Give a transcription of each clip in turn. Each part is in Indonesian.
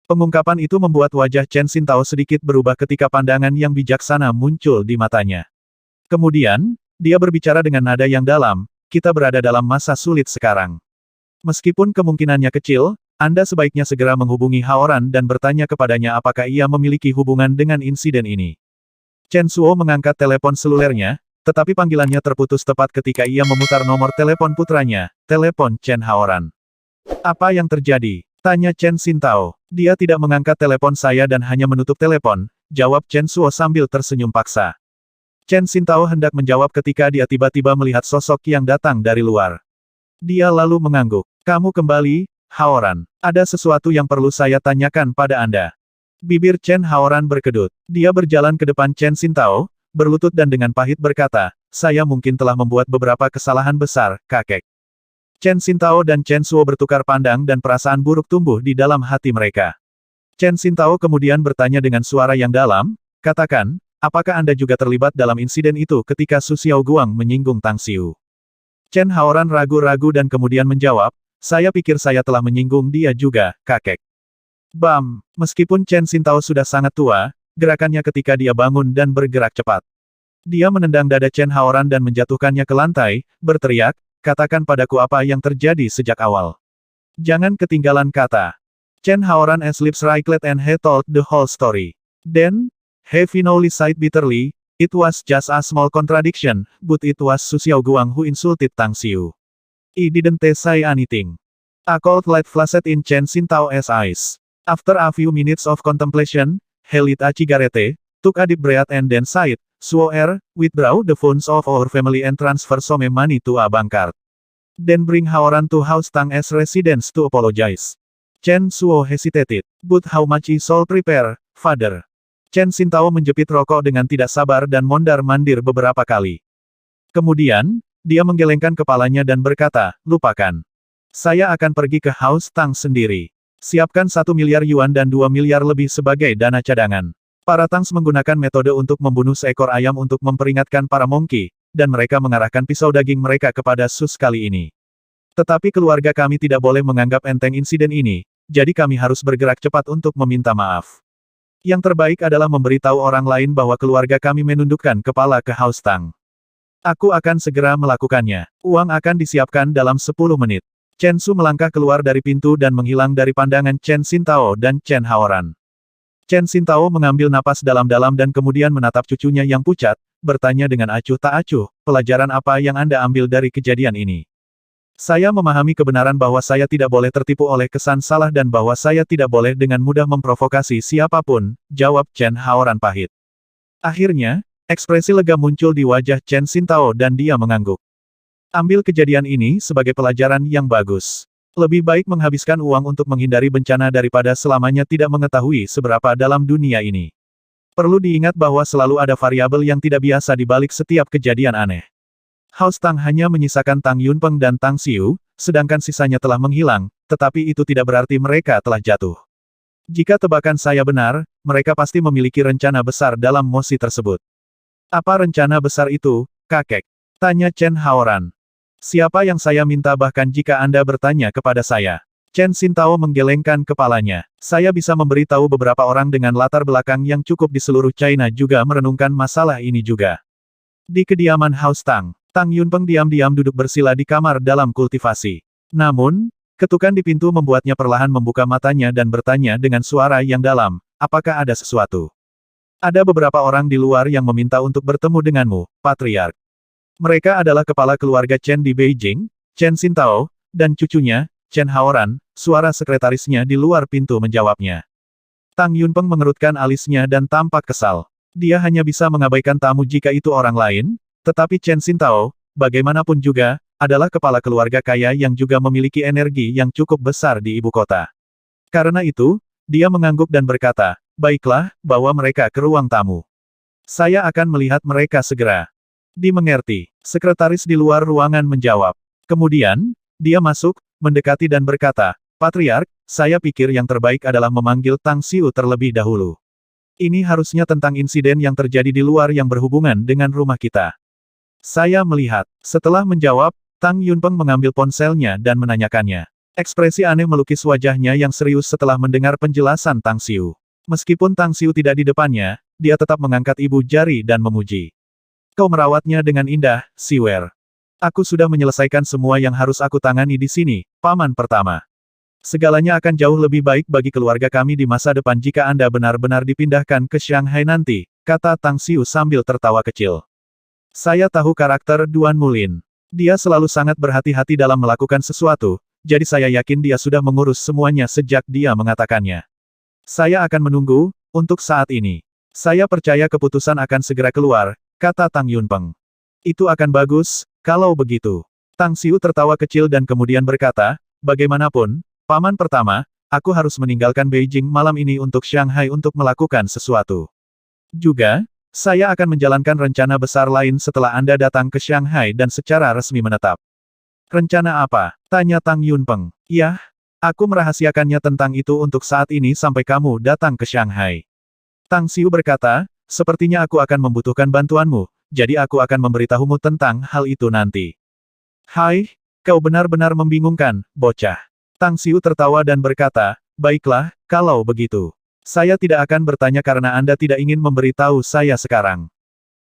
Pengungkapan itu membuat wajah Chen Xintao sedikit berubah ketika pandangan yang bijaksana muncul di matanya. Kemudian, dia berbicara dengan nada yang dalam, kita berada dalam masa sulit sekarang. Meskipun kemungkinannya kecil, Anda sebaiknya segera menghubungi Haoran dan bertanya kepadanya apakah ia memiliki hubungan dengan insiden ini. Chen Suo mengangkat telepon selulernya, tetapi panggilannya terputus tepat ketika ia memutar nomor telepon putranya, telepon Chen Haoran. Apa yang terjadi? Tanya Chen Xintao. Dia tidak mengangkat telepon saya dan hanya menutup telepon, jawab Chen Suo sambil tersenyum paksa. Chen Xintao hendak menjawab ketika dia tiba-tiba melihat sosok yang datang dari luar. Dia lalu mengangguk. Kamu kembali, Haoran. Ada sesuatu yang perlu saya tanyakan pada Anda. Bibir Chen Haoran berkedut. Dia berjalan ke depan Chen Xintao, berlutut dan dengan pahit berkata, saya mungkin telah membuat beberapa kesalahan besar, kakek. Chen Xintao dan Chen Suo bertukar pandang dan perasaan buruk tumbuh di dalam hati mereka. Chen Xintao kemudian bertanya dengan suara yang dalam, katakan, apakah Anda juga terlibat dalam insiden itu ketika Su Xiaoguang menyinggung Tang Xiu? Chen Haoran ragu-ragu dan kemudian menjawab, saya pikir saya telah menyinggung dia juga, kakek. Bam! Meskipun Chen Xintao sudah sangat tua, gerakannya ketika dia bangun dan bergerak cepat. Dia menendang dada Chen Haoran dan menjatuhkannya ke lantai, berteriak, katakan padaku apa yang terjadi sejak awal. Jangan ketinggalan kata. Chen Haoran lips wrinkled and he told the whole story. Then, he finally sighed bitterly, it was just a small contradiction, but it was Su Xiaoguang who insulted Tang Xiu. I didn't say anything. A cold light flashed in Chen Xintao's eyes. After a few minutes of contemplation, he lit a cigarette, took a deep breath and then sighed, Suo withdraw the funds of our family and transfer some money to a bank card. Then bring Haoran to House Tang's residence to apologize. Chen Suo hesitated. But how much is all prepare, father? Chen Xintao menjepit rokok dengan tidak sabar dan mondar-mandir beberapa kali. Kemudian, dia menggelengkan kepalanya dan berkata, lupakan. Saya akan pergi ke House Tang sendiri. Siapkan 1 miliar yuan dan 2 miliar lebih sebagai dana cadangan. Para Tangs menggunakan metode untuk membunuh seekor ayam untuk memperingatkan para Monkey, dan mereka mengarahkan pisau daging mereka kepada Sus kali ini. Tetapi keluarga kami tidak boleh menganggap enteng insiden ini, jadi kami harus bergerak cepat untuk meminta maaf. Yang terbaik adalah memberitahu orang lain bahwa keluarga kami menundukkan kepala ke House Tang. Aku akan segera melakukannya. Uang akan disiapkan dalam 10 menit. Chen Su melangkah keluar dari pintu dan menghilang dari pandangan Chen Xintao dan Chen Haoran. Chen Xintao mengambil napas dalam-dalam dan kemudian menatap cucunya yang pucat, bertanya dengan acuh tak acuh, pelajaran apa yang Anda ambil dari kejadian ini? Saya memahami kebenaran bahwa saya tidak boleh tertipu oleh kesan salah dan bahwa saya tidak boleh dengan mudah memprovokasi siapapun, jawab Chen Haoran pahit. Akhirnya, ekspresi lega muncul di wajah Chen Xintao dan dia mengangguk. Ambil kejadian ini sebagai pelajaran yang bagus. Lebih baik menghabiskan uang untuk menghindari bencana daripada selamanya tidak mengetahui seberapa dalam dunia ini. Perlu diingat bahwa selalu ada variabel yang tidak biasa di balik setiap kejadian aneh. House Tang hanya menyisakan Tang Yunpeng dan Tang Xiu, sedangkan sisanya telah menghilang, tetapi itu tidak berarti mereka telah jatuh. Jika tebakan saya benar, mereka pasti memiliki rencana besar dalam mosi tersebut. Apa rencana besar itu, kakek? Tanya Chen Haoran. Siapa yang saya minta bahkan jika Anda bertanya kepada saya? Chen Xintao menggelengkan kepalanya. Saya bisa memberitahu beberapa orang dengan latar belakang yang cukup di seluruh China juga merenungkan masalah ini juga. Di kediaman House Tang, Tang Yunpeng diam-diam duduk bersila di kamar dalam kultivasi. Namun, ketukan di pintu membuatnya perlahan membuka matanya dan bertanya dengan suara yang dalam, apakah ada sesuatu? Ada beberapa orang di luar yang meminta untuk bertemu denganmu, Patriark. Mereka adalah kepala keluarga Chen di Beijing, Chen Xintao, dan cucunya, Chen Haoran, suara sekretarisnya di luar pintu menjawabnya. Tang Yunpeng mengerutkan alisnya dan tampak kesal. Dia hanya bisa mengabaikan tamu jika itu orang lain, tetapi Chen Xintao, bagaimanapun juga, adalah kepala keluarga kaya yang juga memiliki energi yang cukup besar di ibu kota. Karena itu, dia mengangguk dan berkata, baiklah, bawa mereka ke ruang tamu. Saya akan melihat mereka segera. Dimengerti. Sekretaris di luar ruangan menjawab. Kemudian, dia masuk, mendekati dan berkata, Patriark, saya pikir yang terbaik adalah memanggil Tang Xiu terlebih dahulu. Ini harusnya tentang insiden yang terjadi di luar yang berhubungan dengan rumah kita. Saya melihat. Setelah menjawab, Tang Yunpeng mengambil ponselnya dan menanyakannya. Ekspresi aneh melukis wajahnya yang serius setelah mendengar penjelasan Tang Xiu. Meskipun Tang Xiu tidak di depannya, dia tetap mengangkat ibu jari dan memuji. Kau merawatnya dengan indah, Siwer. Aku sudah menyelesaikan semua yang harus aku tangani di sini, paman pertama. Segalanya akan jauh lebih baik bagi keluarga kami di masa depan jika Anda benar-benar dipindahkan ke Shanghai nanti, kata Tang Xiu sambil tertawa kecil. Saya tahu karakter Duan Mulin. Dia selalu sangat berhati-hati dalam melakukan sesuatu, jadi saya yakin dia sudah mengurus semuanya sejak dia mengatakannya. Saya akan menunggu, untuk saat ini. Saya percaya keputusan akan segera keluar, kata Tang Yunpeng. Itu akan bagus, kalau begitu. Tang Xiu tertawa kecil dan kemudian berkata, bagaimanapun, paman pertama, aku harus meninggalkan Beijing malam ini untuk Shanghai untuk melakukan sesuatu. Juga, saya akan menjalankan rencana besar lain setelah Anda datang ke Shanghai dan secara resmi menetap. Rencana apa? Tanya Tang Yunpeng. Yah, aku merahasiakannya tentang itu untuk saat ini sampai kamu datang ke Shanghai. Tang Xiu berkata, sepertinya aku akan membutuhkan bantuanmu, jadi aku akan memberitahumu tentang hal itu nanti. Hai, kau benar-benar membingungkan, bocah. Tang Xiu tertawa dan berkata, baiklah, kalau begitu. Saya tidak akan bertanya karena Anda tidak ingin memberitahu saya sekarang.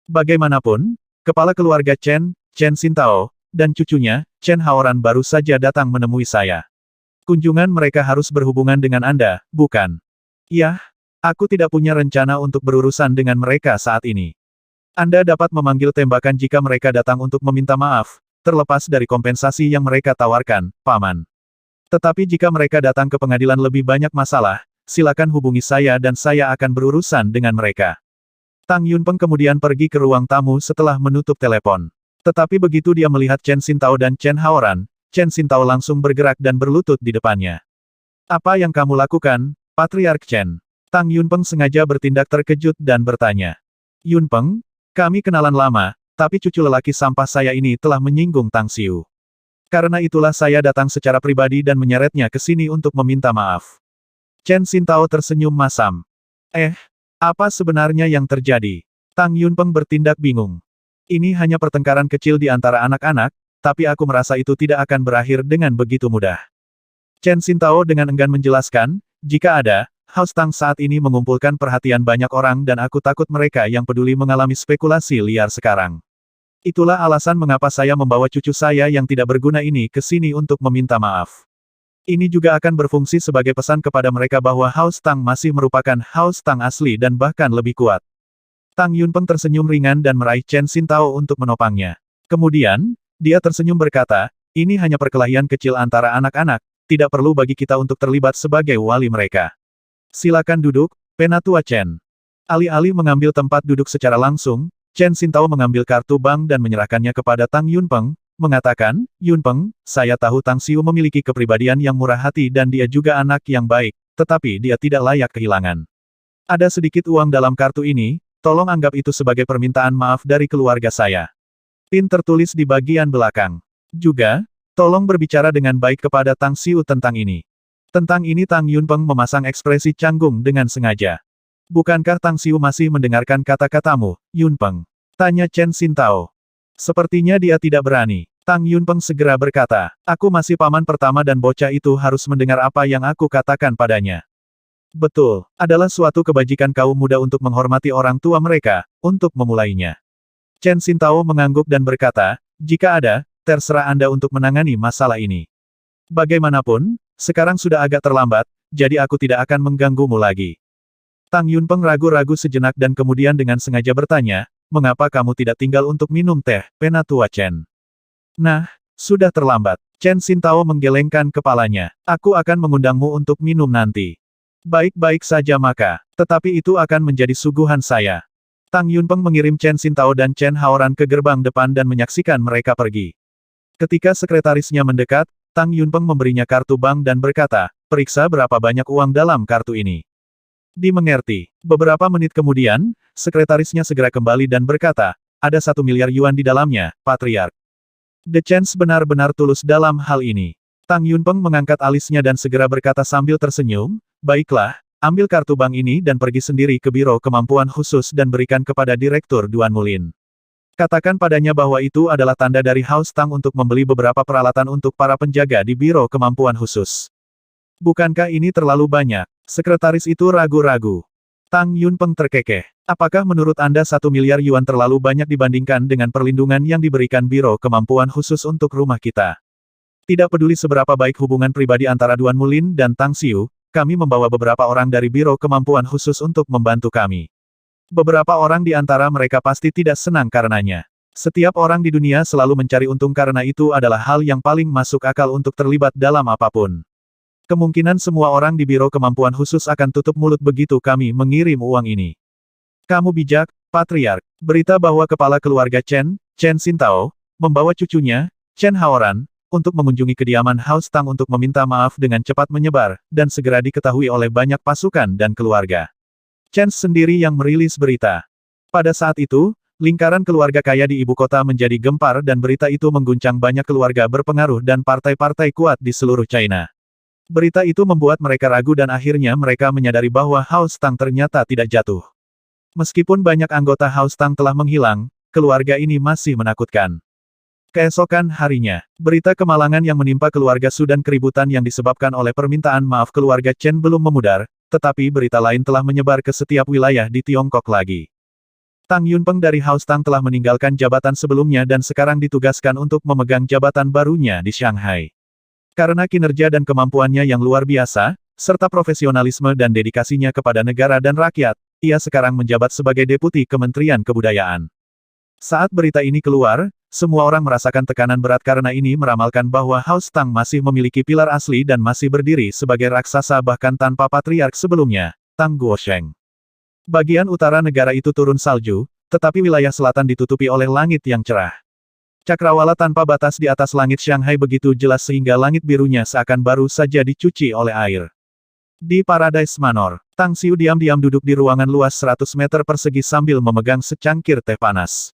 Bagaimanapun, kepala keluarga Chen, Chen Xintao, dan cucunya, Chen Haoran baru saja datang menemui saya. Kunjungan mereka harus berhubungan dengan Anda, bukan? Yah, aku tidak punya rencana untuk berurusan dengan mereka saat ini. Anda dapat memanggil tembakan jika mereka datang untuk meminta maaf, terlepas dari kompensasi yang mereka tawarkan, paman. Tetapi jika mereka datang ke pengadilan lebih banyak masalah, silakan hubungi saya dan saya akan berurusan dengan mereka. Tang Yunpeng kemudian pergi ke ruang tamu setelah menutup telepon. Tetapi begitu dia melihat Chen Xintao dan Chen Haoran, Chen Xintao langsung bergerak dan berlutut di depannya. Apa yang kamu lakukan, Patriark Chen? Tang Yunpeng sengaja bertindak terkejut dan bertanya. Yunpeng, kami kenalan lama, tapi cucu lelaki sampah saya ini telah menyinggung Tang Xiu. Karena itulah saya datang secara pribadi dan menyeretnya ke sini untuk meminta maaf. Chen Xintao tersenyum masam. Apa sebenarnya yang terjadi? Tang Yunpeng bertindak bingung. Ini hanya pertengkaran kecil di antara anak-anak, tapi aku merasa itu tidak akan berakhir dengan begitu mudah. Chen Xintao dengan enggan menjelaskan, jika ada, House Tang saat ini mengumpulkan perhatian banyak orang dan aku takut mereka yang peduli mengalami spekulasi liar sekarang. Itulah alasan mengapa saya membawa cucu saya yang tidak berguna ini ke sini untuk meminta maaf. Ini juga akan berfungsi sebagai pesan kepada mereka bahwa House Tang masih merupakan House Tang asli dan bahkan lebih kuat. Tang Yunpeng tersenyum ringan dan meraih Chen Xintao untuk menopangnya. Kemudian, dia tersenyum berkata, ini hanya perkelahian kecil antara anak-anak, tidak perlu bagi kita untuk terlibat sebagai wali mereka. Silakan duduk, Penatua Chen. Alih-alih mengambil tempat duduk secara langsung, Chen Xintao mengambil kartu bank dan menyerahkannya kepada Tang Yunpeng, mengatakan, Yunpeng, saya tahu Tang Xiu memiliki kepribadian yang murah hati dan dia juga anak yang baik, tetapi dia tidak layak kehilangan. Ada sedikit uang dalam kartu ini, tolong anggap itu sebagai permintaan maaf dari keluarga saya. Pin tertulis di bagian belakang. Juga, tolong berbicara dengan baik kepada Tang Xiu tentang ini. Tentang ini Tang Yunpeng memasang ekspresi canggung dengan sengaja. Bukankah Tang Xiu masih mendengarkan kata-katamu, Yunpeng? Tanya Chen Xintao. Sepertinya dia tidak berani. Tang Yunpeng segera berkata, aku masih paman pertama dan bocah itu harus mendengar apa yang aku katakan padanya. Betul, adalah suatu kebajikan kaum muda untuk menghormati orang tua mereka, untuk memulainya. Chen Xintao mengangguk dan berkata, jika ada, terserah Anda untuk menangani masalah ini. Bagaimanapun, sekarang sudah agak terlambat, jadi aku tidak akan mengganggumu lagi. Tang Yunpeng ragu-ragu sejenak dan kemudian dengan sengaja bertanya, mengapa kamu tidak tinggal untuk minum teh, Penatua Chen? Nah, sudah terlambat. Chen Xintao menggelengkan kepalanya. Aku akan mengundangmu untuk minum nanti. Baik-baik saja maka, tetapi itu akan menjadi suguhan saya. Tang Yunpeng mengirim Chen Xintao dan Chen Haoran ke gerbang depan dan menyaksikan mereka pergi. Ketika sekretarisnya mendekat, Tang Yunpeng memberinya kartu bank dan berkata, periksa berapa banyak uang dalam kartu ini. Dimengerti. Beberapa menit kemudian, sekretarisnya segera kembali dan berkata, ada 1 miliar yuan di dalamnya, Patriark. The Chance benar-benar tulus dalam hal ini. Tang Yunpeng mengangkat alisnya dan segera berkata sambil tersenyum, baiklah, ambil kartu bank ini dan pergi sendiri ke Biro Kemampuan Khusus dan berikan kepada Direktur Duan Mulin. Katakan padanya bahwa itu adalah tanda dari House Tang untuk membeli beberapa peralatan untuk para penjaga di Biro Kemampuan Khusus. Bukankah ini terlalu banyak? Sekretaris itu ragu-ragu. Tang Yunpeng terkekeh. Apakah menurut Anda 1 miliar yuan terlalu banyak dibandingkan dengan perlindungan yang diberikan Biro Kemampuan Khusus untuk rumah kita? Tidak peduli seberapa baik hubungan pribadi antara Duan Mulin dan Tang Xiu, kami membawa beberapa orang dari Biro Kemampuan Khusus untuk membantu kami. Beberapa orang di antara mereka pasti tidak senang karenanya. Setiap orang di dunia selalu mencari untung karena itu adalah hal yang paling masuk akal untuk terlibat dalam apapun. Kemungkinan semua orang di Biro Kemampuan Khusus akan tutup mulut begitu kami mengirim uang ini. Kamu bijak, Patriark. Berita bahwa kepala keluarga Chen Xintao, membawa cucunya, Chen Haoran, untuk mengunjungi kediaman House Tang untuk meminta maaf dengan cepat menyebar, dan segera diketahui oleh banyak pasukan dan keluarga. Chen sendiri yang merilis berita. Pada saat itu, lingkaran keluarga kaya di ibu kota menjadi gempar dan berita itu mengguncang banyak keluarga berpengaruh dan partai-partai kuat di seluruh China. Berita itu membuat mereka ragu dan akhirnya mereka menyadari bahwa House Tang ternyata tidak jatuh. Meskipun banyak anggota House Tang telah menghilang, keluarga ini masih menakutkan. Keesokan harinya, berita kemalangan yang menimpa keluarga Su dan keributan yang disebabkan oleh permintaan maaf keluarga Chen belum memudar, tetapi berita lain telah menyebar ke setiap wilayah di Tiongkok lagi. Tang Yunpeng dari House Tang telah meninggalkan jabatan sebelumnya dan sekarang ditugaskan untuk memegang jabatan barunya di Shanghai. Karena kinerja dan kemampuannya yang luar biasa, serta profesionalisme dan dedikasinya kepada negara dan rakyat, ia sekarang menjabat sebagai Deputi Kementerian Kebudayaan. Saat berita ini keluar, semua orang merasakan tekanan berat karena ini meramalkan bahwa House Tang masih memiliki pilar asli dan masih berdiri sebagai raksasa bahkan tanpa patriark sebelumnya, Tang Guosheng. Bagian utara negara itu turun salju, tetapi wilayah selatan ditutupi oleh langit yang cerah. Cakrawala tanpa batas di atas langit Shanghai begitu jelas sehingga langit birunya seakan baru saja dicuci oleh air. Di Paradise Manor, Tang Xiu diam-diam duduk di ruangan luas 100 meter persegi sambil memegang secangkir teh panas.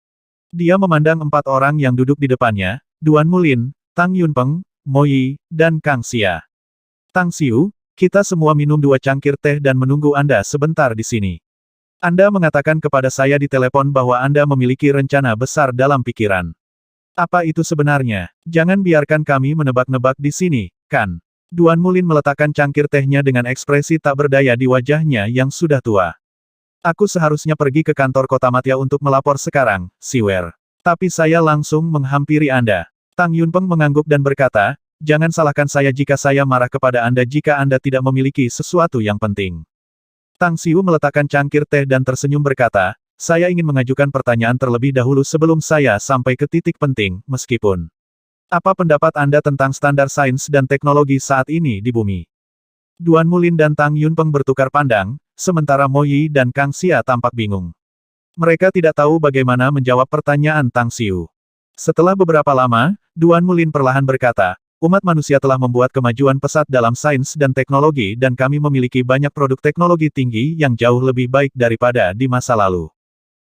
Dia memandang 4 orang yang duduk di depannya, Duan Mulin, Tang Yunpeng, Mo Yi, dan Kang Xia. Tang Xiu, kita semua minum 2 cangkir teh dan menunggu Anda sebentar di sini. Anda mengatakan kepada saya di telepon bahwa Anda memiliki rencana besar dalam pikiran. Apa itu sebenarnya? Jangan biarkan kami menebak-nebak di sini, kan? Duan Mulin meletakkan cangkir tehnya dengan ekspresi tak berdaya di wajahnya yang sudah tua. Aku seharusnya pergi ke kantor kota Matia untuk melapor sekarang, Siwer. Tapi saya langsung menghampiri Anda. Tang Yunpeng mengangguk dan berkata, jangan salahkan saya jika saya marah kepada Anda jika Anda tidak memiliki sesuatu yang penting. Tang Xiu meletakkan cangkir teh dan tersenyum berkata, saya ingin mengajukan pertanyaan terlebih dahulu sebelum saya sampai ke titik penting, meskipun. Apa pendapat Anda tentang standar sains dan teknologi saat ini di bumi? Duan Mulin dan Tang Yunpeng bertukar pandang, sementara Mo Yi dan Kang Xia tampak bingung. Mereka tidak tahu bagaimana menjawab pertanyaan Tang Xiu. Setelah beberapa lama, Duan Mulin perlahan berkata, umat manusia telah membuat kemajuan pesat dalam sains dan teknologi dan kami memiliki banyak produk teknologi tinggi yang jauh lebih baik daripada di masa lalu.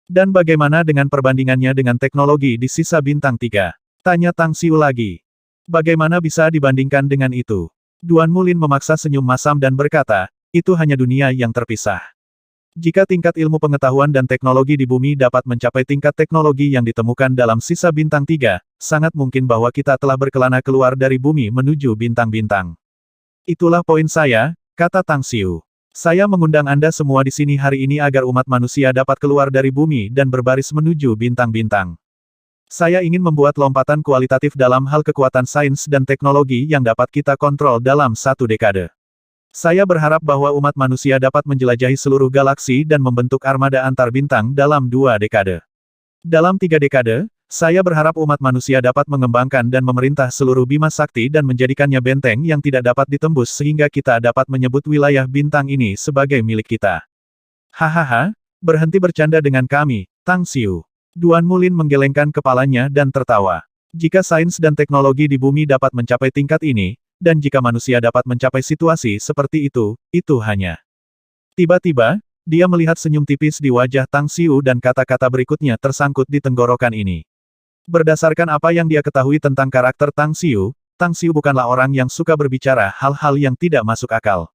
Dan bagaimana dengan perbandingannya dengan teknologi di sisa bintang 3? Tanya Tang Xiu lagi. Bagaimana bisa dibandingkan dengan itu? Duan Mulin memaksa senyum masam dan berkata, itu hanya dunia yang terpisah. Jika tingkat ilmu pengetahuan dan teknologi di bumi dapat mencapai tingkat teknologi yang ditemukan dalam sisa bintang 3, sangat mungkin bahwa kita telah berkelana keluar dari bumi menuju bintang-bintang. Itulah poin saya, kata Tang Xiu. Saya mengundang Anda semua di sini hari ini agar umat manusia dapat keluar dari bumi dan berbaris menuju bintang-bintang. Saya ingin membuat lompatan kualitatif dalam hal kekuatan sains dan teknologi yang dapat kita kontrol dalam 1 dekade. Saya berharap bahwa umat manusia dapat menjelajahi seluruh galaksi dan membentuk armada antar bintang dalam 2 dekade. Dalam 3 dekade, saya berharap umat manusia dapat mengembangkan dan memerintah seluruh Bima Sakti dan menjadikannya benteng yang tidak dapat ditembus sehingga kita dapat menyebut wilayah bintang ini sebagai milik kita. Hahaha, berhenti bercanda dengan kami, Tang Xiu. Duan Mulin menggelengkan kepalanya dan tertawa. Jika sains dan teknologi di bumi dapat mencapai tingkat ini, dan jika manusia dapat mencapai situasi seperti itu hanya. Tiba-tiba, dia melihat senyum tipis di wajah Tang Xiu dan kata-kata berikutnya tersangkut di tenggorokan ini. Berdasarkan apa yang dia ketahui tentang karakter Tang Xiu bukanlah orang yang suka berbicara hal-hal yang tidak masuk akal.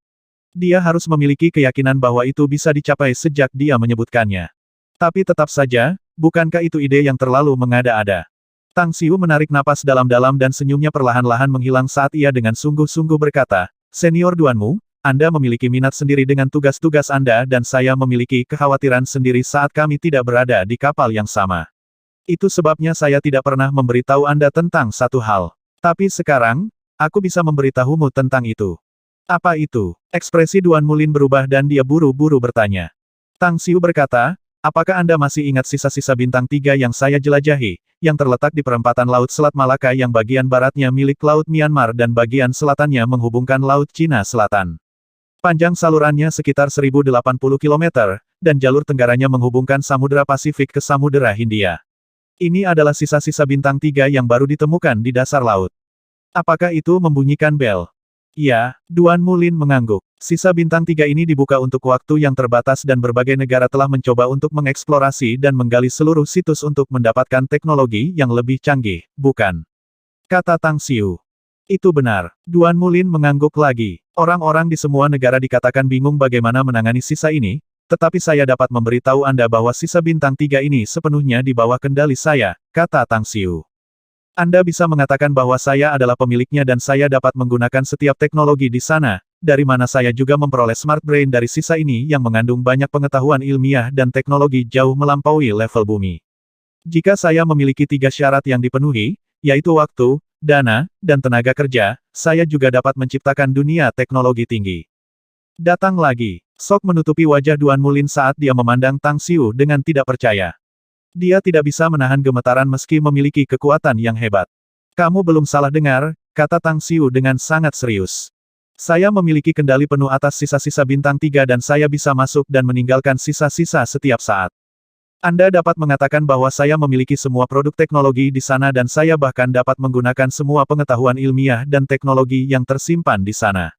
Dia harus memiliki keyakinan bahwa itu bisa dicapai sejak dia menyebutkannya. Tapi tetap saja, bukankah itu ide yang terlalu mengada-ada? Tang Xiu menarik napas dalam-dalam dan senyumnya perlahan-lahan menghilang saat ia dengan sungguh-sungguh berkata, Senior Duanmu, Anda memiliki minat sendiri dengan tugas-tugas Anda dan saya memiliki kekhawatiran sendiri saat kami tidak berada di kapal yang sama. Itu sebabnya saya tidak pernah memberitahu Anda tentang satu hal. Tapi sekarang, aku bisa memberitahumu tentang itu. Apa itu? Ekspresi Duan Mulin berubah dan dia buru-buru bertanya. Tang Xiu berkata, apakah Anda masih ingat sisa-sisa bintang 3 yang saya jelajahi, yang terletak di perempatan Laut Selat Malaka yang bagian baratnya milik Laut Myanmar dan bagian selatannya menghubungkan Laut Cina Selatan? Panjang salurannya sekitar 1080 km, dan jalur tenggaranya menghubungkan Samudra Pasifik ke Samudra Hindia. Ini adalah sisa-sisa bintang 3 yang baru ditemukan di dasar laut. Apakah itu membunyikan bel? Ya, Duan Mulin mengangguk. Sisa bintang 3 ini dibuka untuk waktu yang terbatas dan berbagai negara telah mencoba untuk mengeksplorasi dan menggali seluruh situs untuk mendapatkan teknologi yang lebih canggih, bukan? Kata Tang Xiu. Itu benar. Duan Mulin mengangguk lagi. Orang-orang di semua negara dikatakan bingung bagaimana menangani sisa ini, tetapi saya dapat memberitahu Anda bahwa sisa bintang 3 ini sepenuhnya di bawah kendali saya, kata Tang Xiu. Anda bisa mengatakan bahwa saya adalah pemiliknya dan saya dapat menggunakan setiap teknologi di sana, dari mana saya juga memperoleh smart brain dari sisa ini yang mengandung banyak pengetahuan ilmiah dan teknologi jauh melampaui level bumi. Jika saya memiliki 3 syarat yang dipenuhi, yaitu waktu, dana, dan tenaga kerja, saya juga dapat menciptakan dunia teknologi tinggi. Datang lagi. Sok menutupi wajah Duan Mulin saat dia memandang Tang Xiu dengan tidak percaya. Dia tidak bisa menahan gemetaran meski memiliki kekuatan yang hebat. Kamu belum salah dengar, kata Tang Xiu dengan sangat serius. Saya memiliki kendali penuh atas sisa-sisa bintang 3 dan saya bisa masuk dan meninggalkan sisa-sisa setiap saat. Anda dapat mengatakan bahwa saya memiliki semua produk teknologi di sana dan saya bahkan dapat menggunakan semua pengetahuan ilmiah dan teknologi yang tersimpan di sana.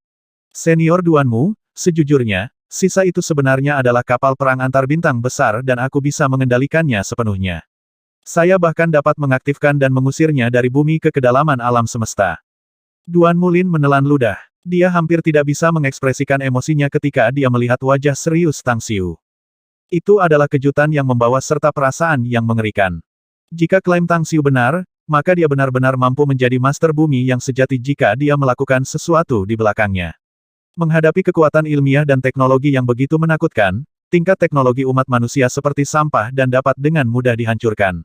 Senior Duanmu, sejujurnya, sisa itu sebenarnya adalah kapal perang antar bintang besar dan aku bisa mengendalikannya sepenuhnya. Saya bahkan dapat mengaktifkan dan mengusirnya dari bumi ke kedalaman alam semesta. Duan Mulin menelan ludah. Dia hampir tidak bisa mengekspresikan emosinya ketika dia melihat wajah serius Tang Xiu. Itu adalah kejutan yang membawa serta perasaan yang mengerikan. Jika klaim Tang Xiu benar, maka dia benar-benar mampu menjadi master bumi yang sejati jika dia melakukan sesuatu di belakangnya. Menghadapi kekuatan ilmiah dan teknologi yang begitu menakutkan, tingkat teknologi umat manusia seperti sampah dan dapat dengan mudah dihancurkan.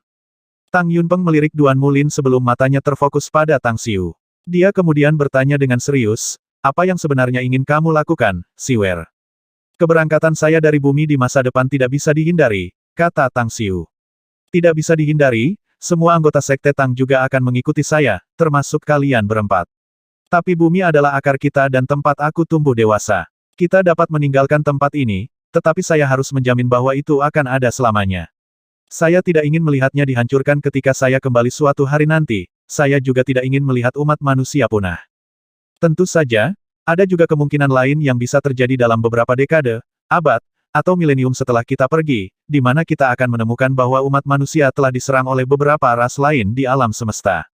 Tang Yunpeng melirik Duan Mulin sebelum matanya terfokus pada Tang Xiu. Dia kemudian bertanya dengan serius, apa yang sebenarnya ingin kamu lakukan, Siwer? Keberangkatan saya dari bumi di masa depan tidak bisa dihindari, kata Tang Xiu. Tidak bisa dihindari, semua anggota Sekte Tang juga akan mengikuti saya, termasuk kalian berempat. Tapi bumi adalah akar kita dan tempat aku tumbuh dewasa. Kita dapat meninggalkan tempat ini, tetapi saya harus menjamin bahwa itu akan ada selamanya. Saya tidak ingin melihatnya dihancurkan ketika saya kembali suatu hari nanti, saya juga tidak ingin melihat umat manusia punah. Tentu saja, ada juga kemungkinan lain yang bisa terjadi dalam beberapa dekade, abad, atau milenium setelah kita pergi, di mana kita akan menemukan bahwa umat manusia telah diserang oleh beberapa ras lain di alam semesta.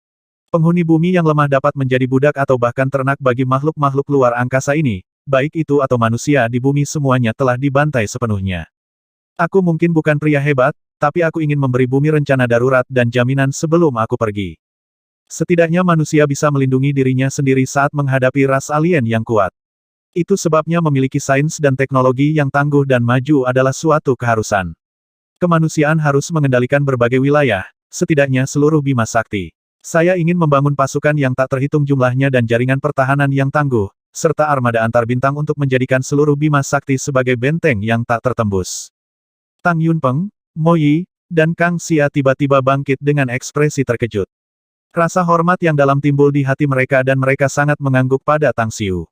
Penghuni bumi yang lemah dapat menjadi budak atau bahkan ternak bagi makhluk-makhluk luar angkasa ini, baik itu atau manusia di bumi semuanya telah dibantai sepenuhnya. Aku mungkin bukan pria hebat, tapi aku ingin memberi bumi rencana darurat dan jaminan sebelum aku pergi. Setidaknya manusia bisa melindungi dirinya sendiri saat menghadapi ras alien yang kuat. Itu sebabnya memiliki sains dan teknologi yang tangguh dan maju adalah suatu keharusan. Kemanusiaan harus mengendalikan berbagai wilayah, setidaknya seluruh Bima Sakti. Saya ingin membangun pasukan yang tak terhitung jumlahnya dan jaringan pertahanan yang tangguh, serta armada antar bintang untuk menjadikan seluruh Bima Sakti sebagai benteng yang tak tertembus. Tang Yunpeng, Mo Yi, dan Kang Xia tiba-tiba bangkit dengan ekspresi terkejut. Rasa hormat yang dalam timbul di hati mereka dan mereka sangat mengangguk pada Tang Xiu.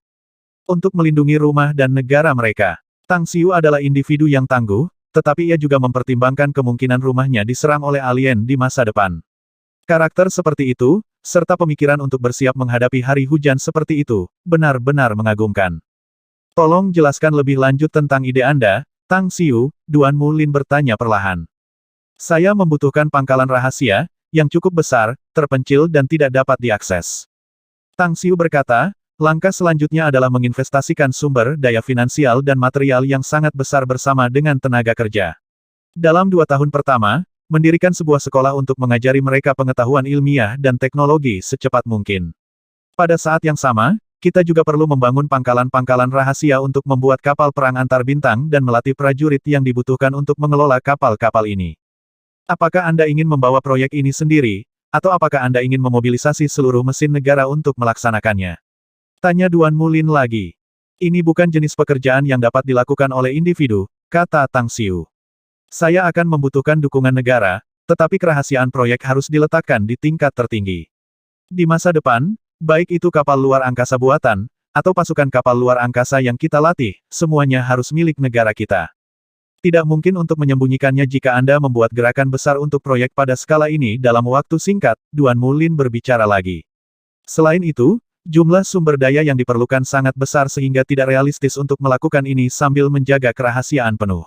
Untuk melindungi rumah dan negara mereka, Tang Xiu adalah individu yang tangguh, tetapi ia juga mempertimbangkan kemungkinan rumahnya diserang oleh alien di masa depan. Karakter seperti itu, serta pemikiran untuk bersiap menghadapi hari hujan seperti itu, benar-benar mengagumkan. Tolong jelaskan lebih lanjut tentang ide Anda, Tang Xiu, Duan Mulin bertanya perlahan. Saya membutuhkan pangkalan rahasia, yang cukup besar, terpencil dan tidak dapat diakses. Tang Xiu berkata, langkah selanjutnya adalah menginvestasikan sumber daya finansial dan material yang sangat besar bersama dengan tenaga kerja. Dalam 2 tahun pertama, mendirikan sebuah sekolah untuk mengajari mereka pengetahuan ilmiah dan teknologi secepat mungkin. Pada saat yang sama, kita juga perlu membangun pangkalan-pangkalan rahasia untuk membuat kapal perang antar bintang dan melatih prajurit yang dibutuhkan untuk mengelola kapal-kapal ini. Apakah Anda ingin membawa proyek ini sendiri, atau apakah Anda ingin memobilisasi seluruh mesin negara untuk melaksanakannya? Tanya Duan Mulin lagi. Ini bukan jenis pekerjaan yang dapat dilakukan oleh individu, kata Tang Xiu. Saya akan membutuhkan dukungan negara, tetapi kerahasiaan proyek harus diletakkan di tingkat tertinggi. Di masa depan, baik itu kapal luar angkasa buatan, atau pasukan kapal luar angkasa yang kita latih, semuanya harus milik negara kita. Tidak mungkin untuk menyembunyikannya jika Anda membuat gerakan besar untuk proyek pada skala ini dalam waktu singkat, Duan Mulin berbicara lagi. Selain itu, jumlah sumber daya yang diperlukan sangat besar sehingga tidak realistis untuk melakukan ini sambil menjaga kerahasiaan penuh.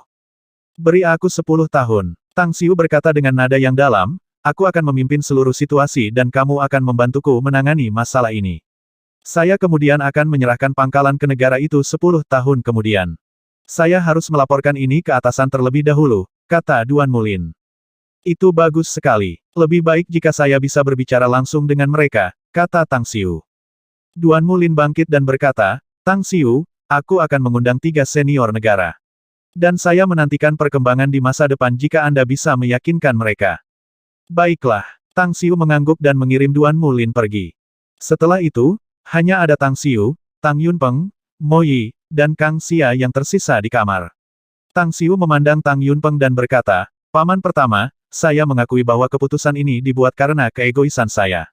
Beri aku 10 tahun. Tang Xiu berkata dengan nada yang dalam, aku akan memimpin seluruh situasi dan kamu akan membantuku menangani masalah ini. Saya kemudian akan menyerahkan pangkalan ke negara itu 10 tahun kemudian. Saya harus melaporkan ini ke atasan terlebih dahulu, kata Duan Mulin. Itu bagus sekali. Lebih baik jika saya bisa berbicara langsung dengan mereka, kata Tang Xiu. Duan Mulin bangkit dan berkata, Tang Xiu, aku akan mengundang 3 senior negara. Dan saya menantikan perkembangan di masa depan jika Anda bisa meyakinkan mereka. Baiklah, Tang Xiu mengangguk dan mengirim Duan Mulin pergi. Setelah itu, hanya ada Tang Xiu, Tang Yunpeng, Mo Yi, dan Kang Xia yang tersisa di kamar. Tang Xiu memandang Tang Yunpeng dan berkata, Paman pertama, saya mengakui bahwa keputusan ini dibuat karena keegoisan saya.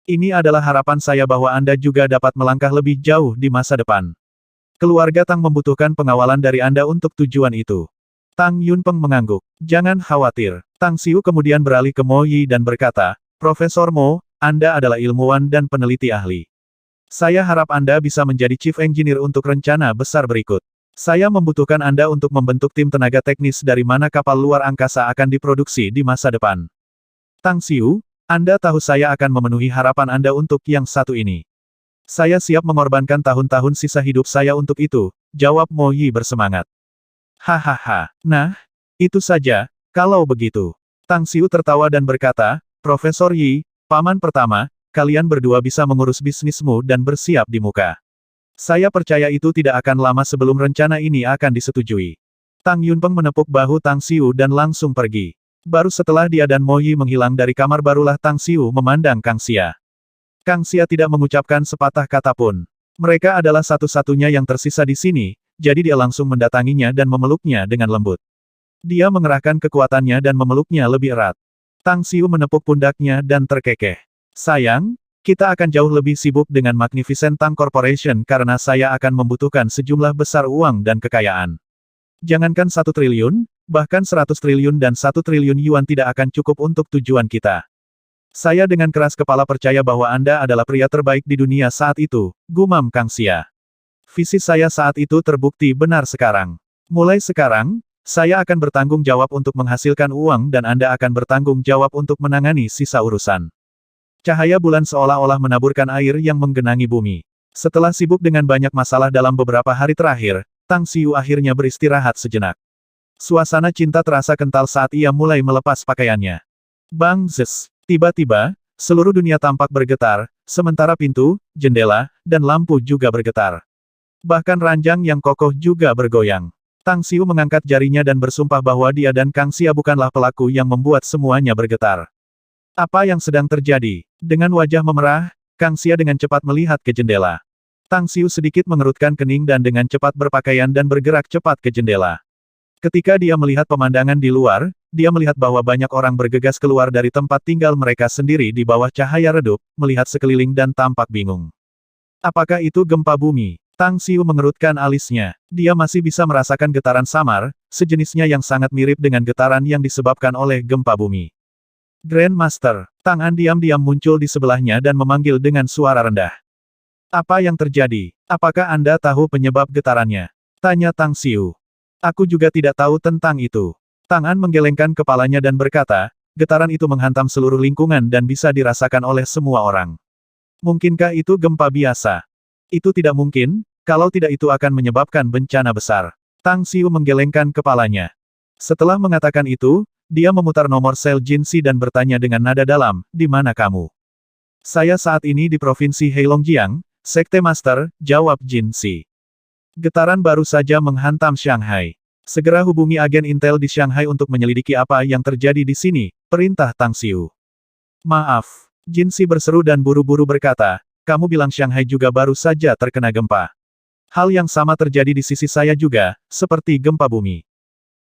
Ini adalah harapan saya bahwa Anda juga dapat melangkah lebih jauh di masa depan. Keluarga Tang membutuhkan pengawalan dari Anda untuk tujuan itu. Tang Yunpeng mengangguk. Jangan khawatir. Tang Xiu kemudian beralih ke Mo Yi dan berkata, Profesor Mo, Anda adalah ilmuwan dan peneliti ahli. Saya harap Anda bisa menjadi Chief Engineer untuk rencana besar berikut. Saya membutuhkan Anda untuk membentuk tim tenaga teknis dari mana kapal luar angkasa akan diproduksi di masa depan. Tang Xiu, Anda tahu saya akan memenuhi harapan Anda untuk yang satu ini. Saya siap mengorbankan tahun-tahun sisa hidup saya untuk itu, jawab Mo Yi bersemangat. Hahaha. Nah, itu saja, kalau begitu. Tang Xiu tertawa dan berkata, Profesor Yi, Paman pertama, kalian berdua bisa mengurus bisnismu dan bersiap di muka. Saya percaya itu tidak akan lama sebelum rencana ini akan disetujui. Tang Yunpeng menepuk bahu Tang Xiu dan langsung pergi. Baru setelah dia dan Mo Yi menghilang dari kamar barulah Tang Xiu memandang Kang Xia. Kang Xia tidak mengucapkan sepatah kata pun. Mereka adalah satu-satunya yang tersisa di sini, jadi dia langsung mendatanginya dan memeluknya dengan lembut. Dia mengerahkan kekuatannya dan memeluknya lebih erat. Tang Xiu menepuk pundaknya dan terkekeh. Sayang, kita akan jauh lebih sibuk dengan Magnificent Tang Corporation karena saya akan membutuhkan sejumlah besar uang dan kekayaan. Jangankan 1 triliun, bahkan 100 triliun dan 1 triliun yuan tidak akan cukup untuk tujuan kita. Saya dengan keras kepala percaya bahwa Anda adalah pria terbaik di dunia saat itu, gumam Kang Xia. Visi saya saat itu terbukti benar sekarang. Mulai sekarang, saya akan bertanggung jawab untuk menghasilkan uang dan Anda akan bertanggung jawab untuk menangani sisa urusan. Cahaya bulan seolah-olah menaburkan air yang menggenangi bumi. Setelah sibuk dengan banyak masalah dalam beberapa hari terakhir, Tang Xiu akhirnya beristirahat sejenak. Suasana cinta terasa kental saat ia mulai melepas pakaiannya. Bang Zes. Tiba-tiba, seluruh dunia tampak bergetar, sementara pintu, jendela, dan lampu juga bergetar. Bahkan ranjang yang kokoh juga bergoyang. Tang Xiu mengangkat jarinya dan bersumpah bahwa dia dan Kang Xia bukanlah pelaku yang membuat semuanya bergetar. Apa yang sedang terjadi? Dengan wajah memerah, Kang Xia dengan cepat melihat ke jendela. Tang Xiu sedikit mengerutkan kening dan dengan cepat berpakaian dan bergerak cepat ke jendela. Ketika dia melihat pemandangan di luar, dia melihat bahwa banyak orang bergegas keluar dari tempat tinggal mereka sendiri di bawah cahaya redup, melihat sekeliling dan tampak bingung. Apakah itu gempa bumi? Tang Xiu mengerutkan alisnya. Dia masih bisa merasakan getaran samar, sejenisnya yang sangat mirip dengan getaran yang disebabkan oleh gempa bumi. Grandmaster, Tang An diam-diam muncul di sebelahnya dan memanggil dengan suara rendah. Apa yang terjadi? Apakah Anda tahu penyebab getarannya? Tanya Tang Xiu. Aku juga tidak tahu tentang itu. Tang An menggelengkan kepalanya dan berkata, getaran itu menghantam seluruh lingkungan dan bisa dirasakan oleh semua orang. Mungkinkah itu gempa biasa? Itu tidak mungkin, kalau tidak itu akan menyebabkan bencana besar. Tang Xiu menggelengkan kepalanya. Setelah mengatakan itu, dia memutar nomor sel Jinsi dan bertanya dengan nada dalam, "Di mana kamu?" "Saya saat ini di Provinsi Heilongjiang, Sekte Master," jawab Jinsi. Getaran baru saja menghantam Shanghai. "Segera hubungi agen intel di Shanghai untuk menyelidiki apa yang terjadi di sini," perintah Tang Xiu. "Maaf." Jinsi berseru dan buru-buru berkata, "Kamu bilang Shanghai juga baru saja terkena gempa. Hal yang sama terjadi di sisi saya juga, seperti gempa bumi."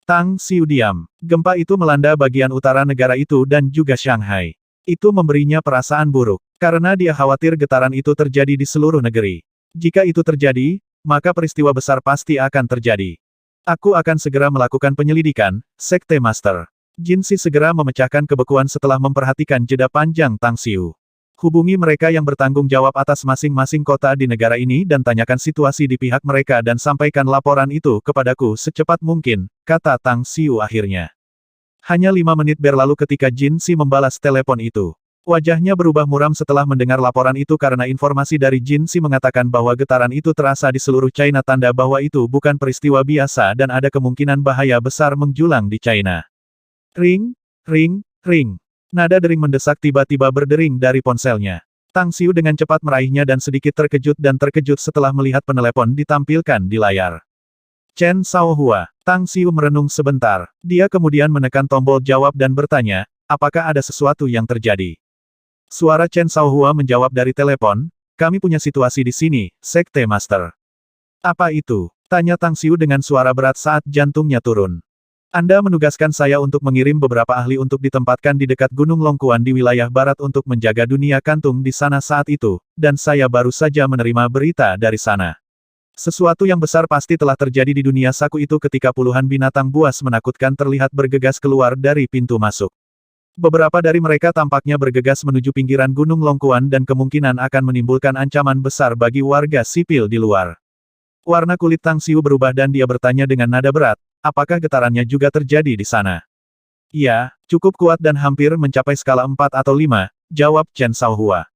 Tang Xiu diam. Gempa itu melanda bagian utara negara itu dan juga Shanghai. Itu memberinya perasaan buruk, karena dia khawatir getaran itu terjadi di seluruh negeri. Jika itu terjadi, maka peristiwa besar pasti akan terjadi. "Aku akan segera melakukan penyelidikan, Sekte Master." Jinsi segera memecahkan kebekuan setelah memperhatikan jeda panjang Tang Xiu. "Hubungi mereka yang bertanggung jawab atas masing-masing kota di negara ini dan tanyakan situasi di pihak mereka dan sampaikan laporan itu kepadaku secepat mungkin," kata Tang Xiu akhirnya. Hanya 5 menit berlalu ketika Jinsi membalas telepon itu. Wajahnya berubah muram setelah mendengar laporan itu karena informasi dari Jinsi mengatakan bahwa getaran itu terasa di seluruh China, tanda bahwa itu bukan peristiwa biasa dan ada kemungkinan bahaya besar menjulang di China. Ring, ring, ring. Nada dering mendesak tiba-tiba berdering dari ponselnya. Tang Xiu dengan cepat meraihnya dan sedikit terkejut setelah melihat penelepon ditampilkan di layar. Chen Shaohua. Tang Xiu merenung sebentar. Dia kemudian menekan tombol jawab dan bertanya, "Apakah ada sesuatu yang terjadi?" Suara Chen Shaohua menjawab dari telepon, "Kami punya situasi di sini, Sekte Master." "Apa itu?" tanya Tang Xiu dengan suara berat saat jantungnya turun. "Anda menugaskan saya untuk mengirim beberapa ahli untuk ditempatkan di dekat Gunung Longkuan di wilayah barat untuk menjaga dunia kantung di sana saat itu, dan saya baru saja menerima berita dari sana. Sesuatu yang besar pasti telah terjadi di dunia saku itu ketika puluhan binatang buas menakutkan terlihat bergegas keluar dari pintu masuk. Beberapa dari mereka tampaknya bergegas menuju pinggiran Gunung Longkuan dan kemungkinan akan menimbulkan ancaman besar bagi warga sipil di luar." Warna kulit Tang Xiu berubah dan dia bertanya dengan nada berat, "Apakah getarannya juga terjadi di sana?" "Ya, cukup kuat dan hampir mencapai skala 4 atau 5, jawab Chen Shaohua.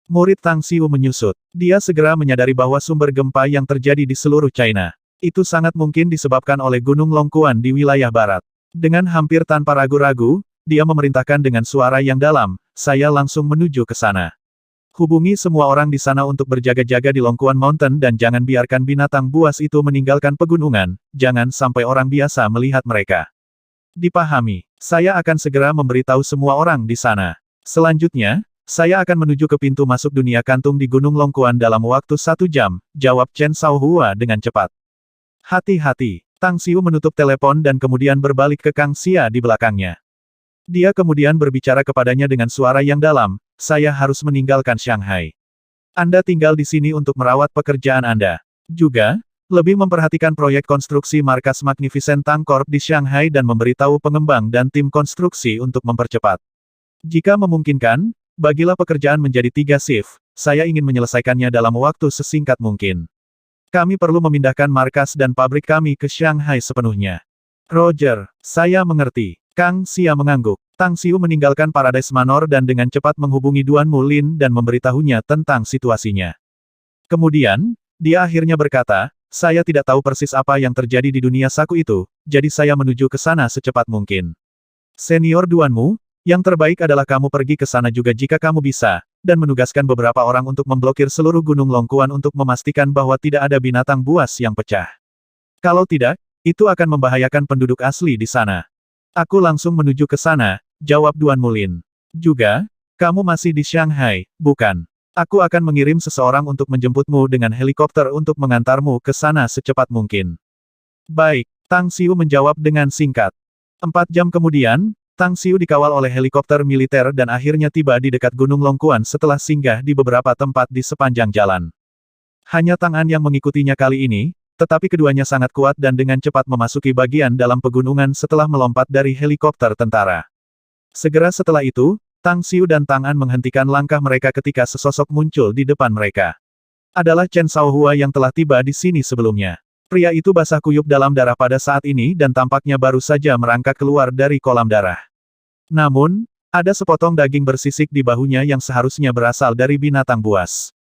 Murid Tang Xiu menyusut. Dia segera menyadari bahwa sumber gempa yang terjadi di seluruh China. Itu sangat mungkin disebabkan oleh Gunung Longkuan di wilayah barat. Dengan hampir tanpa ragu-ragu, dia memerintahkan dengan suara yang dalam, "Saya langsung menuju ke sana. Hubungi semua orang di sana untuk berjaga-jaga di Longkuan Mountain dan jangan biarkan binatang buas itu meninggalkan pegunungan, jangan sampai orang biasa melihat mereka." "Dipahami. Saya akan segera memberitahu semua orang di sana. Selanjutnya, saya akan menuju ke pintu masuk dunia kantung di Gunung Longkuan dalam waktu 1 jam, jawab Chen Shaohua dengan cepat. "Hati-hati." Tang Xiu menutup telepon dan kemudian berbalik ke Kang Xia di belakangnya. Dia kemudian berbicara kepadanya dengan suara yang dalam, "Saya harus meninggalkan Shanghai. Anda tinggal di sini untuk merawat pekerjaan Anda. Juga, lebih memperhatikan proyek konstruksi markas Magnificent Tang Corp di Shanghai dan memberitahu pengembang dan tim konstruksi untuk mempercepat. Jika memungkinkan, bagilah pekerjaan menjadi 3 shift, saya ingin menyelesaikannya dalam waktu sesingkat mungkin. Kami perlu memindahkan markas dan pabrik kami ke Shanghai sepenuhnya." "Roger, saya mengerti." Kang Xia mengangguk. Tang Xiu meninggalkan Paradise Manor dan dengan cepat menghubungi Duan Mulin dan memberitahunya tentang situasinya. Kemudian, dia akhirnya berkata, "Saya tidak tahu persis apa yang terjadi di dunia saku itu, jadi saya menuju ke sana secepat mungkin. Senior Duanmu, yang terbaik adalah kamu pergi ke sana juga jika kamu bisa, dan menugaskan beberapa orang untuk memblokir seluruh Gunung Longkuan untuk memastikan bahwa tidak ada binatang buas yang pecah. Kalau tidak, itu akan membahayakan penduduk asli di sana." "Aku langsung menuju ke sana," jawab Duan Mulin. "Juga, kamu masih di Shanghai, bukan? Aku akan mengirim seseorang untuk menjemputmu dengan helikopter untuk mengantarmu ke sana secepat mungkin." "Baik," Tang Xiu menjawab dengan singkat. 4 jam kemudian, Tang Xiu dikawal oleh helikopter militer dan akhirnya tiba di dekat Gunung Longkuan setelah singgah di beberapa tempat di sepanjang jalan. Hanya Tang An yang mengikutinya kali ini, tetapi keduanya sangat kuat dan dengan cepat memasuki bagian dalam pegunungan setelah melompat dari helikopter tentara. Segera setelah itu, Tang Xiu dan Tang An menghentikan langkah mereka ketika sesosok muncul di depan mereka. Adalah Chen Shaohua yang telah tiba di sini sebelumnya. Pria itu basah kuyup dalam darah pada saat ini dan tampaknya baru saja merangkak keluar dari kolam darah. Namun, ada sepotong daging bersisik di bahunya yang seharusnya berasal dari binatang buas.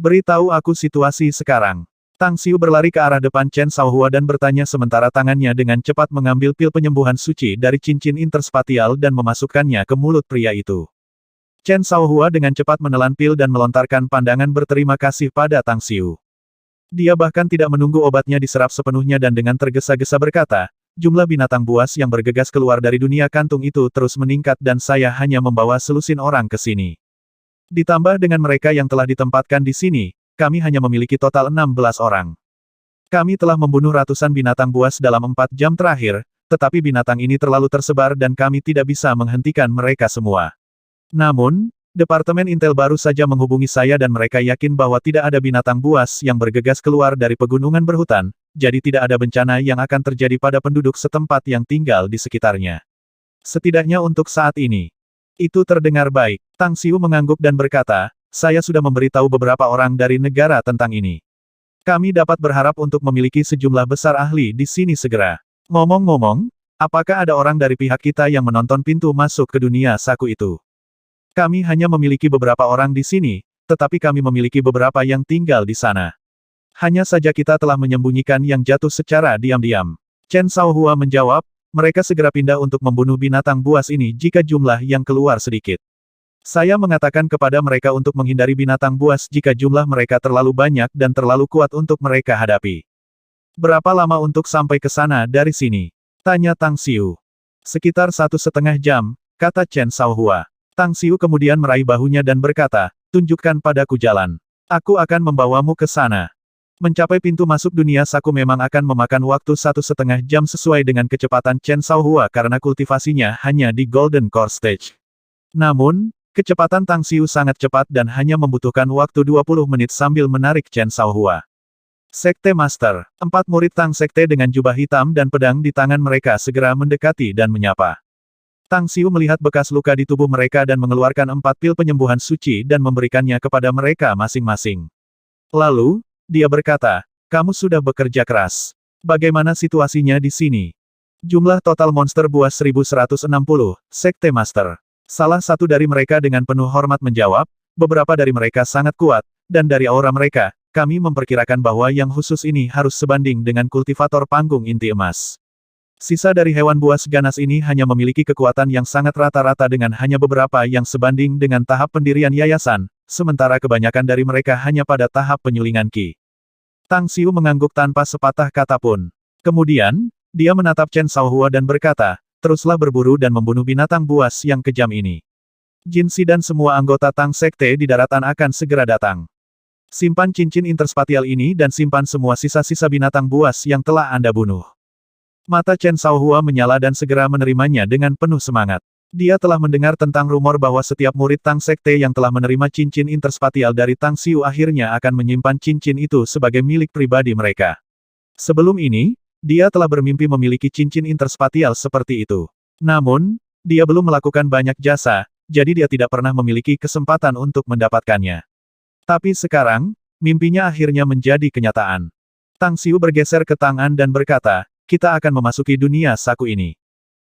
"Beritahu aku situasi sekarang." Tang Xiu berlari ke arah depan Chen Shaohua dan bertanya sementara tangannya dengan cepat mengambil pil penyembuhan suci dari cincin interspatial dan memasukkannya ke mulut pria itu. Chen Shaohua dengan cepat menelan pil dan melontarkan pandangan berterima kasih pada Tang Xiu. Dia bahkan tidak menunggu obatnya diserap sepenuhnya dan dengan tergesa-gesa berkata, jumlah binatang buas yang bergegas keluar dari dunia kantung itu terus meningkat dan saya hanya membawa selusin orang ke sini. Ditambah dengan mereka yang telah ditempatkan di sini, kami hanya memiliki total 16 orang. Kami telah membunuh ratusan binatang buas dalam 4 jam terakhir, tetapi binatang ini terlalu tersebar dan kami tidak bisa menghentikan mereka semua. Namun, Departemen Intel baru saja menghubungi saya dan mereka yakin bahwa tidak ada binatang buas yang bergegas keluar dari pegunungan berhutan, jadi tidak ada bencana yang akan terjadi pada penduduk setempat yang tinggal di sekitarnya. Setidaknya untuk saat ini. Itu terdengar baik. Tang Xiu mengangguk dan berkata, saya sudah memberitahu beberapa orang dari negara tentang ini. Kami dapat berharap untuk memiliki sejumlah besar ahli di sini segera. Ngomong-ngomong, apakah ada orang dari pihak kita yang menonton pintu masuk ke dunia saku itu? Kami hanya memiliki beberapa orang di sini, tetapi kami memiliki beberapa yang tinggal di sana. Hanya saja kita telah menyembunyikan yang jatuh secara diam-diam. Chen Shaohua menjawab, mereka segera pindah untuk membunuh binatang buas ini jika jumlah yang keluar sedikit. Saya mengatakan kepada mereka untuk menghindari binatang buas jika jumlah mereka terlalu banyak dan terlalu kuat untuk mereka hadapi. Berapa lama untuk sampai ke sana dari sini? Tanya Tang Xiu. Sekitar 1,5 jam, kata Chen Shaohua. Tang Xiu kemudian meraih bahunya dan berkata, tunjukkan padaku jalan. Aku akan membawamu ke sana. Mencapai pintu masuk dunia saku memang akan memakan waktu 1,5 jam sesuai dengan kecepatan Chen Shaohua karena kultivasinya hanya di Golden Core Stage. Namun, kecepatan Tang Xiu sangat cepat dan hanya membutuhkan waktu 20 menit sambil menarik Chen Shaohua. Sekte Master, 4 murid Tang Sekte dengan jubah hitam dan pedang di tangan mereka segera mendekati dan menyapa. Tang Xiu melihat bekas luka di tubuh mereka dan mengeluarkan 4 pil penyembuhan suci dan memberikannya kepada mereka masing-masing. Lalu, dia berkata, kamu sudah bekerja keras. Bagaimana situasinya di sini? Jumlah total monster buas 1160, Sekte Master. Salah satu dari mereka dengan penuh hormat menjawab, beberapa dari mereka sangat kuat, dan dari aura mereka, kami memperkirakan bahwa yang khusus ini harus sebanding dengan kultivator panggung inti emas. Sisa dari hewan buas ganas ini hanya memiliki kekuatan yang sangat rata-rata dengan hanya beberapa yang sebanding dengan tahap pendirian yayasan, sementara kebanyakan dari mereka hanya pada tahap penyulingan Qi. Tang Xiu mengangguk tanpa sepatah kata pun. Kemudian, dia menatap Chen Shaohua dan berkata, teruslah berburu dan membunuh binatang buas yang kejam ini. Jin Si dan semua anggota Tang Sekte di daratan akan segera datang. Simpan cincin interspatial ini dan simpan semua sisa-sisa binatang buas yang telah Anda bunuh. Mata Chen Shaohua menyala dan segera menerimanya dengan penuh semangat. Dia telah mendengar tentang rumor bahwa setiap murid Tang Sekte yang telah menerima cincin interspatial dari Tang Xiu akhirnya akan menyimpan cincin itu sebagai milik pribadi mereka. Sebelum ini, dia telah bermimpi memiliki cincin interspatial seperti itu. Namun, dia belum melakukan banyak jasa, jadi dia tidak pernah memiliki kesempatan untuk mendapatkannya. Tapi sekarang, mimpinya akhirnya menjadi kenyataan. Tang Xiu bergeser ke Tang An dan berkata, kita akan memasuki dunia saku ini.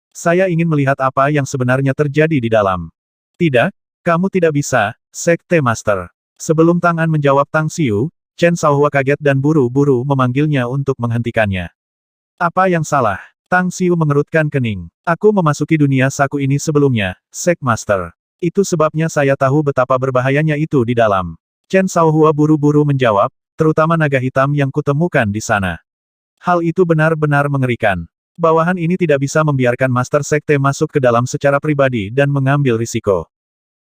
Saya ingin melihat apa yang sebenarnya terjadi di dalam. Tidak, kamu tidak bisa, Sekte Master. Sebelum Tang An menjawab Tang Xiu, Chen Shaohua kaget dan buru-buru memanggilnya untuk menghentikannya. Apa yang salah? Tang Xiu mengerutkan kening. Aku memasuki dunia saku ini sebelumnya, Sek Master. Itu sebabnya saya tahu betapa berbahayanya itu di dalam. Chen Shaohua buru-buru menjawab, terutama naga hitam yang kutemukan di sana. Hal itu benar-benar mengerikan. Bawahan ini tidak bisa membiarkan Master Sekte masuk ke dalam secara pribadi dan mengambil risiko.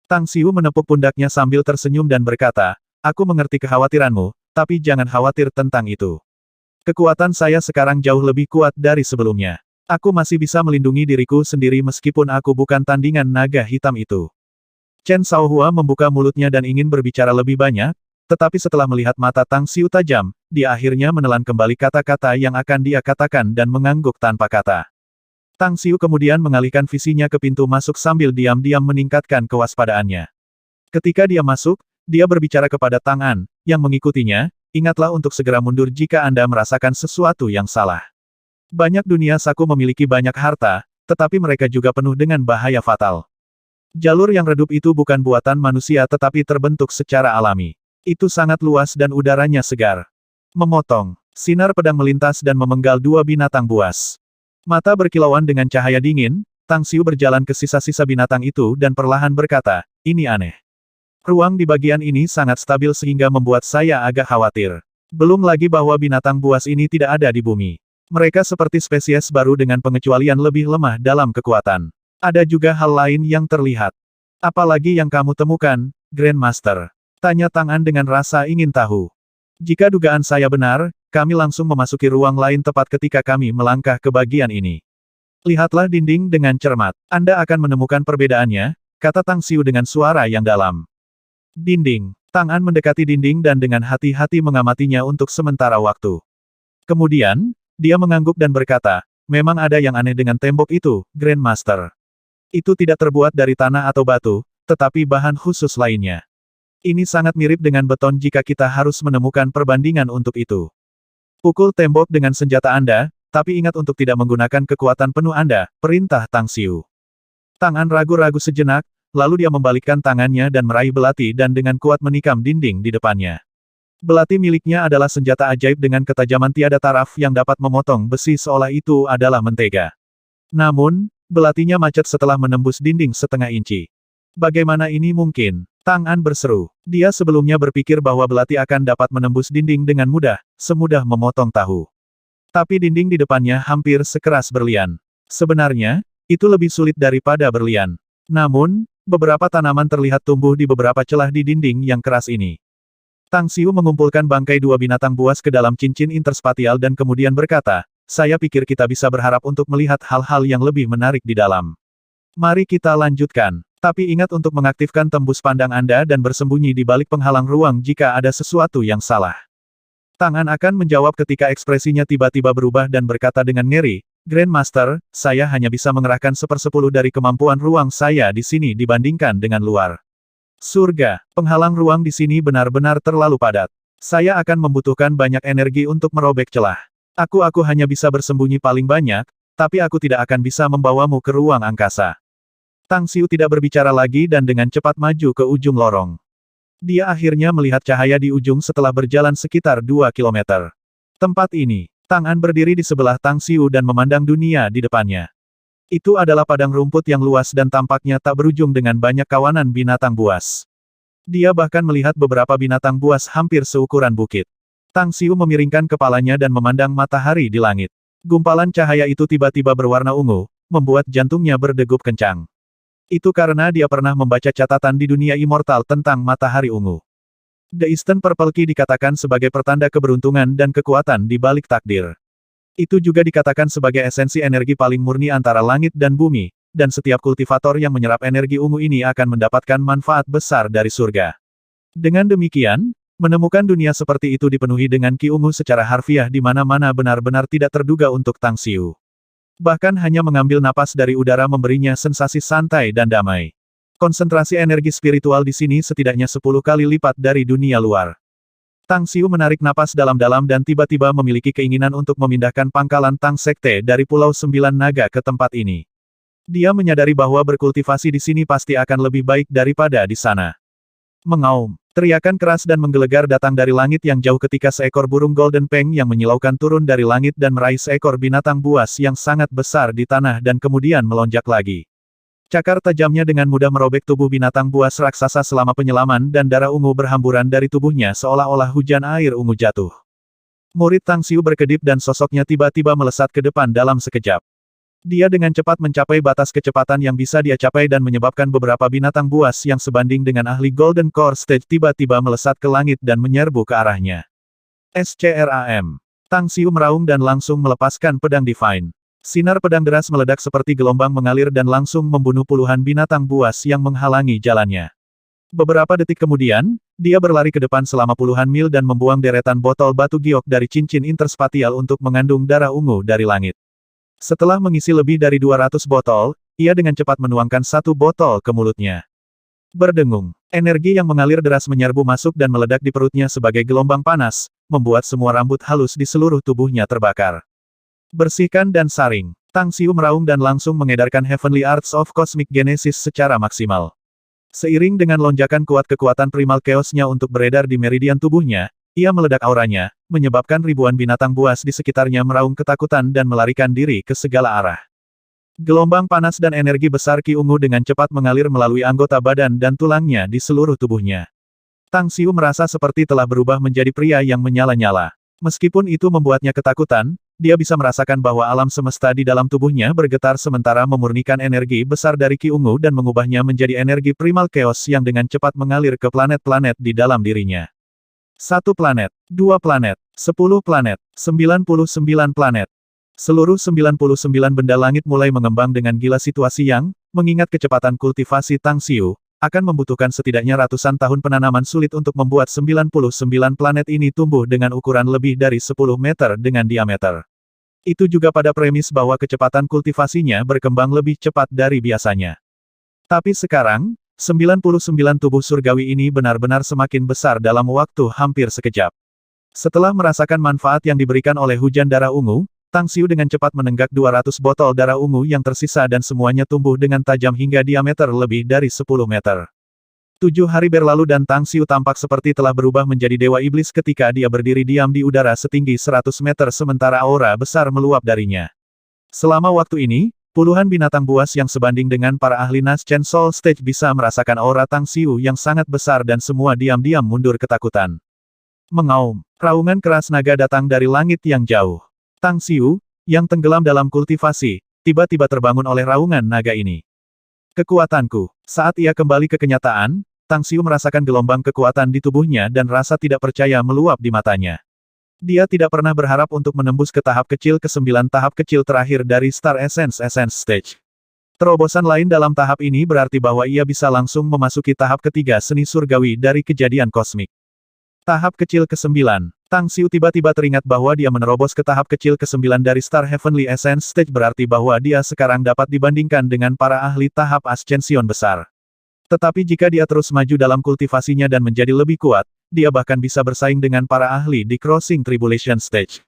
Tang Xiu menepuk pundaknya sambil tersenyum dan berkata, aku mengerti kekhawatiranmu, tapi jangan khawatir tentang itu. Kekuatan saya sekarang jauh lebih kuat dari sebelumnya. Aku masih bisa melindungi diriku sendiri meskipun aku bukan tandingan naga hitam itu. Chen Shaohua membuka mulutnya dan ingin berbicara lebih banyak, tetapi setelah melihat mata Tang Xiu tajam, dia akhirnya menelan kembali kata-kata yang akan dia katakan dan mengangguk tanpa kata. Tang Xiu kemudian mengalihkan visinya ke pintu masuk sambil diam-diam meningkatkan kewaspadaannya. Ketika dia masuk, dia berbicara kepada Tang An, yang mengikutinya, ingatlah untuk segera mundur jika Anda merasakan sesuatu yang salah. Banyak dunia saku memiliki banyak harta, tetapi mereka juga penuh dengan bahaya fatal. Jalur yang redup itu bukan buatan manusia tetapi terbentuk secara alami. Itu sangat luas dan udaranya segar. Memotong. Sinar pedang melintas dan memenggal dua binatang buas. Mata berkilauan dengan cahaya dingin, Tang Xiu berjalan ke sisa-sisa binatang itu dan perlahan berkata, ini aneh. Ruang di bagian ini sangat stabil sehingga membuat saya agak khawatir. Belum lagi bahwa binatang buas ini tidak ada di bumi. Mereka seperti spesies baru dengan pengecualian lebih lemah dalam kekuatan. Ada juga hal lain yang terlihat. Apalagi yang kamu temukan, Grandmaster? Tanya Tang An dengan rasa ingin tahu. Jika dugaan saya benar, kami langsung memasuki ruang lain tepat ketika kami melangkah ke bagian ini. Lihatlah dinding dengan cermat. Anda akan menemukan perbedaannya, kata Tang Xiu dengan suara yang dalam. Dinding. Tang An mendekati dinding dan dengan hati-hati mengamatinya untuk sementara waktu. Kemudian, dia mengangguk dan berkata, memang ada yang aneh dengan tembok itu, Grandmaster. Itu tidak terbuat dari tanah atau batu, tetapi bahan khusus lainnya. Ini sangat mirip dengan beton jika kita harus menemukan perbandingan untuk itu. Pukul tembok dengan senjata Anda, tapi ingat untuk tidak menggunakan kekuatan penuh Anda, perintah Tang Xiu. Tang An ragu-ragu sejenak, lalu dia membalikkan tangannya dan meraih belati dan dengan kuat menikam dinding di depannya. Belati miliknya adalah senjata ajaib dengan ketajaman tiada taraf yang dapat memotong besi seolah itu adalah mentega. Namun, belatinya macet setelah menembus dinding setengah inci. Bagaimana ini mungkin? Tang An berseru. Dia sebelumnya berpikir bahwa belati akan dapat menembus dinding dengan mudah, semudah memotong tahu. Tapi dinding di depannya hampir sekeras berlian. Sebenarnya, itu lebih sulit daripada berlian. Namun, beberapa tanaman terlihat tumbuh di beberapa celah di dinding yang keras ini. Tang Xiu mengumpulkan bangkai dua binatang buas ke dalam cincin interspatial dan kemudian berkata, saya pikir kita bisa berharap untuk melihat hal-hal yang lebih menarik di dalam. Mari kita lanjutkan. Tapi ingat untuk mengaktifkan tembus pandang Anda dan bersembunyi di balik penghalang ruang jika ada sesuatu yang salah. Tang An akan menjawab ketika ekspresinya tiba-tiba berubah dan berkata dengan ngeri, Grandmaster, saya hanya bisa mengerahkan 1/10 dari kemampuan ruang saya di sini dibandingkan dengan luar. Surga, penghalang ruang di sini benar-benar terlalu padat. Saya akan membutuhkan banyak energi untuk merobek celah. Aku hanya bisa bersembunyi paling banyak, tapi aku tidak akan bisa membawamu ke ruang angkasa. Tang Xiu tidak berbicara lagi dan dengan cepat maju ke ujung lorong. Dia akhirnya melihat cahaya di ujung setelah berjalan sekitar 2 kilometer. Tempat ini, Tang An berdiri di sebelah Tang Xiu dan memandang dunia di depannya. Itu adalah padang rumput yang luas dan tampaknya tak berujung dengan banyak kawanan binatang buas. Dia bahkan melihat beberapa binatang buas hampir seukuran bukit. Tang Xiu memiringkan kepalanya dan memandang matahari di langit. Gumpalan cahaya itu tiba-tiba berwarna ungu, membuat jantungnya berdegup kencang. Itu karena dia pernah membaca catatan di dunia immortal tentang matahari ungu. The Eastern Purple Key dikatakan sebagai pertanda keberuntungan dan kekuatan di balik takdir. Itu juga dikatakan sebagai esensi energi paling murni antara langit dan bumi, dan setiap kultivator yang menyerap energi ungu ini akan mendapatkan manfaat besar dari surga. Dengan demikian, menemukan dunia seperti itu dipenuhi dengan ki ungu secara harfiah di mana-mana benar-benar tidak terduga untuk Tang Xiu. Bahkan hanya mengambil napas dari udara memberinya sensasi santai dan damai. Konsentrasi energi spiritual di sini setidaknya 10 kali lipat dari dunia luar. Tang Xiu menarik napas dalam-dalam dan tiba-tiba memiliki keinginan untuk memindahkan pangkalan Tang Sekte dari Pulau Sembilan Naga ke tempat ini. Dia menyadari bahwa berkultivasi di sini pasti akan lebih baik daripada di sana. Mengaum. Teriakan keras dan menggelegar datang dari langit yang jauh ketika seekor burung Golden Peng yang menyilaukan turun dari langit dan meraih seekor binatang buas yang sangat besar di tanah dan kemudian melonjak lagi. Cakar tajamnya dengan mudah merobek tubuh binatang buas raksasa selama penyelaman dan darah ungu berhamburan dari tubuhnya seolah-olah hujan air ungu jatuh. Murid Tang Xiu berkedip dan sosoknya tiba-tiba melesat ke depan dalam sekejap. Dia dengan cepat mencapai batas kecepatan yang bisa dia capai dan menyebabkan beberapa binatang buas yang sebanding dengan ahli Golden Core Stage tiba-tiba melesat ke langit dan menyerbu ke arahnya. SCRAM. Tang Xiu meraung dan langsung melepaskan pedang Divine. Sinar pedang deras meledak seperti gelombang mengalir dan langsung membunuh puluhan binatang buas yang menghalangi jalannya. Beberapa detik kemudian, dia berlari ke depan selama puluhan mil dan membuang deretan botol batu giok dari cincin interspatial untuk mengandung darah ungu dari langit. Setelah mengisi lebih dari 200 botol, ia dengan cepat menuangkan satu botol ke mulutnya. Berdengung, energi yang mengalir deras menyerbu masuk dan meledak di perutnya sebagai gelombang panas, membuat semua rambut halus di seluruh tubuhnya terbakar. Bersihkan dan saring. Tang Xiu meraung dan langsung mengedarkan Heavenly Arts of Cosmic Genesis secara maksimal. Seiring dengan lonjakan kuat kekuatan primal chaos-nya untuk beredar di meridian tubuhnya, Ia meledak auranya, menyebabkan ribuan binatang buas di sekitarnya meraung ketakutan dan melarikan diri ke segala arah. Gelombang panas dan energi besar Qi Ungu dengan cepat mengalir melalui anggota badan dan tulangnya di seluruh tubuhnya. Tang Xiu merasa seperti telah berubah menjadi pria yang menyala-nyala. Meskipun itu membuatnya ketakutan, dia bisa merasakan bahwa alam semesta di dalam tubuhnya bergetar sementara memurnikan energi besar dari Qi Ungu dan mengubahnya menjadi energi primal chaos yang dengan cepat mengalir ke planet-planet di dalam dirinya. 1 planet, 2 planet, 10 planet, 99 planet. Seluruh 99 benda langit mulai mengembang dengan gila. Situasi yang, mengingat kecepatan kultivasi Tang Xiu, akan membutuhkan setidaknya ratusan tahun penanaman sulit untuk membuat 99 planet ini tumbuh dengan ukuran lebih dari 10 meter dengan diameter. Itu juga pada premis bahwa kecepatan kultivasinya berkembang lebih cepat dari biasanya. Tapi sekarang, 99 tubuh surgawi ini benar-benar semakin besar dalam waktu hampir sekejap. Setelah merasakan manfaat yang diberikan oleh hujan darah ungu, Tang Xiu dengan cepat menenggak 200 botol darah ungu yang tersisa dan semuanya tumbuh dengan tajam hingga diameter lebih dari 10 meter. 7 hari berlalu dan Tang Xiu tampak seperti telah berubah menjadi dewa iblis ketika dia berdiri diam di udara setinggi 100 meter sementara aura besar meluap darinya. Selama waktu ini, puluhan binatang buas yang sebanding dengan para ahli Naschen Soul Stage bisa merasakan aura Tang Xiu yang sangat besar dan semua diam-diam mundur ketakutan. Mengaum, raungan keras naga datang dari langit yang jauh. Tang Xiu, yang tenggelam dalam kultivasi, tiba-tiba terbangun oleh raungan naga ini. Kekuatanku. Saat ia kembali ke kenyataan, Tang Xiu merasakan gelombang kekuatan di tubuhnya dan rasa tidak percaya meluap di matanya. Dia tidak pernah berharap untuk menembus ke tahap kecil ke-9 tahap kecil terakhir dari Star Essence Stage. Terobosan lain dalam tahap ini berarti bahwa ia bisa langsung memasuki tahap ketiga seni surgawi dari kejadian kosmik. Tahap kecil ke-9. Tang Xiu tiba-tiba teringat bahwa dia menerobos ke tahap kecil ke-9 dari Star Heavenly Essence Stage berarti bahwa dia sekarang dapat dibandingkan dengan para ahli tahap Ascension besar. Tetapi jika dia terus maju dalam kultivasinya dan menjadi lebih kuat, dia bahkan bisa bersaing dengan para ahli di Crossing Tribulation Stage.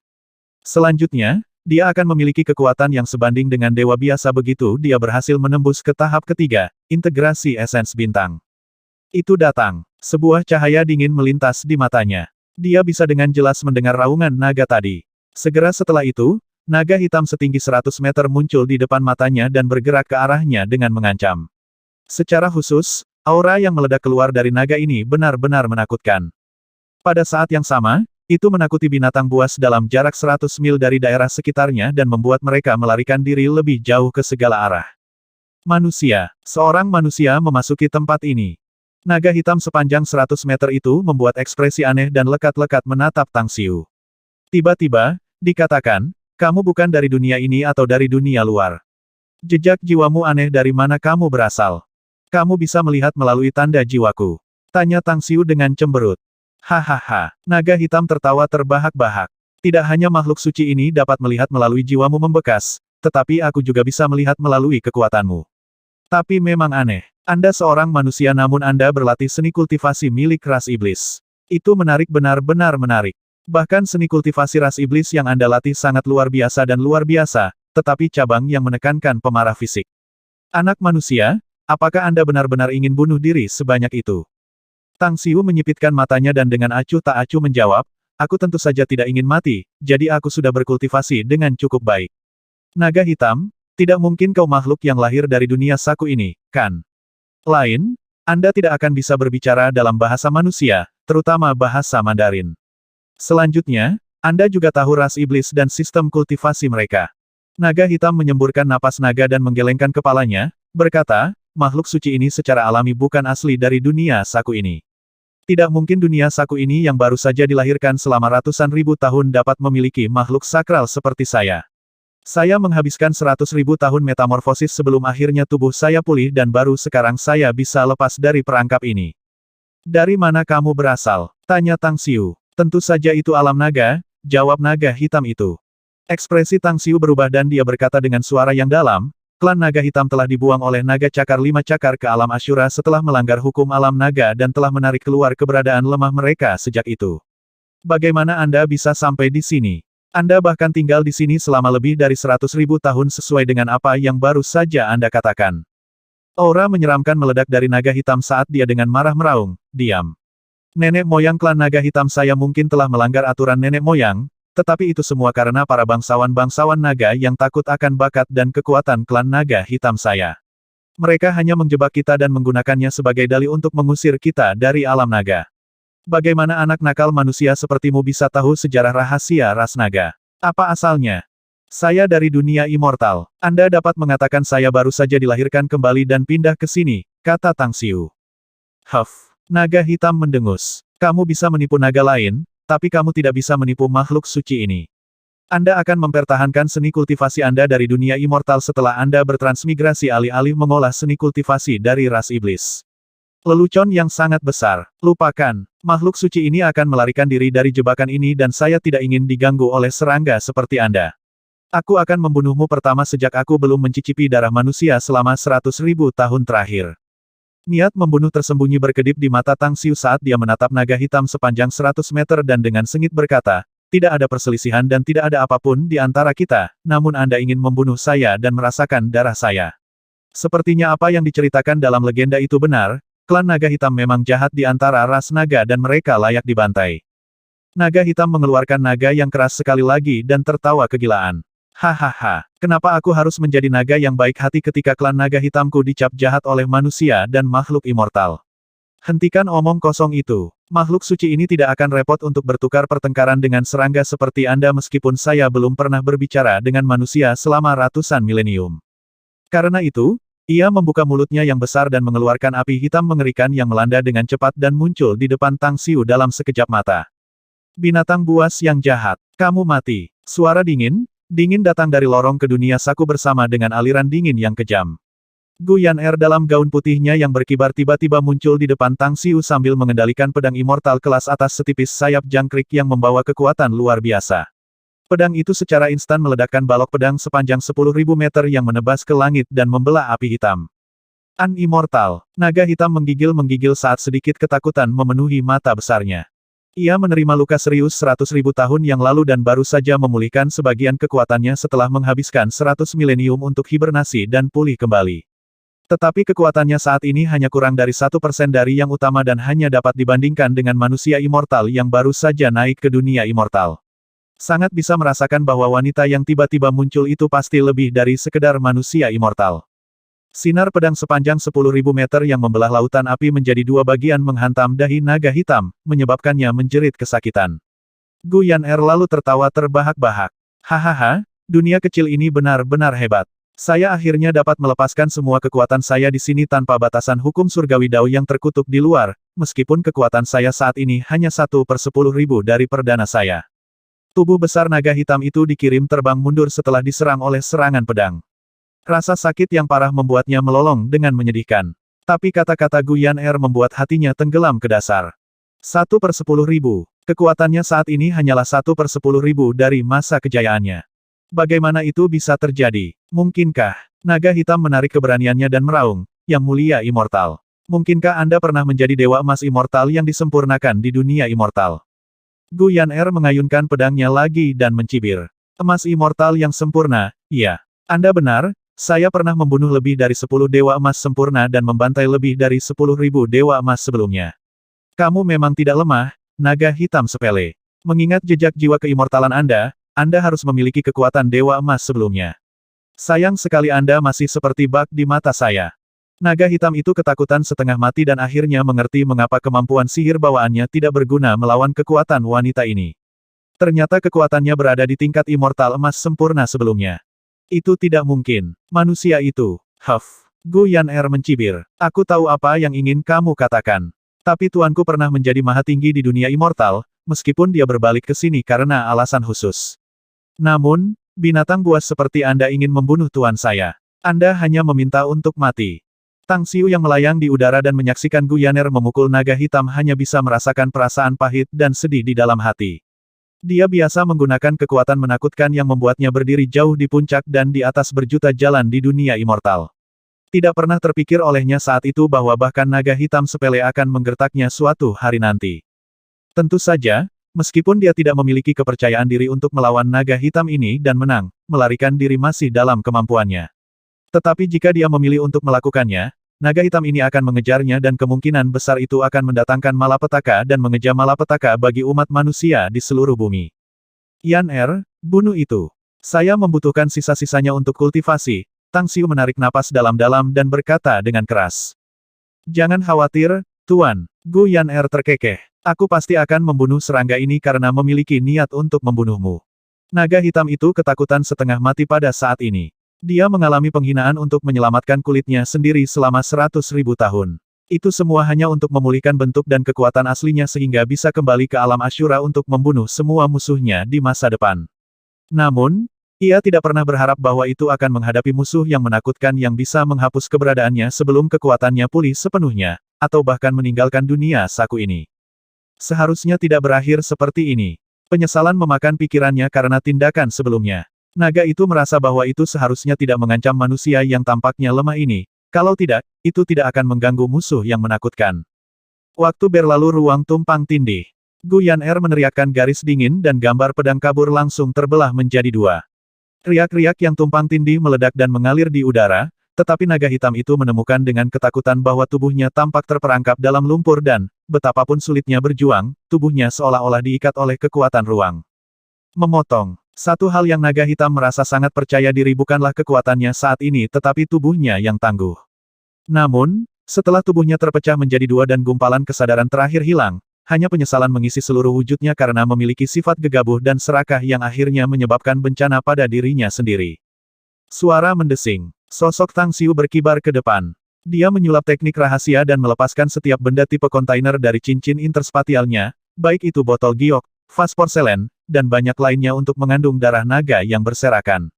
Selanjutnya, dia akan memiliki kekuatan yang sebanding dengan dewa biasa begitu dia berhasil menembus ke tahap ketiga, integrasi Essence Bintang. Itu datang. Sebuah cahaya dingin melintas di matanya. Dia bisa dengan jelas mendengar raungan naga tadi. Segera setelah itu, naga hitam setinggi 100 meter muncul di depan matanya dan bergerak ke arahnya dengan mengancam. Secara khusus, aura yang meledak keluar dari naga ini benar-benar menakutkan. Pada saat yang sama, itu menakuti binatang buas dalam jarak 100 mil dari daerah sekitarnya dan membuat mereka melarikan diri lebih jauh ke segala arah. Manusia. Seorang manusia memasuki tempat ini. Naga hitam sepanjang 100 meter itu membuat ekspresi aneh dan lekat-lekat menatap Tang Xiu. Tiba-tiba, dikatakan, kamu bukan dari dunia ini atau dari dunia luar. Jejak jiwamu aneh, dari mana kamu berasal? Kamu bisa melihat melalui tanda jiwaku. Tanya Tang Xiu dengan cemberut. Hahaha, naga hitam tertawa terbahak-bahak. Tidak hanya makhluk suci ini dapat melihat melalui jiwamu membekas, tetapi aku juga bisa melihat melalui kekuatanmu. Tapi memang aneh. Anda seorang manusia namun Anda berlatih seni kultivasi milik ras iblis. Itu menarik, benar-benar menarik. Bahkan seni kultivasi ras iblis yang Anda latih sangat luar biasa dan luar biasa, tetapi cabang yang menekankan pemarah fisik. Anak manusia, apakah Anda benar-benar ingin bunuh diri sebanyak itu? Tang Xiu menyipitkan matanya dan dengan acuh tak acuh menjawab, aku tentu saja tidak ingin mati, jadi aku sudah berkultivasi dengan cukup baik. Naga hitam, tidak mungkin kau makhluk yang lahir dari dunia saku ini, kan? Lain, Anda tidak akan bisa berbicara dalam bahasa manusia, terutama bahasa Mandarin. Selanjutnya, Anda juga tahu ras iblis dan sistem kultivasi mereka. Naga hitam menyemburkan napas naga dan menggelengkan kepalanya, berkata, makhluk suci ini secara alami bukan asli dari dunia saku ini. Tidak mungkin dunia saku ini yang baru saja dilahirkan selama ratusan ribu tahun dapat memiliki makhluk sakral seperti saya. Saya menghabiskan 100.000 tahun metamorfosis sebelum akhirnya tubuh saya pulih dan baru sekarang saya bisa lepas dari perangkap ini. Dari mana kamu berasal? Tanya Tang Xiu. Tentu saja itu alam naga, jawab naga hitam itu. Ekspresi Tang Xiu berubah dan dia berkata dengan suara yang dalam, klan naga hitam telah dibuang oleh naga cakar 5 cakar ke alam Asyura setelah melanggar hukum alam naga dan telah menarik keluar keberadaan lemah mereka sejak itu. Bagaimana Anda bisa sampai di sini? Anda bahkan tinggal di sini selama lebih dari 100.000 tahun sesuai dengan apa yang baru saja Anda katakan. Aura menyeramkan meledak dari naga hitam saat dia dengan marah meraung, diam. Nenek moyang klan naga hitam saya mungkin telah melanggar aturan nenek moyang, tetapi itu semua karena para bangsawan-bangsawan naga yang takut akan bakat dan kekuatan klan naga hitam saya. Mereka hanya menjebak kita dan menggunakannya sebagai dalih untuk mengusir kita dari alam naga. Bagaimana anak nakal manusia sepertimu bisa tahu sejarah rahasia ras naga? Apa asalnya? Saya dari dunia immortal. Anda dapat mengatakan saya baru saja dilahirkan kembali dan pindah ke sini, kata Tang Xiu. Huff. Naga hitam mendengus. Kamu bisa menipu naga lain, tapi kamu tidak bisa menipu makhluk suci ini. Anda akan mempertahankan seni kultivasi Anda dari dunia immortal setelah Anda bertransmigrasi alih-alih mengolah seni kultivasi dari ras iblis. Lelucon yang sangat besar. Lupakan. Makhluk suci ini akan melarikan diri dari jebakan ini dan saya tidak ingin diganggu oleh serangga seperti Anda. Aku akan membunuhmu pertama sejak aku belum mencicipi darah manusia selama 100.000 tahun terakhir. Niat membunuh tersembunyi berkedip di mata Tang Xiu saat dia menatap naga hitam sepanjang 100 meter dan dengan sengit berkata, tidak ada perselisihan dan tidak ada apapun di antara kita, namun Anda ingin membunuh saya dan merasakan darah saya. Sepertinya apa yang diceritakan dalam legenda itu benar, klan naga hitam memang jahat di antara ras naga dan mereka layak dibantai. Naga hitam mengeluarkan naga yang keras sekali lagi dan tertawa kegilaan. Hahaha, kenapa aku harus menjadi naga yang baik hati ketika klan naga hitamku dicap jahat oleh manusia dan makhluk immortal? Hentikan omong kosong itu. Makhluk suci ini tidak akan repot untuk bertukar pertengkaran dengan serangga seperti Anda meskipun saya belum pernah berbicara dengan manusia selama ratusan milenium. Karena itu, ia membuka mulutnya yang besar dan mengeluarkan api hitam mengerikan yang melanda dengan cepat dan muncul di depan Tang Xiu dalam sekejap mata. Binatang buas yang jahat, kamu mati. Suara dingin datang dari lorong ke dunia saku bersama dengan aliran dingin yang kejam. Gu Yan'er dalam gaun putihnya yang berkibar tiba-tiba muncul di depan Tang Xiu sambil mengendalikan pedang immortal kelas atas setipis sayap jangkrik yang membawa kekuatan luar biasa. Pedang itu secara instan meledakkan balok pedang sepanjang 10.000 meter yang menebas ke langit dan membelah api hitam. Immortal, naga hitam menggigil-menggigil saat sedikit ketakutan memenuhi mata besarnya. Ia menerima luka serius 100.000 tahun yang lalu dan baru saja memulihkan sebagian kekuatannya setelah menghabiskan 100 milenium untuk hibernasi dan pulih kembali. Tetapi kekuatannya saat ini hanya kurang dari 1% dari yang utama dan hanya dapat dibandingkan dengan manusia immortal yang baru saja naik ke dunia immortal. Sangat bisa merasakan bahwa wanita yang tiba-tiba muncul itu pasti lebih dari sekedar manusia immortal. Sinar pedang sepanjang 10.000 meter yang membelah lautan api menjadi dua bagian menghantam dahi naga hitam, menyebabkannya menjerit kesakitan. Gu Yan'er lalu tertawa terbahak-bahak. Hahaha, dunia kecil ini benar-benar hebat. Saya akhirnya dapat melepaskan semua kekuatan saya di sini tanpa batasan hukum surgawi Dao yang terkutuk di luar, meskipun kekuatan saya saat ini hanya 1/10.000 dari perdana saya. Tubuh besar naga hitam itu dikirim terbang mundur setelah diserang oleh serangan pedang. Rasa sakit yang parah membuatnya melolong dengan menyedihkan. Tapi kata-kata Gu Yan'er membuat hatinya tenggelam ke dasar. 1/10.000. Kekuatannya saat ini hanyalah 1/10.000 dari masa kejayaannya. Bagaimana itu bisa terjadi? Mungkinkah? Naga hitam menarik keberaniannya dan meraung, Yang Mulia Immortal. Mungkinkah Anda pernah menjadi dewa emas immortal yang disempurnakan di dunia immortal? Gu Yan'er mengayunkan pedangnya lagi dan mencibir. Emas immortal yang sempurna, iya. Anda benar. Saya pernah membunuh lebih dari 10 dewa emas sempurna dan membantai lebih dari 10.000 dewa emas sebelumnya. Kamu memang tidak lemah, naga hitam sepele. Mengingat jejak jiwa keimmortalan Anda harus memiliki kekuatan dewa emas sebelumnya. Sayang sekali Anda masih seperti bak di mata saya. Naga hitam itu ketakutan setengah mati dan akhirnya mengerti mengapa kemampuan sihir bawaannya tidak berguna melawan kekuatan wanita ini. Ternyata kekuatannya berada di tingkat immortal emas sempurna sebelumnya. Itu tidak mungkin. Manusia itu. Huff. Gu Yan'er mencibir. Aku tahu apa yang ingin kamu katakan. Tapi tuanku pernah menjadi maha tinggi di dunia immortal, meskipun dia berbalik ke sini karena alasan khusus. Namun, binatang buas seperti Anda ingin membunuh tuan saya. Anda hanya meminta untuk mati. Tang Xiu yang melayang di udara dan menyaksikan Gu Yan'er memukul naga hitam hanya bisa merasakan perasaan pahit dan sedih di dalam hati. Dia biasa menggunakan kekuatan menakutkan yang membuatnya berdiri jauh di puncak dan di atas berjuta jalan di dunia immortal. Tidak pernah terpikir olehnya saat itu bahwa bahkan naga hitam sepele akan menggertaknya suatu hari nanti. Tentu saja, meskipun dia tidak memiliki kepercayaan diri untuk melawan naga hitam ini dan menang, melarikan diri masih dalam kemampuannya. Tetapi jika dia memilih untuk melakukannya, naga hitam ini akan mengejarnya dan kemungkinan besar itu akan mendatangkan malapetaka dan mengejar malapetaka bagi umat manusia di seluruh bumi. Yan bunuh itu. Saya membutuhkan sisa-sisanya untuk kultivasi. Tang Xiu menarik napas dalam-dalam dan berkata dengan keras. Jangan khawatir, Tuan. Gu Yan terkekeh. Aku pasti akan membunuh serangga ini karena memiliki niat untuk membunuhmu. Naga hitam itu ketakutan setengah mati pada saat ini. Dia mengalami penghinaan untuk menyelamatkan kulitnya sendiri selama 100.000 tahun. Itu semua hanya untuk memulihkan bentuk dan kekuatan aslinya sehingga bisa kembali ke alam Ashura untuk membunuh semua musuhnya di masa depan. Namun, ia tidak pernah berharap bahwa itu akan menghadapi musuh yang menakutkan yang bisa menghapus keberadaannya sebelum kekuatannya pulih sepenuhnya, atau bahkan meninggalkan dunia saku ini. Seharusnya tidak berakhir seperti ini. Penyesalan memakan pikirannya karena tindakan sebelumnya. Naga itu merasa bahwa itu seharusnya tidak mengancam manusia yang tampaknya lemah ini. Kalau tidak, itu tidak akan mengganggu musuh yang menakutkan. Waktu berlalu ruang tumpang tindih. Gu Yan meneriakkan garis dingin dan gambar pedang kabur langsung terbelah menjadi dua. Riak-riak yang tumpang tindih meledak dan mengalir di udara, tetapi naga hitam itu menemukan dengan ketakutan bahwa tubuhnya tampak terperangkap dalam lumpur dan, betapapun sulitnya berjuang, tubuhnya seolah-olah diikat oleh kekuatan ruang. Memotong. Satu hal yang naga hitam merasa sangat percaya diri bukanlah kekuatannya saat ini tetapi tubuhnya yang tangguh. Namun, setelah tubuhnya terpecah menjadi dua dan gumpalan kesadaran terakhir hilang, hanya penyesalan mengisi seluruh wujudnya karena memiliki sifat gegabah dan serakah yang akhirnya menyebabkan bencana pada dirinya sendiri. Suara mendesing. Sosok Tang Xiu berkibar ke depan. Dia menyulap teknik rahasia dan melepaskan setiap benda tipe kontainer dari cincin interspatialnya, baik itu botol giok, vas porselen, dan banyak lainnya untuk mengandung darah naga yang berserakan.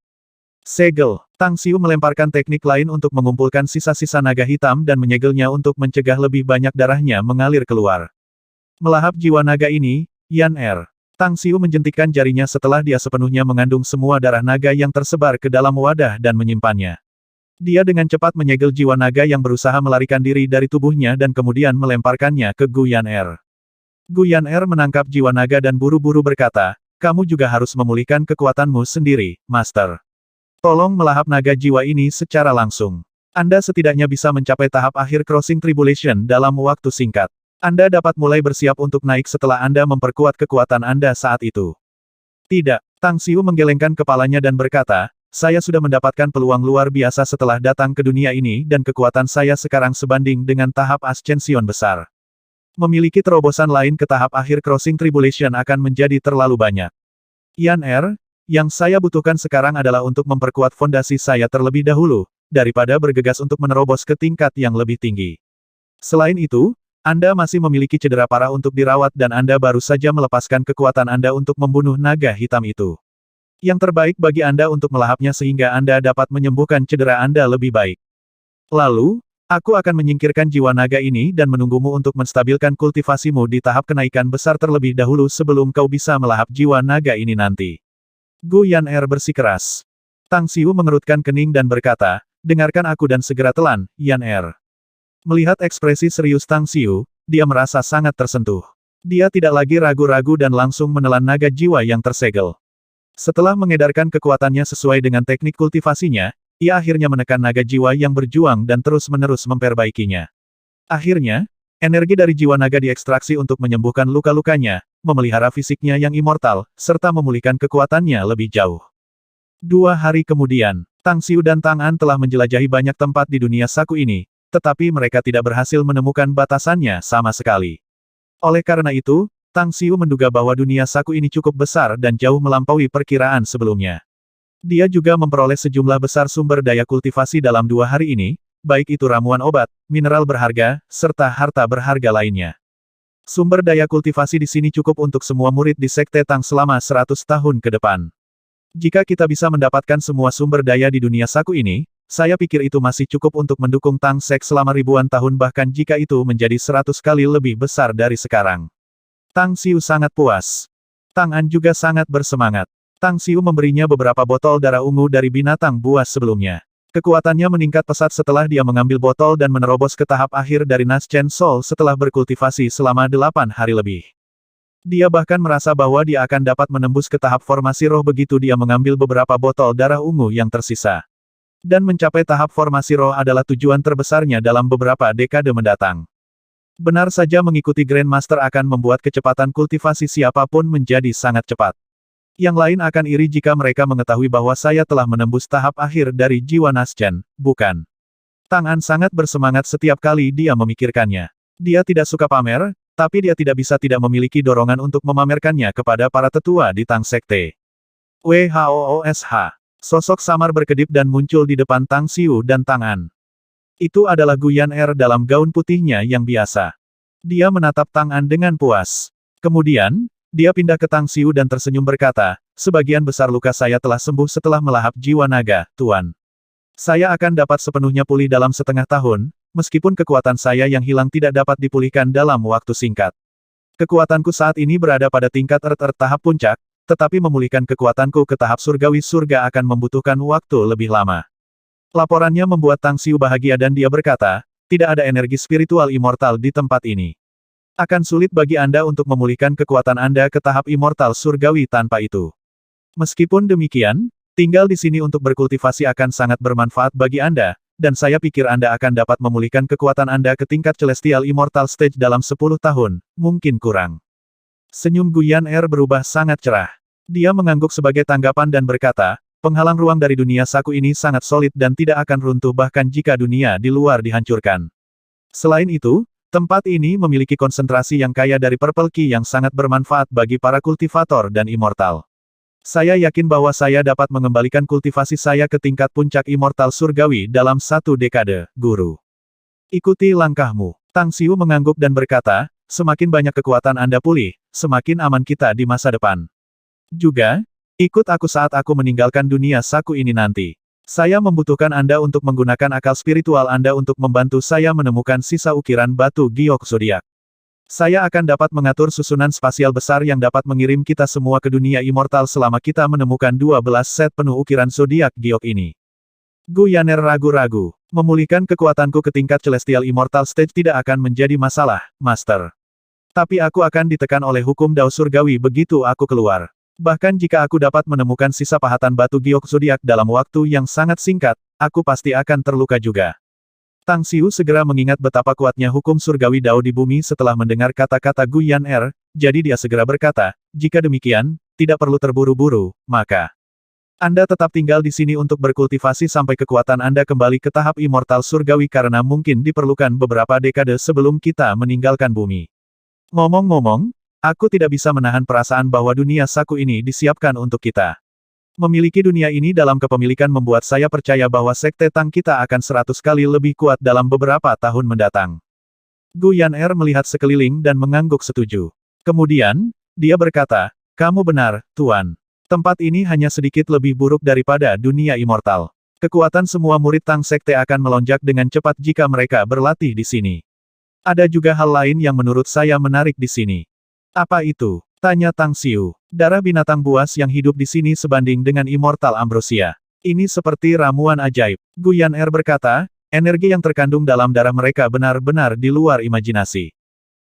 Segel. Tang Xiu melemparkan teknik lain untuk mengumpulkan sisa-sisa naga hitam dan menyegelnya untuk mencegah lebih banyak darahnya mengalir keluar. Melahap jiwa naga ini, Yan Tang Xiu menjentikkan jarinya setelah dia sepenuhnya mengandung semua darah naga yang tersebar ke dalam wadah dan menyimpannya. Dia dengan cepat menyegel jiwa naga yang berusaha melarikan diri dari tubuhnya dan kemudian melemparkannya ke Gu Yan Gu Yan menangkap jiwa naga dan buru-buru berkata, kamu juga harus memulihkan kekuatanmu sendiri, Master. Tolong melahap naga jiwa ini secara langsung. Anda setidaknya bisa mencapai tahap akhir Crossing Tribulation dalam waktu singkat. Anda dapat mulai bersiap untuk naik setelah Anda memperkuat kekuatan Anda saat itu. Tidak, Tang Xiu menggelengkan kepalanya dan berkata, saya sudah mendapatkan peluang luar biasa setelah datang ke dunia ini dan kekuatan saya sekarang sebanding dengan tahap Ascension besar. Memiliki terobosan lain ke tahap akhir Crossing Tribulation akan menjadi terlalu banyak. Yan yang saya butuhkan sekarang adalah untuk memperkuat fondasi saya terlebih dahulu, daripada bergegas untuk menerobos ke tingkat yang lebih tinggi. Selain itu, Anda masih memiliki cedera parah untuk dirawat dan Anda baru saja melepaskan kekuatan Anda untuk membunuh naga hitam itu. Yang terbaik bagi Anda untuk melahapnya sehingga Anda dapat menyembuhkan cedera Anda lebih baik. Lalu, aku akan menyingkirkan jiwa naga ini dan menunggumu untuk menstabilkan kultivasimu di tahap kenaikan besar terlebih dahulu sebelum kau bisa melahap jiwa naga ini nanti. Gu Yan bersikeras. Tang Xiu mengerutkan kening dan berkata, dengarkan aku dan segera telan, Yan Melihat ekspresi serius Tang Xiu, dia merasa sangat tersentuh. Dia tidak lagi ragu-ragu dan langsung menelan naga jiwa yang tersegel. Setelah mengedarkan kekuatannya sesuai dengan teknik kultivasinya, ia akhirnya menekan naga jiwa yang berjuang dan terus-menerus memperbaikinya. Akhirnya, energi dari jiwa naga diekstraksi untuk menyembuhkan luka-lukanya, memelihara fisiknya yang immortal, serta memulihkan kekuatannya lebih jauh. 2 hari kemudian, Tang Xiu dan Tang An telah menjelajahi banyak tempat di dunia saku ini, tetapi mereka tidak berhasil menemukan batasannya sama sekali. Oleh karena itu, Tang Xiu menduga bahwa dunia saku ini cukup besar dan jauh melampaui perkiraan sebelumnya. Dia juga memperoleh sejumlah besar sumber daya kultivasi dalam 2 hari ini, baik itu ramuan obat, mineral berharga, serta harta berharga lainnya. Sumber daya kultivasi di sini cukup untuk semua murid di Sekte Tang selama 100 tahun ke depan. Jika kita bisa mendapatkan semua sumber daya di dunia saku ini, saya pikir itu masih cukup untuk mendukung Tang Sek selama ribuan tahun bahkan jika itu menjadi 100 kali lebih besar dari sekarang. Tang Xiu sangat puas. Tang An juga sangat bersemangat. Tang Xiu memberinya beberapa botol darah ungu dari binatang buas sebelumnya. Kekuatannya meningkat pesat setelah dia mengambil botol dan menerobos ke tahap akhir dari Naschen Soul setelah berkultivasi selama 8 hari lebih. Dia bahkan merasa bahwa dia akan dapat menembus ke tahap formasi roh begitu dia mengambil beberapa botol darah ungu yang tersisa. Dan mencapai tahap formasi roh adalah tujuan terbesarnya dalam beberapa dekade mendatang. Benar saja mengikuti Grandmaster akan membuat kecepatan kultivasi siapapun menjadi sangat cepat. Yang lain akan iri jika mereka mengetahui bahwa saya telah menembus tahap akhir dari jiwa Naschen, bukan? Tang An sangat bersemangat setiap kali dia memikirkannya. Dia tidak suka pamer, tapi dia tidak bisa tidak memiliki dorongan untuk memamerkannya kepada para tetua di Tang Sekte. WHOOSH. Sosok samar berkedip dan muncul di depan Tang Xiu dan Tang An. Itu adalah Gu Yan'er dalam gaun putihnya yang biasa. Dia menatap Tang An dengan puas. Kemudian, dia pindah ke Tang Xiu dan tersenyum berkata, sebagian besar luka saya telah sembuh setelah melahap jiwa naga, Tuan. Saya akan dapat sepenuhnya pulih dalam setengah tahun, meskipun kekuatan saya yang hilang tidak dapat dipulihkan dalam waktu singkat. Kekuatanku saat ini berada pada tingkat Earth tahap puncak, tetapi memulihkan kekuatanku ke tahap surgawi surga akan membutuhkan waktu lebih lama. Laporannya membuat Tang Xiu bahagia dan dia berkata, tidak ada energi spiritual immortal di tempat ini. Akan sulit bagi Anda untuk memulihkan kekuatan Anda ke tahap immortal surgawi tanpa itu. Meskipun demikian, tinggal di sini untuk berkultivasi akan sangat bermanfaat bagi Anda, dan saya pikir Anda akan dapat memulihkan kekuatan Anda ke tingkat Celestial Immortal Stage dalam 10 tahun, mungkin kurang. Senyum Gu Yan'er berubah sangat cerah. Dia mengangguk sebagai tanggapan dan berkata, penghalang ruang dari dunia saku ini sangat solid dan tidak akan runtuh bahkan jika dunia di luar dihancurkan. Selain itu, tempat ini memiliki konsentrasi yang kaya dari Purple Ki yang sangat bermanfaat bagi para kultivator dan immortal. Saya yakin bahwa saya dapat mengembalikan kultivasi saya ke tingkat puncak immortal surgawi dalam 1 dekade, Guru. Ikuti langkahmu. Tang Xiu mengangguk dan berkata, semakin banyak kekuatan Anda pulih, semakin aman kita di masa depan. Juga, ikut aku saat aku meninggalkan dunia saku ini nanti. Saya membutuhkan Anda untuk menggunakan akal spiritual Anda untuk membantu saya menemukan sisa ukiran batu giok zodiak. Saya akan dapat mengatur susunan spasial besar yang dapat mengirim kita semua ke dunia immortal selama kita menemukan 12 set penuh ukiran zodiak giok ini. Gu Yan'er ragu-ragu. Memulihkan kekuatanku ke tingkat Celestial Immortal Stage tidak akan menjadi masalah, Master. Tapi aku akan ditekan oleh hukum Dao Surgawi begitu aku keluar. Bahkan jika aku dapat menemukan sisa pahatan batu giok zodiak dalam waktu yang sangat singkat, aku pasti akan terluka juga. Tang Xiu segera mengingat betapa kuatnya hukum surgawi Dao di bumi setelah mendengar kata-kata Gu Yan'er, jadi dia segera berkata, jika demikian, tidak perlu terburu-buru, maka Anda tetap tinggal di sini untuk berkultivasi sampai kekuatan Anda kembali ke tahap immortal surgawi karena mungkin diperlukan beberapa dekade sebelum kita meninggalkan bumi. Ngomong-ngomong, aku tidak bisa menahan perasaan bahwa dunia saku ini disiapkan untuk kita. Memiliki dunia ini dalam kepemilikan membuat saya percaya bahwa Sekte Tang kita akan 100 kali lebih kuat dalam beberapa tahun mendatang. Gu Yan'er melihat sekeliling dan mengangguk setuju. Kemudian, dia berkata, kamu benar, Tuan. Tempat ini hanya sedikit lebih buruk daripada dunia immortal. Kekuatan semua murid Tang Sekte akan melonjak dengan cepat jika mereka berlatih di sini. Ada juga hal lain yang menurut saya menarik di sini. Apa itu? Tanya Tang Xiu. Darah binatang buas yang hidup di sini sebanding dengan Immortal Ambrosia. Ini seperti ramuan ajaib. Gu Yan'er berkata, energi yang terkandung dalam darah mereka benar-benar di luar imajinasi.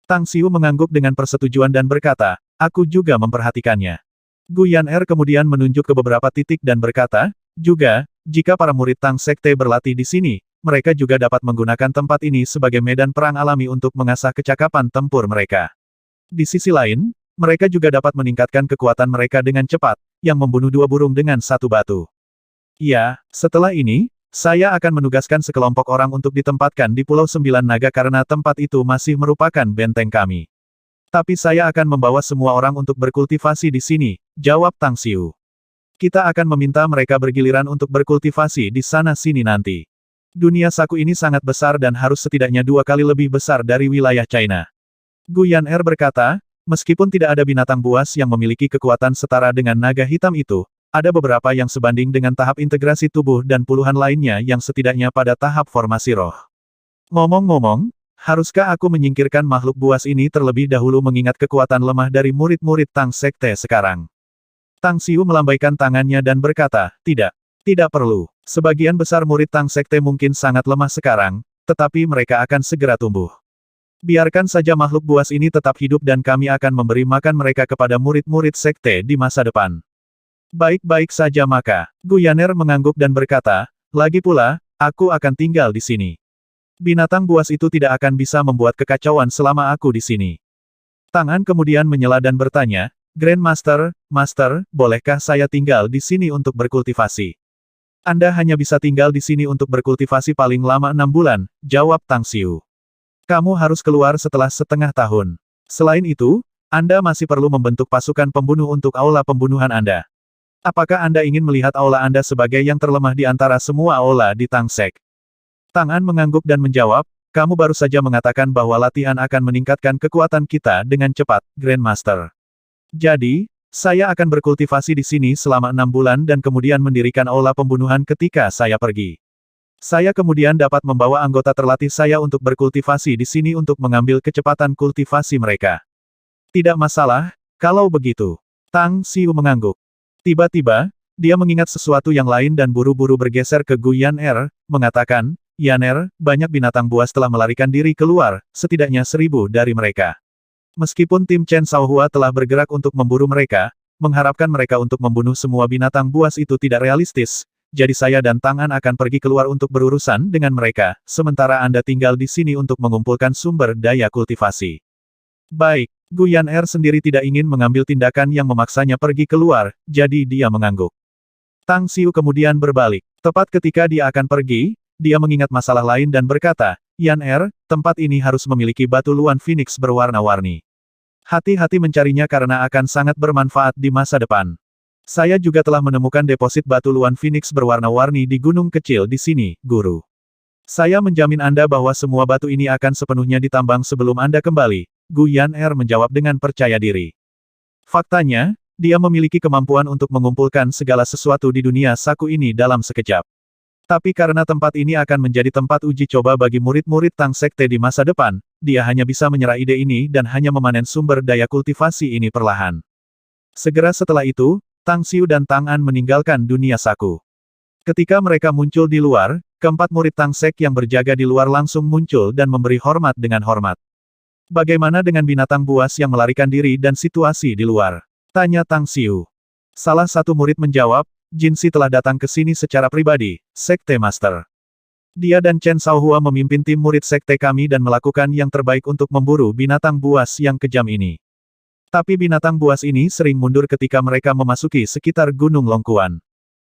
Tang Xiu mengangguk dengan persetujuan dan berkata, aku juga memperhatikannya. Gu Yan'er kemudian menunjuk ke beberapa titik dan berkata, juga, jika para murid Tang Sekte berlatih di sini, mereka juga dapat menggunakan tempat ini sebagai medan perang alami untuk mengasah kecakapan tempur mereka. Di sisi lain, mereka juga dapat meningkatkan kekuatan mereka dengan cepat, yang membunuh 2 burung dengan 1 batu. Ya, setelah ini, saya akan menugaskan sekelompok orang untuk ditempatkan di Pulau 9 Naga karena tempat itu masih merupakan benteng kami. Tapi saya akan membawa semua orang untuk berkultivasi di sini, jawab Tang Xiu. Kita akan meminta mereka bergiliran untuk berkultivasi di sana-sini nanti. Dunia saku ini sangat besar dan harus setidaknya 2 kali lebih besar dari wilayah China. Gu Yan'er berkata, meskipun tidak ada binatang buas yang memiliki kekuatan setara dengan naga hitam itu, ada beberapa yang sebanding dengan tahap integrasi tubuh dan puluhan lainnya yang setidaknya pada tahap formasi roh. Ngomong-ngomong, haruskah aku menyingkirkan makhluk buas ini terlebih dahulu mengingat kekuatan lemah dari murid-murid Tang Sekte sekarang? Tang Xiu melambaikan tangannya dan berkata, tidak. Tidak perlu. Sebagian besar murid Tang Sekte mungkin sangat lemah sekarang, tetapi mereka akan segera tumbuh. Biarkan saja makhluk buas ini tetap hidup dan kami akan memberi makan mereka kepada murid-murid sekte di masa depan. Baik-baik saja maka. Gu Yan'er mengangguk dan berkata, Lagi pula, aku akan tinggal di sini. Binatang buas itu tidak akan bisa membuat kekacauan selama aku di sini. Tang An kemudian menyela dan bertanya, Grandmaster, Master, bolehkah saya tinggal di sini untuk berkultivasi? Anda hanya bisa tinggal di sini untuk berkultivasi paling lama 6 bulan, jawab Tang Xiu. Kamu harus keluar setelah setengah tahun. Selain itu, Anda masih perlu membentuk pasukan pembunuh untuk aula pembunuhan Anda. Apakah Anda ingin melihat aula Anda sebagai yang terlemah di antara semua aula di Tangsek? Tang An mengangguk dan menjawab, kamu baru saja mengatakan bahwa latihan akan meningkatkan kekuatan kita dengan cepat, Grandmaster. Jadi, saya akan berkultivasi di sini selama 6 bulan dan kemudian mendirikan aula pembunuhan ketika saya pergi. Saya kemudian dapat membawa anggota terlatih saya untuk berkultivasi di sini untuk mengambil kecepatan kultivasi mereka. Tidak masalah, kalau begitu. Tang Xiu mengangguk. Tiba-tiba, dia mengingat sesuatu yang lain dan buru-buru bergeser ke Gu Yaner, mengatakan, Yaner, banyak binatang buas telah melarikan diri keluar, setidaknya 1000 dari mereka. Meskipun tim Chen Shaohua telah bergerak untuk memburu mereka, mengharapkan mereka untuk membunuh semua binatang buas itu tidak realistis, jadi saya dan Tang An akan pergi keluar untuk berurusan dengan mereka, sementara Anda tinggal di sini untuk mengumpulkan sumber daya kultivasi. Baik, Gu Yaner sendiri tidak ingin mengambil tindakan yang memaksanya pergi keluar, jadi dia mengangguk. Tang Xiu kemudian berbalik. Tepat ketika dia akan pergi, dia mengingat masalah lain dan berkata, Yaner, tempat ini harus memiliki batu luan Phoenix berwarna-warni. Hati-hati mencarinya karena akan sangat bermanfaat di masa depan. Saya juga telah menemukan deposit batu luan Phoenix berwarna-warni di gunung kecil di sini, Guru. Saya menjamin Anda bahwa semua batu ini akan sepenuhnya ditambang sebelum Anda kembali, Gu Yaner menjawab dengan percaya diri. Faktanya, dia memiliki kemampuan untuk mengumpulkan segala sesuatu di dunia saku ini dalam sekejap. Tapi karena tempat ini akan menjadi tempat uji coba bagi murid-murid Tang Sekte di masa depan, dia hanya bisa menyerah ide ini dan hanya memanen sumber daya kultivasi ini perlahan. Segera setelah itu, Tang Xiu dan Tang An meninggalkan dunia saku. Ketika mereka muncul di luar, keempat murid Tang Sek yang berjaga di luar langsung muncul dan memberi hormat dengan hormat. Bagaimana dengan binatang buas yang melarikan diri dan situasi di luar? Tanya Tang Xiu. Salah satu murid menjawab, Jinsi telah datang ke sini secara pribadi, Sekte Master. Dia dan Chen Shaohua memimpin tim murid Sekte kami dan melakukan yang terbaik untuk memburu binatang buas yang kejam ini. Tapi binatang buas ini sering mundur ketika mereka memasuki sekitar Gunung Longkuan.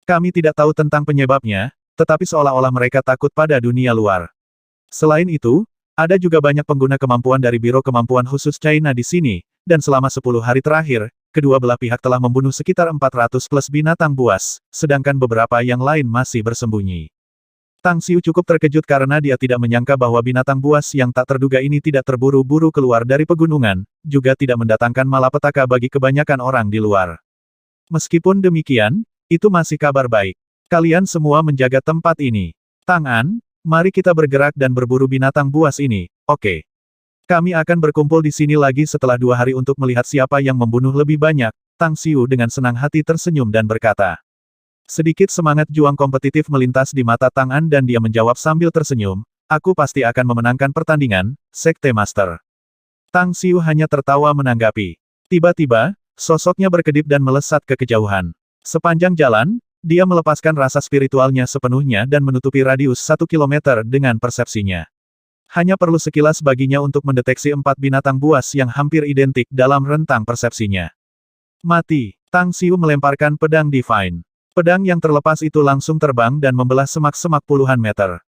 Kami tidak tahu tentang penyebabnya, tetapi seolah-olah mereka takut pada dunia luar. Selain itu, ada juga banyak pengguna kemampuan dari Biro Kemampuan Khusus China di sini, dan selama 10 hari terakhir, kedua belah pihak telah membunuh sekitar 400 plus binatang buas, sedangkan beberapa yang lain masih bersembunyi. Tang Xiu cukup terkejut karena dia tidak menyangka bahwa binatang buas yang tak terduga ini tidak terburu-buru keluar dari pegunungan, juga tidak mendatangkan malapetaka bagi kebanyakan orang di luar. Meskipun demikian, itu masih kabar baik. Kalian semua menjaga tempat ini. Tang An, mari kita bergerak dan berburu binatang buas ini, oke? Kami akan berkumpul di sini lagi setelah 2 hari untuk melihat siapa yang membunuh lebih banyak. Tang Xiu dengan senang hati tersenyum dan berkata. Sedikit semangat juang kompetitif melintas di mata Tang An dan dia menjawab sambil tersenyum, aku pasti akan memenangkan pertandingan, Sekte Master. Tang Xiu hanya tertawa menanggapi. Tiba-tiba, sosoknya berkedip dan melesat ke kejauhan. Sepanjang jalan, dia melepaskan rasa spiritualnya sepenuhnya dan menutupi radius 1 kilometer dengan persepsinya. Hanya perlu sekilas baginya untuk mendeteksi 4 binatang buas yang hampir identik dalam rentang persepsinya. Mati, Tang Xiu melemparkan pedang Divine. Pedang yang terlepas itu langsung terbang dan membelah semak-semak puluhan meter.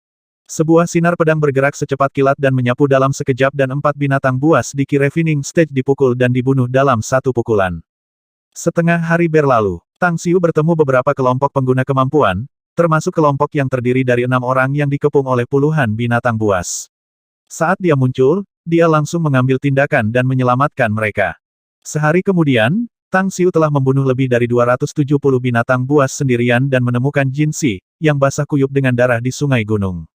Sebuah sinar pedang bergerak secepat kilat dan menyapu dalam sekejap dan 4 binatang buas di Ki-Refining Stage dipukul dan dibunuh dalam satu pukulan. Setengah hari berlalu, Tang Xiu bertemu beberapa kelompok pengguna kemampuan, termasuk kelompok yang terdiri dari 6 orang yang dikepung oleh puluhan binatang buas. Saat dia muncul, dia langsung mengambil tindakan dan menyelamatkan mereka. Sehari kemudian, Tang Xiu telah membunuh lebih dari 270 binatang buas sendirian dan menemukan Jinsi, yang basah kuyup dengan darah di sungai gunung.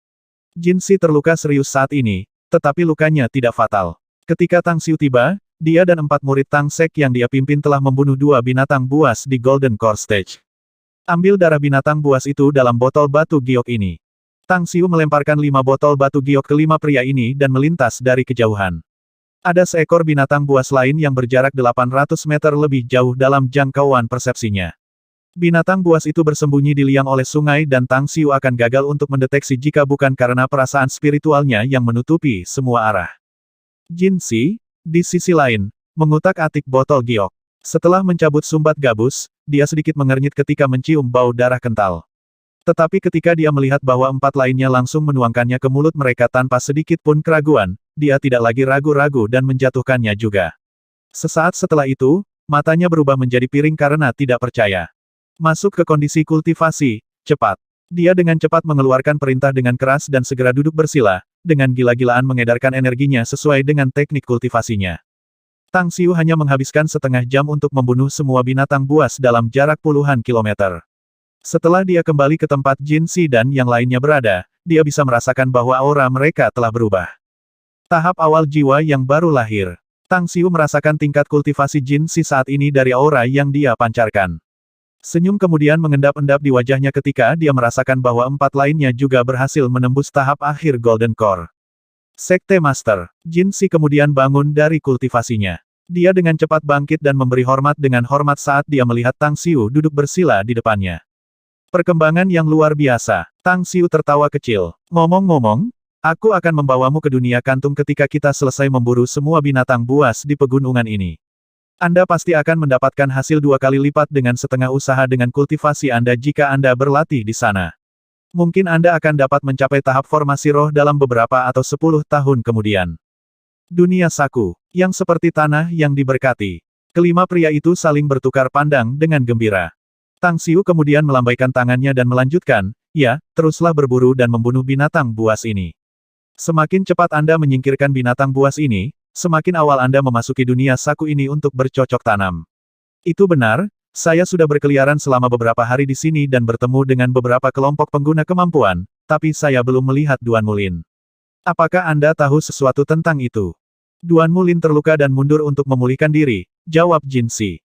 Jinsi terluka serius saat ini, tetapi lukanya tidak fatal. Ketika Tang Xiu tiba, dia dan 4 murid Tang Sek yang dia pimpin telah membunuh 2 binatang buas di Golden Core Stage. Ambil darah binatang buas itu dalam botol batu giok ini. Tang Xiu melemparkan 5 botol batu giok ke 5 pria ini dan melintas dari kejauhan. Ada seekor binatang buas lain yang berjarak 800 meter lebih jauh dalam jangkauan persepsinya. Binatang buas itu bersembunyi di liang oleh sungai dan Tang Xiu akan gagal untuk mendeteksi jika bukan karena perasaan spiritualnya yang menutupi semua arah. Jin Si, di sisi lain, mengutak-atik botol giok. Setelah mencabut sumbat gabus, dia sedikit mengernyit ketika mencium bau darah kental. Tetapi ketika dia melihat bahwa 4 lainnya langsung menuangkannya ke mulut mereka tanpa sedikit pun keraguan, dia tidak lagi ragu-ragu dan menjatuhkannya juga. Sesaat setelah itu, matanya berubah menjadi piring karena tidak percaya. Masuk ke kondisi kultivasi, cepat. Dia dengan cepat mengeluarkan perintah dengan keras dan segera duduk bersila, dengan gila-gilaan mengedarkan energinya sesuai dengan teknik kultivasinya. Tang Xiu hanya menghabiskan setengah jam untuk membunuh semua binatang buas dalam jarak puluhan kilometer. Setelah dia kembali ke tempat Jin Si dan yang lainnya berada, dia bisa merasakan bahwa aura mereka telah berubah. Tahap awal jiwa yang baru lahir. Tang Xiu merasakan tingkat kultivasi Jin Si saat ini dari aura yang dia pancarkan. Senyum kemudian mengendap-endap di wajahnya ketika dia merasakan bahwa 4 lainnya juga berhasil menembus tahap akhir Golden Core. Sekte Master, Jin Si kemudian bangun dari kultivasinya. Dia dengan cepat bangkit dan memberi hormat dengan hormat saat dia melihat Tang Xiu duduk bersila di depannya. Perkembangan yang luar biasa. Tang Xiu tertawa kecil. Ngomong-ngomong, aku akan membawamu ke dunia kantung ketika kita selesai memburu semua binatang buas di pegunungan ini. Anda pasti akan mendapatkan hasil 2 kali lipat dengan setengah usaha dengan kultivasi Anda jika Anda berlatih di sana. Mungkin Anda akan dapat mencapai tahap formasi roh dalam beberapa atau 10 tahun kemudian. Dunia Saku, yang seperti tanah yang diberkati. Kelima pria itu saling bertukar pandang dengan gembira. Tang Xiu kemudian melambaikan tangannya dan melanjutkan, ya, teruslah berburu dan membunuh binatang buas ini. Semakin cepat Anda menyingkirkan binatang buas ini, semakin awal Anda memasuki dunia Saku ini untuk bercocok tanam. Itu benar, saya sudah berkeliaran selama beberapa hari di sini dan bertemu dengan beberapa kelompok pengguna kemampuan, tapi saya belum melihat Duan Mulin. Apakah Anda tahu sesuatu tentang itu? Duan Mulin terluka dan mundur untuk memulihkan diri, jawab Jin Si.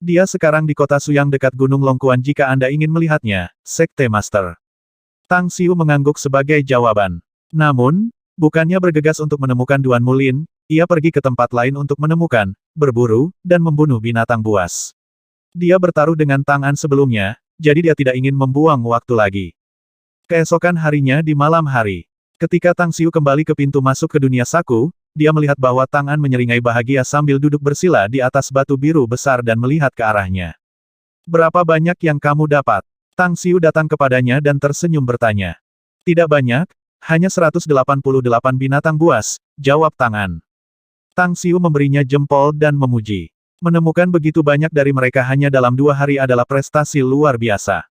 Dia sekarang di kota Suyang dekat Gunung Longkuan jika Anda ingin melihatnya, Sekte Master. Tang Xiu mengangguk sebagai jawaban. Namun, bukannya bergegas untuk menemukan Duan Mulin, ia pergi ke tempat lain untuk menemukan, berburu, dan membunuh binatang buas. Dia bertaruh dengan tangan sebelumnya, jadi dia tidak ingin membuang waktu lagi. Keesokan harinya di malam hari, ketika Tang Xiu kembali ke pintu masuk ke dunia Saku, dia melihat bahwa Tang An menyeringai bahagia sambil duduk bersila di atas batu biru besar dan melihat ke arahnya. Berapa banyak yang kamu dapat? Tang Xiu datang kepadanya dan tersenyum bertanya. Tidak banyak, hanya 188 binatang buas, jawab Tang An. Tang Xiu memberinya jempol dan memuji. Menemukan begitu banyak dari mereka hanya dalam 2 hari adalah prestasi luar biasa.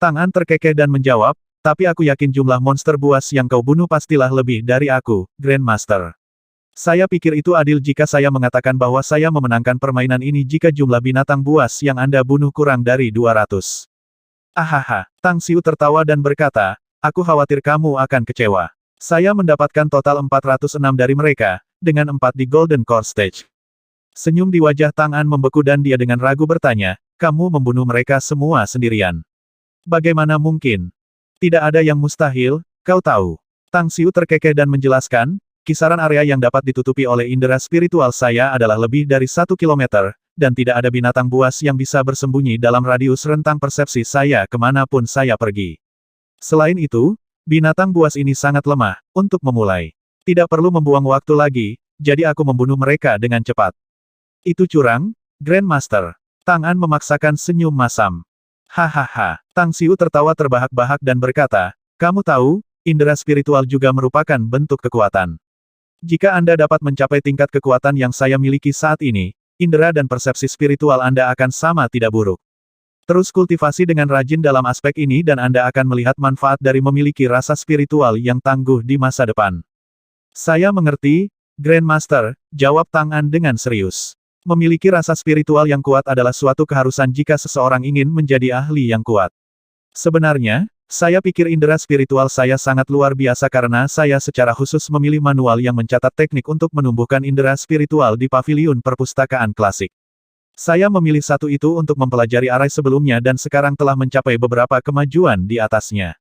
Tang An terkekeh dan menjawab, tapi aku yakin jumlah monster buas yang kau bunuh pastilah lebih dari aku, Grandmaster. Saya pikir itu adil jika saya mengatakan bahwa saya memenangkan permainan ini jika jumlah binatang buas yang Anda bunuh kurang dari 200. Ahaha, Tang Xiu tertawa dan berkata, aku khawatir kamu akan kecewa. Saya mendapatkan total 406 dari mereka, dengan 4 di Golden Core Stage. Senyum di wajah Tang An membeku dan dia dengan ragu bertanya, kamu membunuh mereka semua sendirian. Bagaimana mungkin? Tidak ada yang mustahil, kau tahu. Tang Xiu terkekeh dan menjelaskan, kisaran area yang dapat ditutupi oleh indera spiritual saya adalah lebih dari 1 kilometer, dan tidak ada binatang buas yang bisa bersembunyi dalam radius rentang persepsi saya kemanapun saya pergi. Selain itu, binatang buas ini sangat lemah, untuk memulai. Tidak perlu membuang waktu lagi, jadi aku membunuh mereka dengan cepat. Itu curang, Grandmaster. Tang An memaksakan senyum masam. Hahaha. Tang Xiu tertawa terbahak-bahak dan berkata, kamu tahu, indera spiritual juga merupakan bentuk kekuatan. Jika Anda dapat mencapai tingkat kekuatan yang saya miliki saat ini, indera dan persepsi spiritual Anda akan sama tidak buruk. Terus kultivasi dengan rajin dalam aspek ini dan Anda akan melihat manfaat dari memiliki rasa spiritual yang tangguh di masa depan. Saya mengerti, Grandmaster, jawab Tang An dengan serius. Memiliki rasa spiritual yang kuat adalah suatu keharusan jika seseorang ingin menjadi ahli yang kuat. Sebenarnya, saya pikir indera spiritual saya sangat luar biasa karena saya secara khusus memilih manual yang mencatat teknik untuk menumbuhkan indera spiritual di paviliun perpustakaan klasik. Saya memilih satu itu untuk mempelajari arai sebelumnya dan sekarang telah mencapai beberapa kemajuan di atasnya.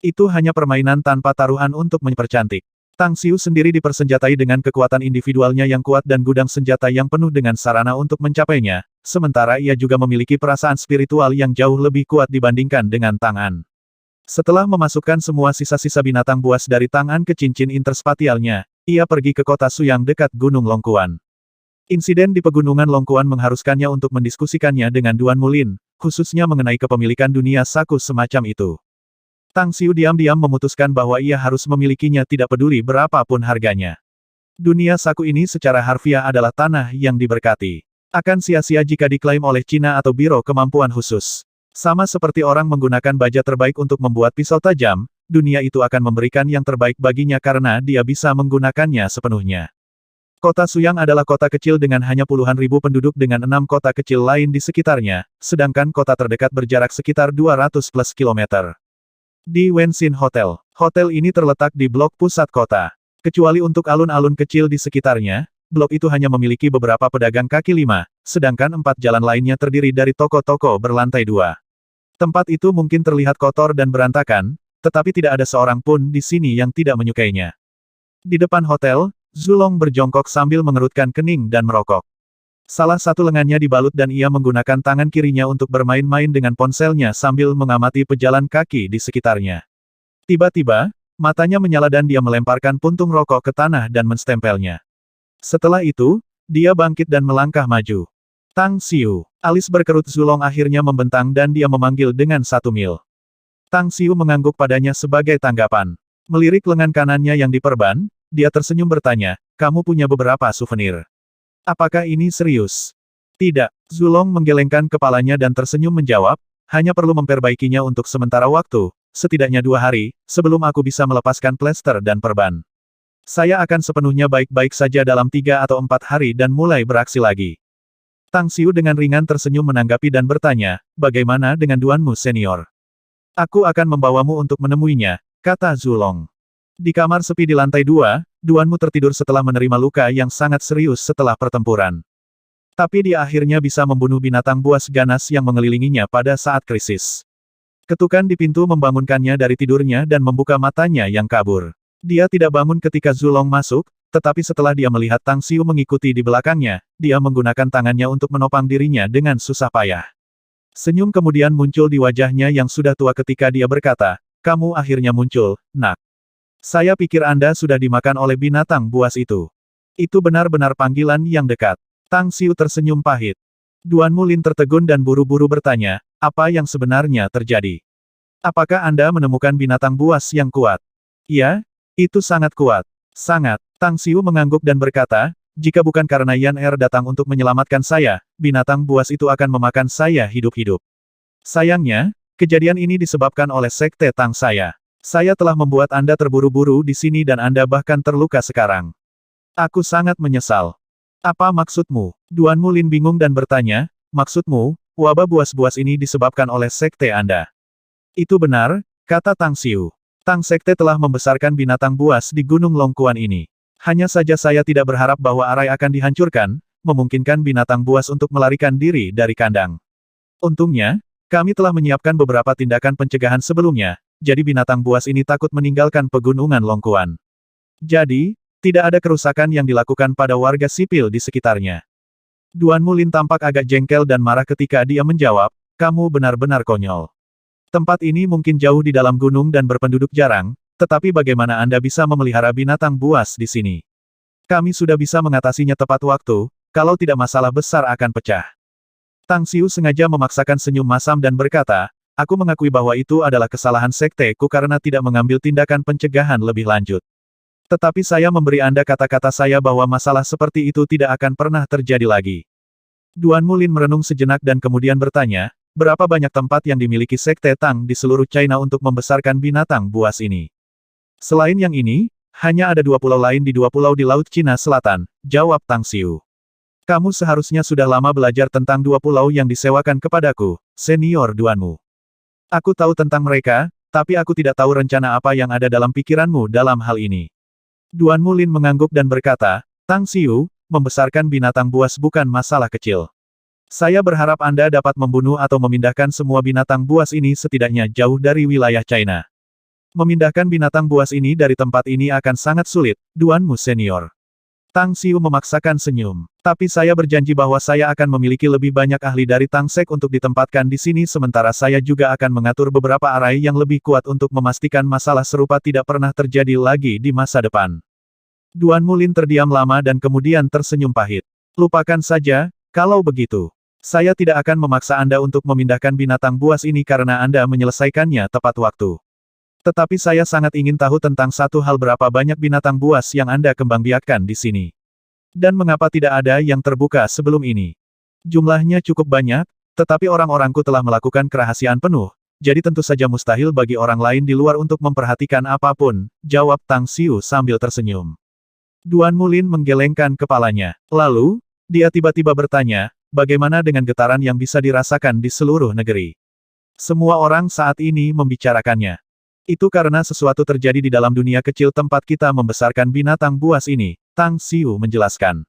Itu hanya permainan tanpa taruhan untuk mempercantik. Tang Xiu sendiri dipersenjatai dengan kekuatan individualnya yang kuat dan gudang senjata yang penuh dengan sarana untuk mencapainya, sementara ia juga memiliki perasaan spiritual yang jauh lebih kuat dibandingkan dengan Tang An. Setelah memasukkan semua sisa-sisa binatang buas dari Tang An ke cincin interspatialnya, ia pergi ke kota Suyang dekat Gunung Longkuan. Insiden di Pegunungan Longkuan mengharuskannya untuk mendiskusikannya dengan Duan Mulin, khususnya mengenai kepemilikan dunia saku semacam itu. Tang Xiu diam-diam memutuskan bahwa ia harus memilikinya tidak peduli berapapun harganya. Dunia saku ini secara harfiah adalah tanah yang diberkati. Akan sia-sia jika diklaim oleh Cina atau Biro Kemampuan Khusus. Sama seperti orang menggunakan baja terbaik untuk membuat pisau tajam, dunia itu akan memberikan yang terbaik baginya karena dia bisa menggunakannya sepenuhnya. Kota Suyang adalah kota kecil dengan hanya puluhan ribu penduduk dengan 6 kota kecil lain di sekitarnya, sedangkan kota terdekat berjarak sekitar 200 plus kilometer. Di Wenxin Hotel. Hotel ini terletak di blok pusat kota. Kecuali untuk alun-alun kecil di sekitarnya, blok itu hanya memiliki beberapa pedagang kaki lima, sedangkan 4 jalan lainnya terdiri dari toko-toko berlantai 2. Tempat itu mungkin terlihat kotor dan berantakan, tetapi tidak ada seorang pun di sini yang tidak menyukainya. Di depan hotel, Zulong berjongkok sambil mengerutkan kening dan merokok. Salah satu lengannya dibalut dan ia menggunakan tangan kirinya untuk bermain-main dengan ponselnya sambil mengamati pejalan kaki di sekitarnya. Tiba-tiba, matanya menyala dan dia melemparkan puntung rokok ke tanah dan menstempelnya. Setelah itu, dia bangkit dan melangkah maju. Tang Xiu. Alis berkerut Zulong akhirnya membentang dan dia memanggil dengan 1 mil. Tang Xiu mengangguk padanya sebagai tanggapan. Melirik lengan kanannya yang diperban, dia tersenyum bertanya, "Kamu punya beberapa souvenir. Apakah ini serius?" "Tidak." Zulong menggelengkan kepalanya dan tersenyum menjawab, "Hanya perlu memperbaikinya untuk sementara waktu, setidaknya 2 hari, sebelum aku bisa melepaskan plester dan perban. Saya akan sepenuhnya baik-baik saja dalam 3 atau 4 hari dan mulai beraksi lagi." Tang Xiu dengan ringan tersenyum menanggapi dan bertanya, "Bagaimana dengan Duanmu senior?" "Aku akan membawamu untuk menemuinya," kata Zulong. Di kamar sepi di lantai 2, Duanmu tertidur setelah menerima luka yang sangat serius setelah pertempuran. Tapi dia akhirnya bisa membunuh binatang buas ganas yang mengelilinginya pada saat krisis. Ketukan di pintu membangunkannya dari tidurnya dan membuka matanya yang kabur. Dia tidak bangun ketika Zulong masuk, tetapi setelah dia melihat Tang Xiu mengikuti di belakangnya, dia menggunakan tangannya untuk menopang dirinya dengan susah payah. Senyum kemudian muncul di wajahnya yang sudah tua ketika dia berkata, "Kamu akhirnya muncul, nak. Saya pikir Anda sudah dimakan oleh binatang buas itu." Itu benar-benar panggilan yang dekat. Tang Xiu tersenyum pahit. Duan Mulin tertegun dan buru-buru bertanya, "Apa yang sebenarnya terjadi? Apakah Anda menemukan binatang buas yang kuat?" "Ya, itu sangat kuat. Sangat." Tang Xiu mengangguk dan berkata, "Jika bukan karena Yan Er datang untuk menyelamatkan saya, binatang buas itu akan memakan saya hidup-hidup. Sayangnya, kejadian ini disebabkan oleh sekte Tang saya. Saya telah membuat Anda terburu-buru di sini dan Anda bahkan terluka sekarang. Aku sangat menyesal." "Apa maksudmu?" Duan Mulin bingung dan bertanya, "Maksudmu, wabah buas-buas ini disebabkan oleh sekte Anda?" "Itu benar," kata Tang Xiu. "Tang sekte telah membesarkan binatang buas di Gunung Longkuan ini. Hanya saja saya tidak berharap bahwa arai akan dihancurkan, memungkinkan binatang buas untuk melarikan diri dari kandang. Untungnya, kami telah menyiapkan beberapa tindakan pencegahan sebelumnya, jadi binatang buas ini takut meninggalkan pegunungan Longkuan. Jadi, tidak ada kerusakan yang dilakukan pada warga sipil di sekitarnya." Duan Mulin tampak agak jengkel dan marah ketika dia menjawab, "Kamu benar-benar konyol. Tempat ini mungkin jauh di dalam gunung dan berpenduduk jarang, tetapi bagaimana Anda bisa memelihara binatang buas di sini? Kami sudah bisa mengatasinya tepat waktu, kalau tidak masalah besar akan pecah." Tang Xiu sengaja memaksakan senyum masam dan berkata, "Aku mengakui bahwa itu adalah kesalahan sekteku karena tidak mengambil tindakan pencegahan lebih lanjut. Tetapi saya memberi Anda kata-kata saya bahwa masalah seperti itu tidak akan pernah terjadi lagi." Duan Mulin merenung sejenak dan kemudian bertanya, "Berapa banyak tempat yang dimiliki sekte Tang di seluruh China untuk membesarkan binatang buas ini?" "Selain yang ini, hanya ada 2 pulau lain di 2 pulau di Laut Cina Selatan," jawab Tang Xiu. "Kamu seharusnya sudah lama belajar tentang 2 pulau yang disewakan kepadaku, senior Duanmu. Aku tahu tentang mereka, tapi aku tidak tahu rencana apa yang ada dalam pikiranmu dalam hal ini." Duan Mulin mengangguk dan berkata, "Tang Xiu, membesarkan binatang buas bukan masalah kecil. Saya berharap Anda dapat membunuh atau memindahkan semua binatang buas ini setidaknya jauh dari wilayah China. Memindahkan binatang buas ini dari tempat ini akan sangat sulit, Duanmu senior. Tang Xiu memaksakan senyum. Tapi saya berjanji bahwa saya akan memiliki lebih banyak ahli dari Tang Sek untuk ditempatkan di sini sementara saya juga akan mengatur beberapa arai yang lebih kuat untuk memastikan masalah serupa tidak pernah terjadi lagi di masa depan. Duan Mulin terdiam lama dan kemudian tersenyum pahit. Lupakan saja, kalau begitu. Saya tidak akan memaksa Anda untuk memindahkan binatang buas ini karena Anda menyelesaikannya tepat waktu. Tetapi saya sangat ingin tahu tentang satu hal berapa banyak binatang buas yang Anda kembangbiakkan di sini. Dan mengapa tidak ada yang terbuka sebelum ini? Jumlahnya cukup banyak, tetapi orang-orangku telah melakukan kerahasiaan penuh, jadi tentu saja mustahil bagi orang lain di luar untuk memperhatikan apapun, jawab Tang Xiu sambil tersenyum. Duan Mulin menggelengkan kepalanya. Lalu, dia tiba-tiba bertanya, bagaimana dengan getaran yang bisa dirasakan di seluruh negeri? Semua orang saat ini membicarakannya. Itu karena sesuatu terjadi di dalam dunia kecil tempat kita membesarkan binatang buas ini, Tang Xiu menjelaskan.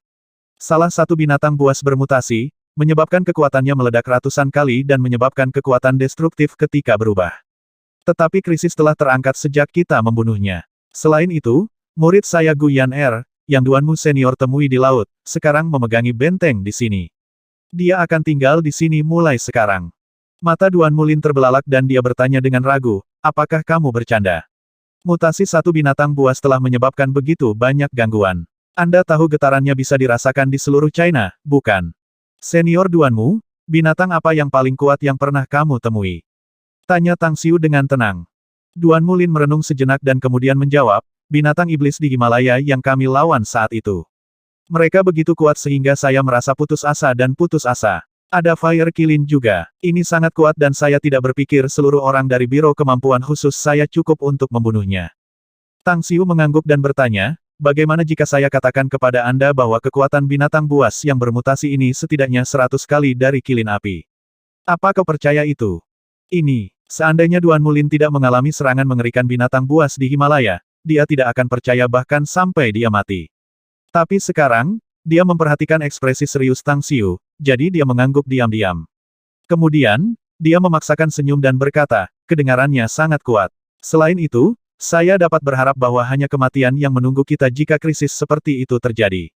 Salah satu binatang buas bermutasi, menyebabkan kekuatannya meledak ratusan kali dan menyebabkan kekuatan destruktif ketika berubah. Tetapi krisis telah terangkat sejak kita membunuhnya. Selain itu, murid saya Gu Yan'er, yang Duanmu senior temui di laut, sekarang memegangi benteng di sini. Dia akan tinggal di sini mulai sekarang. Mata Duan Mulin terbelalak dan dia bertanya dengan ragu, apakah kamu bercanda? Mutasi satu binatang buas telah menyebabkan begitu banyak gangguan. Anda tahu getarannya bisa dirasakan di seluruh China, bukan? Senior Duanmu, binatang apa yang paling kuat yang pernah kamu temui? Tanya Tang Xiu dengan tenang. Duan Mulin merenung sejenak dan kemudian menjawab, binatang iblis di Himalaya yang kami lawan saat itu. Mereka begitu kuat sehingga saya merasa putus asa dan putus asa. Ada Fire Kilin juga. Ini sangat kuat dan saya tidak berpikir seluruh orang dari Biro Kemampuan Khusus saya cukup untuk membunuhnya. Tang Xiu mengangguk dan bertanya, bagaimana jika saya katakan kepada Anda bahwa kekuatan binatang buas yang bermutasi ini setidaknya 100 kali dari kilin api? Apa kau percaya itu? Ini, seandainya Duan Mulin tidak mengalami serangan mengerikan binatang buas di Himalaya, dia tidak akan percaya bahkan sampai dia mati. Tapi sekarang, dia memperhatikan ekspresi serius Tang Xiu, jadi dia mengangguk diam-diam. Kemudian, dia memaksakan senyum dan berkata, kedengarannya sangat kuat. Selain itu, saya dapat berharap bahwa hanya kematian yang menunggu kita jika krisis seperti itu terjadi.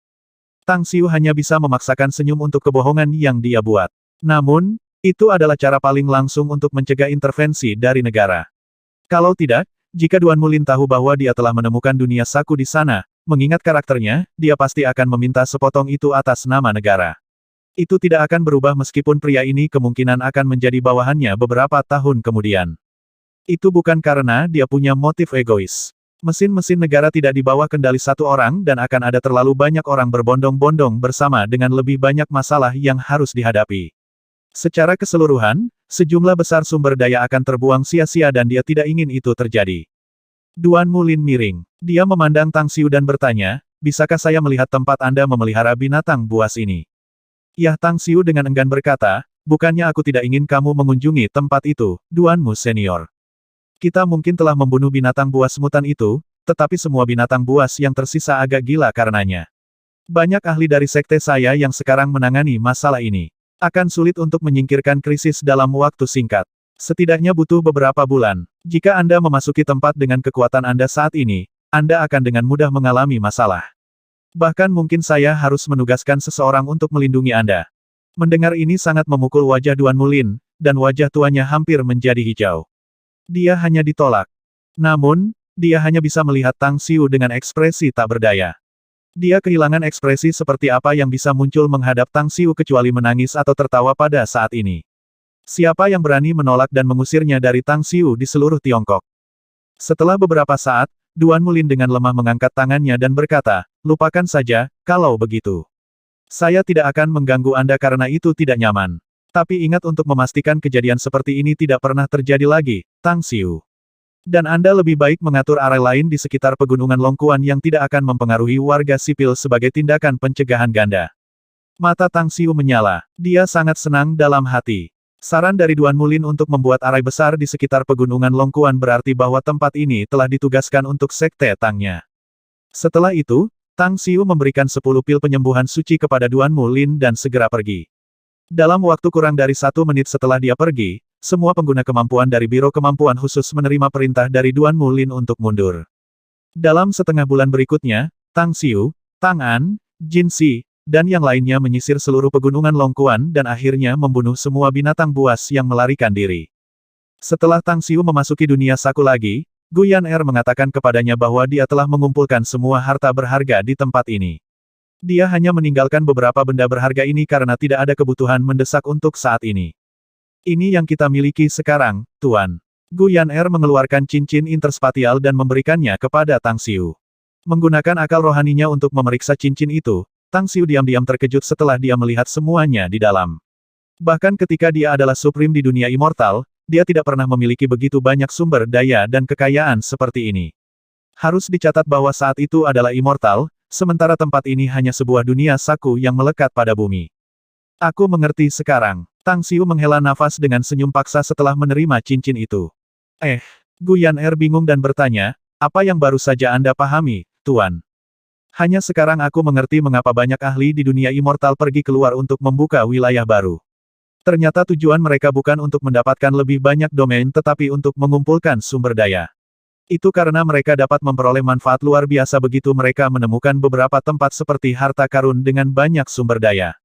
Tang Xiu hanya bisa memaksakan senyum untuk kebohongan yang dia buat. Namun, itu adalah cara paling langsung untuk mencegah intervensi dari negara. Kalau tidak, jika Duan Mulin tahu bahwa dia telah menemukan dunia saku di sana, mengingat karakternya, dia pasti akan meminta sepotong itu atas nama negara. Itu tidak akan berubah meskipun pria ini kemungkinan akan menjadi bawahannya beberapa tahun kemudian. Itu bukan karena dia punya motif egois. Mesin-mesin negara tidak di bawah kendali satu orang dan akan ada terlalu banyak orang berbondong-bondong bersama dengan lebih banyak masalah yang harus dihadapi. Secara keseluruhan, sejumlah besar sumber daya akan terbuang sia-sia dan dia tidak ingin itu terjadi. Duan Mulin miring. Dia memandang Tang Xiu dan bertanya, bisakah saya melihat tempat Anda memelihara binatang buas ini? Yah Tang Xiu dengan enggan berkata, bukannya aku tidak ingin kamu mengunjungi tempat itu, Duanmu senior. Kita mungkin telah membunuh binatang buas mutan itu, tetapi semua binatang buas yang tersisa agak gila karenanya. Banyak ahli dari sekte saya yang sekarang menangani masalah ini. Akan sulit untuk menyingkirkan krisis dalam waktu singkat. Setidaknya butuh beberapa bulan. Jika Anda memasuki tempat dengan kekuatan Anda saat ini, Anda akan dengan mudah mengalami masalah. Bahkan mungkin saya harus menugaskan seseorang untuk melindungi Anda. Mendengar ini sangat memukul wajah Duan Mulin, dan wajah tuanya hampir menjadi hijau. Dia hanya ditolak. Namun, dia hanya bisa melihat Tang Xiu dengan ekspresi tak berdaya. Dia kehilangan ekspresi seperti apa yang bisa muncul menghadap Tang Xiu kecuali menangis atau tertawa pada saat ini. Siapa yang berani menolak dan mengusirnya dari Tang Xiu di seluruh Tiongkok? Setelah beberapa saat, Duan Mulin dengan lemah mengangkat tangannya dan berkata, lupakan saja, kalau begitu. Saya tidak akan mengganggu Anda karena itu tidak nyaman. Tapi ingat untuk memastikan kejadian seperti ini tidak pernah terjadi lagi, Tang Xiu. Dan Anda lebih baik mengatur area lain di sekitar pegunungan Longkuan yang tidak akan mempengaruhi warga sipil sebagai tindakan pencegahan ganda. Mata Tang Xiu menyala. Dia sangat senang dalam hati. Saran dari Duan Mulin untuk membuat area besar di sekitar pegunungan Longkuan berarti bahwa tempat ini telah ditugaskan untuk sekte Tangnya. Setelah itu, Tang Xiu memberikan 10 pil penyembuhan suci kepada Duan Mulin dan segera pergi. Dalam waktu kurang dari 1 menit setelah dia pergi, semua pengguna kemampuan dari Biro Kemampuan Khusus menerima perintah dari Duan Mulin untuk mundur. Dalam setengah bulan berikutnya, Tang Xiu, Tang An, Jin Si, dan yang lainnya menyisir seluruh pegunungan Longkuan dan akhirnya membunuh semua binatang buas yang melarikan diri. Setelah Tang Xiu memasuki dunia Saku lagi, Gu Yan'er mengatakan kepadanya bahwa dia telah mengumpulkan semua harta berharga di tempat ini. Dia hanya meninggalkan beberapa benda berharga ini karena tidak ada kebutuhan mendesak untuk saat ini. Ini yang kita miliki sekarang, Tuan. Gu Yan'er mengeluarkan cincin interspatial dan memberikannya kepada Tang Xiu. Menggunakan akal rohaninya untuk memeriksa cincin itu, Tang Xiu diam-diam terkejut setelah dia melihat semuanya di dalam. Bahkan ketika dia adalah Supreme di dunia immortal, dia tidak pernah memiliki begitu banyak sumber daya dan kekayaan seperti ini. Harus dicatat bahwa saat itu adalah immortal, sementara tempat ini hanya sebuah dunia Saku yang melekat pada bumi. Aku mengerti sekarang. Tang Xiu menghela nafas dengan senyum paksa setelah menerima cincin itu. Gu Yan'er bingung dan bertanya, apa yang baru saja Anda pahami, Tuan? Hanya sekarang aku mengerti mengapa banyak ahli di dunia immortal pergi keluar untuk membuka wilayah baru. Ternyata tujuan mereka bukan untuk mendapatkan lebih banyak domain tetapi untuk mengumpulkan sumber daya. Itu karena mereka dapat memperoleh manfaat luar biasa begitu mereka menemukan beberapa tempat seperti harta karun dengan banyak sumber daya.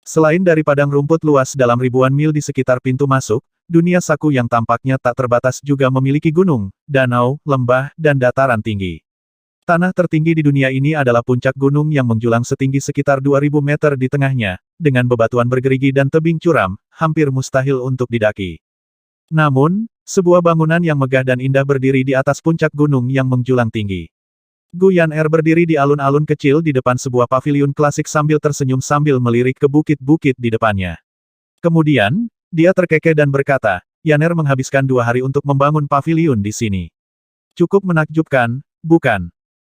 Selain dari padang rumput luas dalam ribuan mil di sekitar pintu masuk, dunia Saku yang tampaknya tak terbatas juga memiliki gunung, danau, lembah, dan dataran tinggi. Tanah tertinggi di dunia ini adalah puncak gunung yang menjulang setinggi sekitar 2000 meter di tengahnya, dengan bebatuan bergerigi dan tebing curam, hampir mustahil untuk didaki. Namun, sebuah bangunan yang megah dan indah berdiri di atas puncak gunung yang menjulang tinggi. Gu Yan'er berdiri di alun-alun kecil di depan sebuah paviliun klasik sambil tersenyum sambil melirik ke bukit-bukit di depannya. Kemudian, dia terkekeh dan berkata, Yan'er menghabiskan 2 hari untuk membangun paviliun di sini. Cukup menakjubkan, bukan?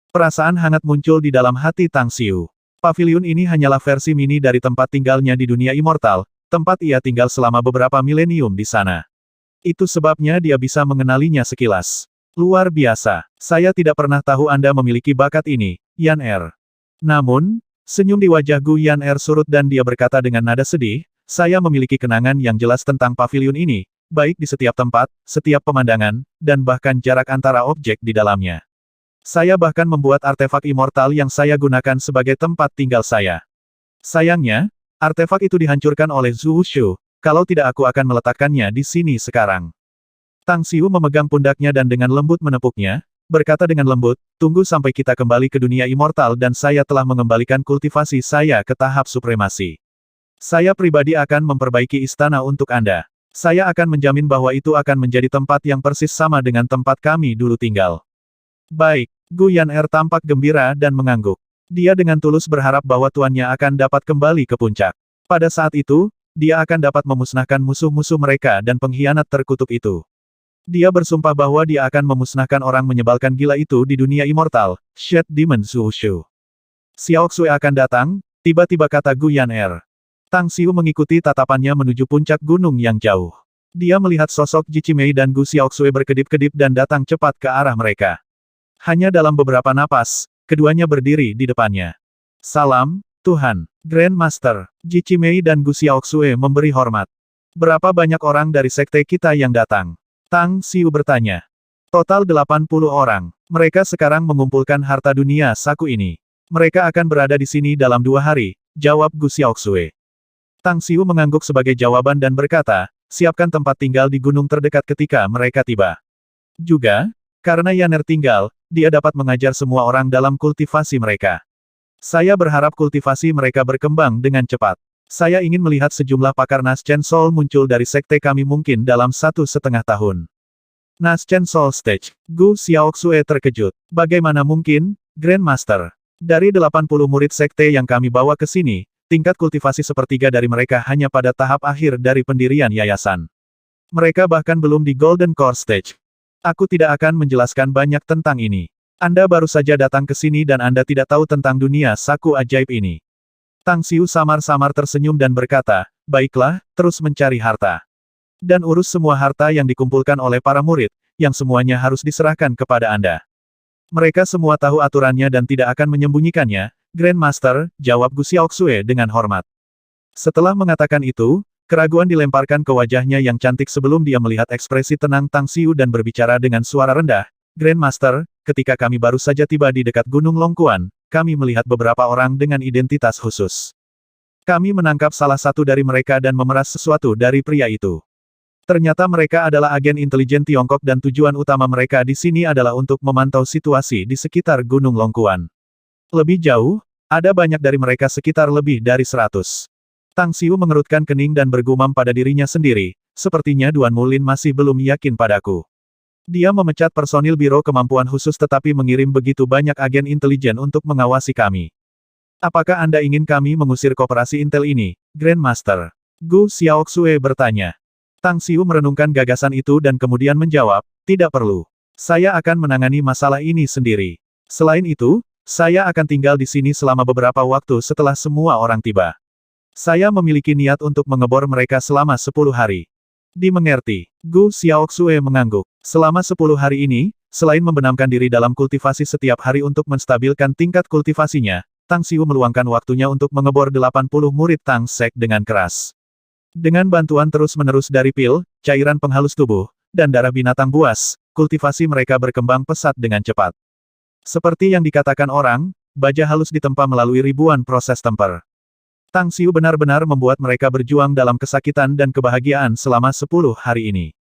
Perasaan hangat muncul di dalam hati Tang Xiu. Paviliun ini hanyalah versi mini dari tempat tinggalnya di dunia immortal, tempat ia tinggal selama beberapa milenium di sana. Itu sebabnya dia bisa mengenalinya sekilas. Luar biasa. Saya tidak pernah tahu Anda memiliki bakat ini, Yan'er. Namun, senyum di wajah Gu Yan'er surut dan dia berkata dengan nada sedih, saya memiliki kenangan yang jelas tentang paviliun ini, baik di setiap tempat, setiap pemandangan, dan bahkan jarak antara objek di dalamnya. Saya bahkan membuat artefak immortal yang saya gunakan sebagai tempat tinggal saya. Sayangnya, artefak itu dihancurkan oleh Zhu Wushu, kalau tidak aku akan meletakkannya di sini sekarang. Tang Xiu memegang pundaknya dan dengan lembut menepuknya, berkata dengan lembut, tunggu sampai kita kembali ke dunia immortal dan saya telah mengembalikan kultivasi saya ke tahap supremasi. Saya pribadi akan memperbaiki istana untuk Anda. Saya akan menjamin bahwa itu akan menjadi tempat yang persis sama dengan tempat kami dulu tinggal. Baik, Gu Yan'er tampak gembira dan mengangguk. Dia dengan tulus berharap bahwa tuannya akan dapat kembali ke puncak. Pada saat itu, dia akan dapat memusnahkan musuh-musuh mereka dan pengkhianat terkutuk itu. Dia bersumpah bahwa dia akan memusnahkan orang menyebalkan gila itu di dunia immortal, Shed Demon Zhu Wushu. Xiaoxue akan datang, tiba-tiba kata Gu Yan'er. Tang Xiu mengikuti tatapannya menuju puncak gunung yang jauh. Dia melihat sosok Ji Qimei dan Gu Xiaoxue berkedip-kedip dan datang cepat ke arah mereka. Hanya dalam beberapa napas, keduanya berdiri di depannya. Salam, Tuhan. Grand Master, Ji Qimei dan Gu Xiaoxue memberi hormat. Berapa banyak orang dari sekte kita yang datang? Tang Xiu bertanya. Total 80 orang. Mereka sekarang mengumpulkan harta dunia Saku ini. Mereka akan berada di sini dalam 2 hari, jawab Gu Xiaoxue. Tang Xiu mengangguk sebagai jawaban dan berkata, siapkan tempat tinggal di gunung terdekat ketika mereka tiba. Juga, karena Yan'er tinggal, dia dapat mengajar semua orang dalam kultivasi mereka. Saya berharap kultivasi mereka berkembang dengan cepat. Saya ingin melihat sejumlah pakar Naschen Soul muncul dari sekte kami mungkin dalam 1,5 tahun. Naschen Soul Stage. Gu Xiaoxue terkejut. Bagaimana mungkin, Grand Master? Dari 80 murid sekte yang kami bawa ke sini, tingkat kultivasi sepertiga dari mereka hanya pada tahap akhir dari pendirian yayasan. Mereka bahkan belum di Golden Core Stage. Aku tidak akan menjelaskan banyak tentang ini. Anda baru saja datang ke sini dan Anda tidak tahu tentang dunia Saku ajaib ini. Tang Xiu samar-samar tersenyum dan berkata, baiklah, terus mencari harta. Dan urus semua harta yang dikumpulkan oleh para murid, yang semuanya harus diserahkan kepada Anda. Mereka semua tahu aturannya dan tidak akan menyembunyikannya, Grand Master, jawab Gu Xiaoxue dengan hormat. Setelah mengatakan itu, keraguan dilemparkan ke wajahnya yang cantik sebelum dia melihat ekspresi tenang Tang Xiu dan berbicara dengan suara rendah, Grand Master, ketika kami baru saja tiba di dekat Gunung Longkuan, kami melihat beberapa orang dengan identitas khusus. Kami menangkap salah satu dari mereka dan memeras sesuatu dari pria itu. Ternyata mereka adalah agen intelijen Tiongkok dan tujuan utama mereka di sini adalah untuk memantau situasi di sekitar Gunung Longkuan. Lebih jauh, ada banyak dari mereka sekitar lebih dari 100. Tang Xiu mengerutkan kening dan bergumam pada dirinya sendiri, sepertinya Duan Mulin masih belum yakin padaku. Dia memecat personil Biro Kemampuan Khusus tetapi mengirim begitu banyak agen intelijen untuk mengawasi kami. Apakah Anda ingin kami mengusir koperasi intel ini, Grandmaster? Gu Xiaoxue bertanya. Tang Xiu merenungkan gagasan itu dan kemudian menjawab, tidak perlu. Saya akan menangani masalah ini sendiri. Selain itu, saya akan tinggal di sini selama beberapa waktu setelah semua orang tiba. Saya memiliki niat untuk mengebor mereka selama 10 hari. Dimengerti. Gu Xiaoxue mengangguk. Selama 10 hari ini, selain membenamkan diri dalam kultivasi setiap hari untuk menstabilkan tingkat kultivasinya, Tang Xiu meluangkan waktunya untuk mengebor 80 murid Tang Sek dengan keras. Dengan bantuan terus-menerus dari pil, cairan penghalus tubuh, dan darah binatang buas, kultivasi mereka berkembang pesat dengan cepat. Seperti yang dikatakan orang, baja halus ditempa melalui ribuan proses temper. Tang Xiu benar-benar membuat mereka berjuang dalam kesakitan dan kebahagiaan selama 10 hari ini.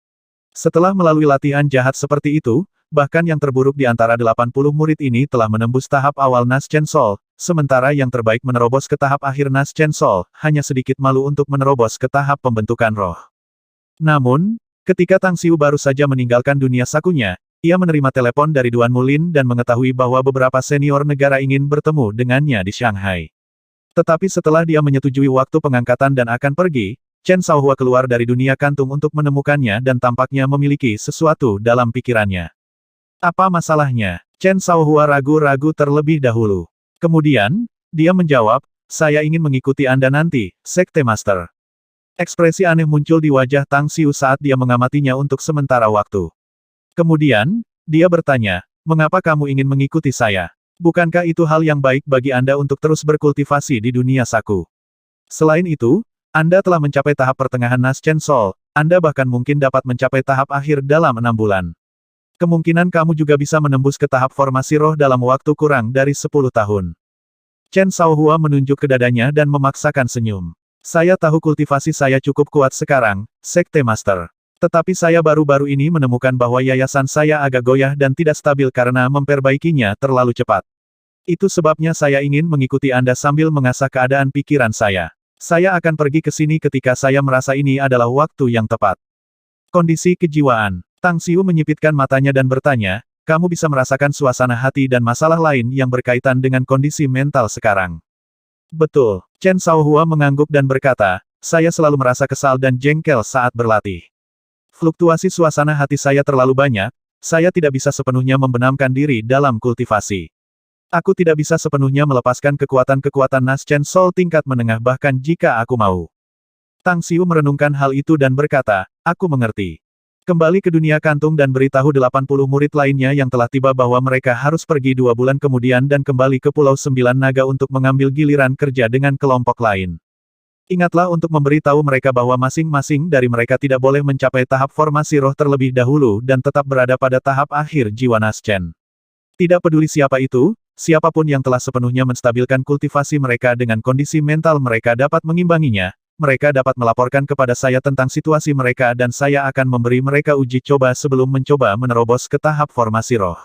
Setelah melalui latihan jahat seperti itu, bahkan yang terburuk di antara 80 murid ini telah menembus tahap awal Nas Chen Sol, sementara yang terbaik menerobos ke tahap akhir Nas Chen Sol, hanya sedikit malu untuk menerobos ke tahap pembentukan roh. Namun, ketika Tang Xiu baru saja meninggalkan dunia sakunya, ia menerima telepon dari Duan Mulin dan mengetahui bahwa beberapa senior negara ingin bertemu dengannya di Shanghai. Tetapi setelah dia menyetujui waktu pengangkatan dan akan pergi, Chen Shaohua keluar dari dunia kantung untuk menemukannya dan tampaknya memiliki sesuatu dalam pikirannya. Apa masalahnya? Chen Shaohua ragu-ragu terlebih dahulu. Kemudian, dia menjawab, saya ingin mengikuti Anda nanti, Sekte Master. Ekspresi aneh muncul di wajah Tang Xiu saat dia mengamatinya untuk sementara waktu. Kemudian, dia bertanya, mengapa kamu ingin mengikuti saya? Bukankah itu hal yang baik bagi Anda untuk terus berkultivasi di dunia saku? Selain itu, Anda telah mencapai tahap pertengahan Nas Chen Sol, Anda bahkan mungkin dapat mencapai tahap akhir dalam 6 bulan. Kemungkinan kamu juga bisa menembus ke tahap formasi roh dalam waktu kurang dari 10 tahun. Chen Shaohua menunjuk ke dadanya dan memaksakan senyum. Saya tahu kultivasi saya cukup kuat sekarang, Sekte Master. Tetapi saya baru-baru ini menemukan bahwa yayasan saya agak goyah dan tidak stabil karena memperbaikinya terlalu cepat. Itu sebabnya saya ingin mengikuti Anda sambil mengasah keadaan pikiran saya. Saya akan pergi ke sini ketika saya merasa ini adalah waktu yang tepat. Kondisi kejiwaan. Tang Xiu menyipitkan matanya dan bertanya, kamu bisa merasakan suasana hati dan masalah lain yang berkaitan dengan kondisi mental sekarang. Betul. Chen Shaohua mengangguk dan berkata, saya selalu merasa kesal dan jengkel saat berlatih. Fluktuasi suasana hati saya terlalu banyak, saya tidak bisa sepenuhnya membenamkan diri dalam kultivasi. Aku tidak bisa sepenuhnya melepaskan kekuatan-kekuatan Nas Chen Sol tingkat menengah bahkan jika aku mau. Tang Xiu merenungkan hal itu dan berkata, aku mengerti. Kembali ke dunia kantung dan beritahu 80 murid lainnya yang telah tiba bahwa mereka harus pergi 2 bulan kemudian dan kembali ke Pulau Sembilan Naga untuk mengambil giliran kerja dengan kelompok lain. Ingatlah untuk memberitahu mereka bahwa masing-masing dari mereka tidak boleh mencapai tahap formasi roh terlebih dahulu dan tetap berada pada tahap akhir jiwa Nas Chen. Tidak peduli siapa itu, siapapun yang telah sepenuhnya menstabilkan kultivasi mereka dengan kondisi mental mereka dapat mengimbanginya, mereka dapat melaporkan kepada saya tentang situasi mereka dan saya akan memberi mereka uji coba sebelum mencoba menerobos ke tahap formasi roh.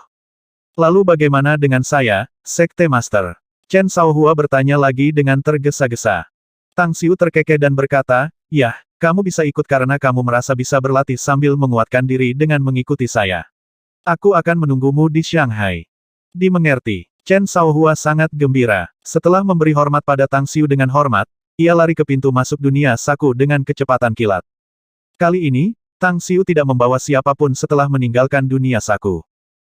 Lalu bagaimana dengan saya, Sekte Master? Chen Shaohua bertanya lagi dengan tergesa-gesa. Tang Xiu terkekeh dan berkata, ya, kamu bisa ikut karena kamu merasa bisa berlatih sambil menguatkan diri dengan mengikuti saya. Aku akan menunggumu di Shanghai. Dimengerti. Chen Shaohua sangat gembira. Setelah memberi hormat pada Tang Xiu dengan hormat, ia lari ke pintu masuk dunia saku dengan kecepatan kilat. Kali ini, Tang Xiu tidak membawa siapapun setelah meninggalkan dunia saku.